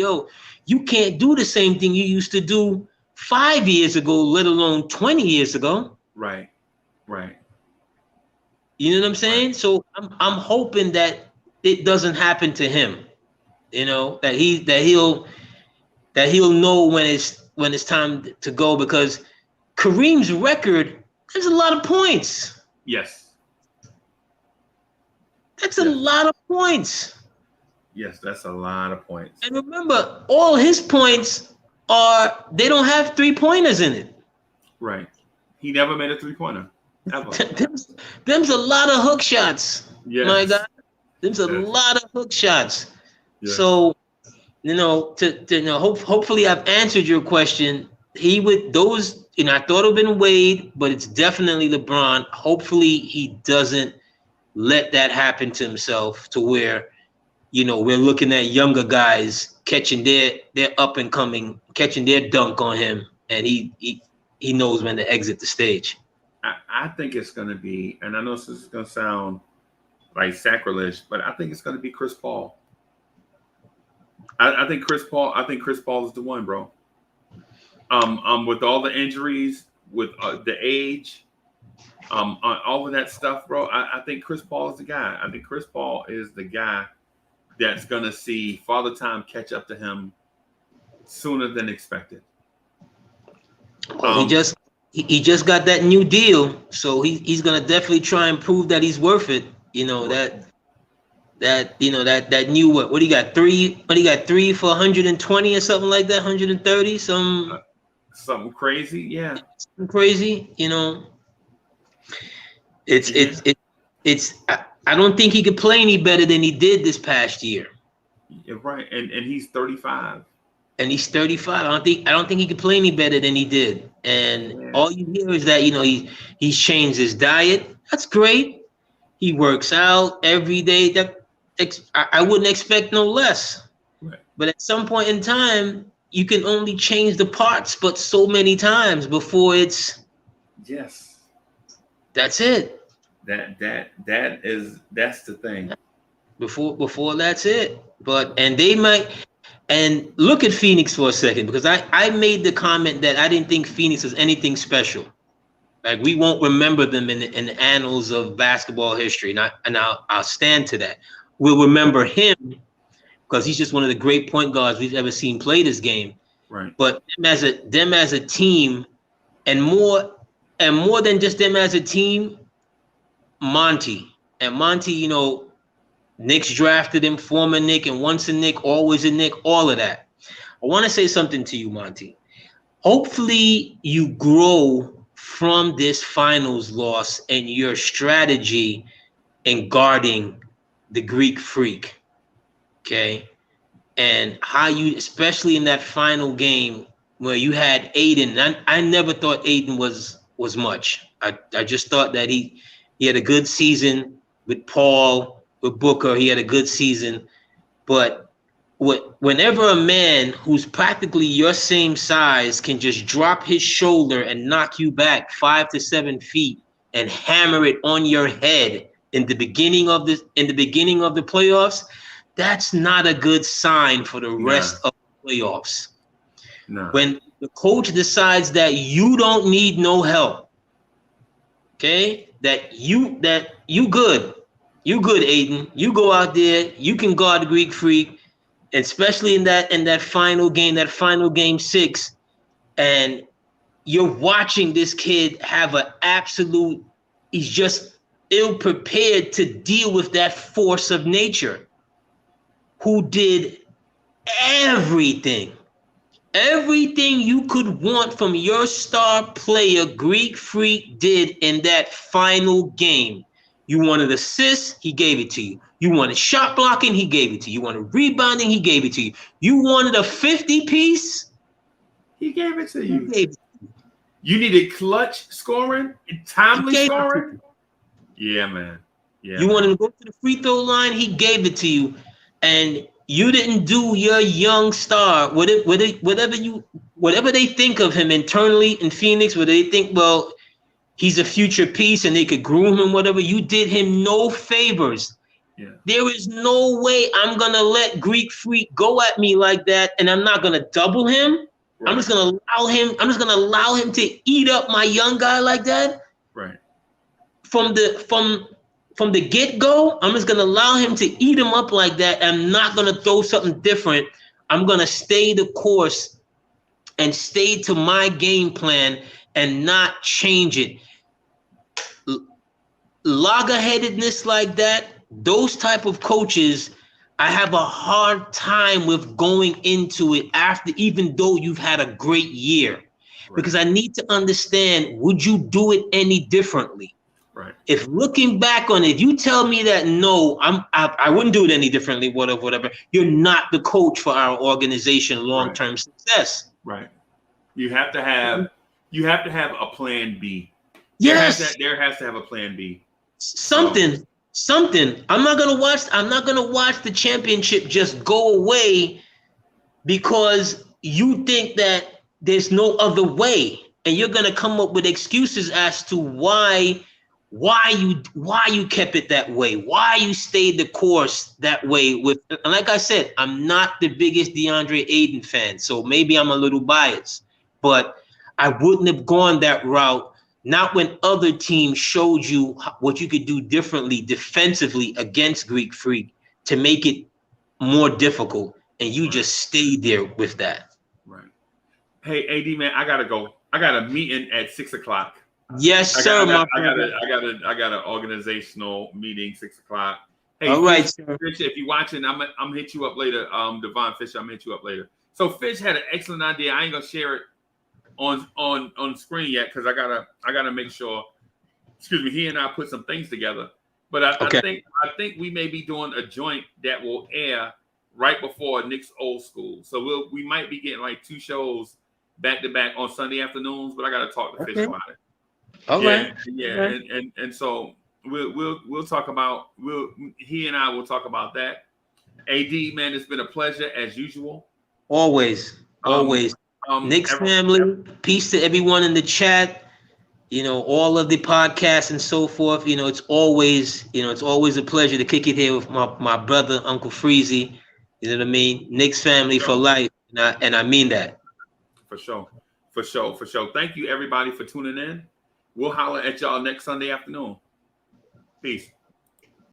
Speaker 2: you can't do the same thing you used to do 5 years ago, let alone 20 years ago.
Speaker 1: Right.
Speaker 2: You know what I'm saying? Right. So I'm hoping that it doesn't happen to him. That he'll know when it's time to go, because Kareem's record, there's a lot of points.
Speaker 1: Yes.
Speaker 2: That's a lot of points.
Speaker 1: Yes, that's a lot of points.
Speaker 2: And remember, all his points they don't have 3-pointers in it.
Speaker 1: Right. He never made a 3-pointer. Ever.
Speaker 2: Them's a lot of hook shots.
Speaker 1: Yes.
Speaker 2: My God. Them's a lot of hook shots. Yes. So, hopefully I've answered your question. I thought it would have been Wade, but it's definitely LeBron. Hopefully he doesn't let that happen to himself to where, we're looking at younger guys catching their up and coming, catching their dunk on him, and he knows when to exit the stage.
Speaker 1: I think it's going to be, and I know this is going to sound like sacrilege, but I think it's going to be Chris Paul. I think Chris Paul is the one, bro. With all the injuries, with the age, all of that stuff, bro. I think Chris Paul is the guy. I think Chris Paul is the guy that's going to see Father Time catch up to him sooner than expected.
Speaker 2: Well, he just got that new deal, so he's going to definitely try and prove that he's worth it. That new what do you got? 3 for 120 or something like that, 130,
Speaker 1: something crazy, yeah.
Speaker 2: Something crazy, It's I don't think he could play any better than he did this past year.
Speaker 1: Yeah, right. And he's 35.
Speaker 2: And he's 35. I don't think he could play any better than he did. And all you hear is that, he's changed his diet. That's great. He works out every day. I wouldn't expect no less. Right. But at some point in time, you can only change the parts, but so many times before it's.
Speaker 1: Yes.
Speaker 2: That's it.
Speaker 1: That's the thing.
Speaker 2: Before that's it. And And look at Phoenix for a second, because I made the comment that I didn't think Phoenix was anything special. Like, we won't remember them in the annals of basketball history, and I'll stand to that. We'll remember him because he's just one of the great point guards we've ever seen play this game.
Speaker 1: Right.
Speaker 2: But them as a team, and more than just them as a team, Monty, you know, Knicks drafted him, former Knick, and once a Knick, always a Knick, all of that. I want to say something to you, Monty. Hopefully you grow from this finals loss and your strategy in guarding the Greek Freak, okay? And how you, especially in that final game where you had Aiden, I never thought Aiden was much. I just thought that he had a good season with Paul, with Booker. He had a good season. But whenever a man who's practically your same size can just drop his shoulder and knock you back 5 to 7 feet and hammer it on your head in the beginning of the playoffs, that's not a good sign for the rest of the playoffs.
Speaker 1: No.
Speaker 2: When the coach decides that you don't need no help, okay, that you good, Aiden, you go out there, you can guard the Greek Freak, especially in that final game 6, and you're watching this kid have an absolute, he's just ill-prepared to deal with that force of nature, who did everything you could want from your star player. Greek Freak did in that final game. You wanted assists, he gave it to you. You wanted shot blocking, he gave it to you. You wanted rebounding, he gave it to you. You wanted a 50-piece,
Speaker 1: he gave it to you. You needed clutch scoring, timely scoring. Yeah, man. Yeah.
Speaker 2: You wanted to go to the free throw line, he gave it to you. And you didn't do your young star, whatever they think of him internally in Phoenix, where they think, well, he's a future piece and they could groom him, whatever. You did him no favors.
Speaker 1: Yeah.
Speaker 2: There is no way I'm going to let Greek Freak go at me like that, and I'm not going to double him. Right. I'm just going to allow him to eat up my young guy like that.
Speaker 1: Right.
Speaker 2: From the get-go, I'm just going to allow him to eat him up like that. I'm not going to throw something different. I'm going to stay the course and stay to my game plan and not change it. Loggerheadedness like that, those type of coaches, I have a hard time with going into it after, even though you've had a great year. Right. Because I need to understand, would you do it any differently?
Speaker 1: Right.
Speaker 2: If looking back on it, you tell me that no, I wouldn't do it any differently, whatever. You're not the coach for our organization long-term success.
Speaker 1: Right. You have to have a plan B.
Speaker 2: Yes.
Speaker 1: There has to have a plan B.
Speaker 2: Something. I'm not gonna watch the championship just go away because you think that there's no other way, and you're gonna come up with excuses as to why you kept it that way, why you stayed the course that way. And like I said, I'm not the biggest DeAndre Ayton fan, so maybe I'm a little biased, but I wouldn't have gone that route. Not when other teams showed you what you could do differently defensively against Greek Freak to make it more difficult, and you just stayed there with that.
Speaker 1: Right. Hey, AD man, I gotta go. I got a meeting at 6:00.
Speaker 2: Yes, sir.
Speaker 1: I got an organizational meeting 6:00. Hey,
Speaker 2: all right,
Speaker 1: Fish, if you're watching, I'm gonna hit you up later. Devon Fisher, I'm gonna hit you up later. So Fish had an excellent idea. I ain't gonna share it on screen yet because I gotta make sure. Excuse me. He and I put some things together, but I think we may be doing a joint that will air right before Knicks Old School. So we might be getting like 2 shows back to back on Sunday afternoons. But I gotta talk to Fish about it.
Speaker 2: Okay.
Speaker 1: Yeah. Okay. And so we'll talk about he and I will talk about that. AD man, it's been a pleasure as usual.
Speaker 2: Always. Knicks family, peace to everyone in the chat. You know, all of the podcasts and so forth. You know, it's always a pleasure to kick it here with my brother, Uncle Freezy. You know what I mean? Knicks family for life, and I mean that.
Speaker 1: For sure. Thank you, everybody, for tuning in. We'll holler at y'all next Sunday afternoon. Peace.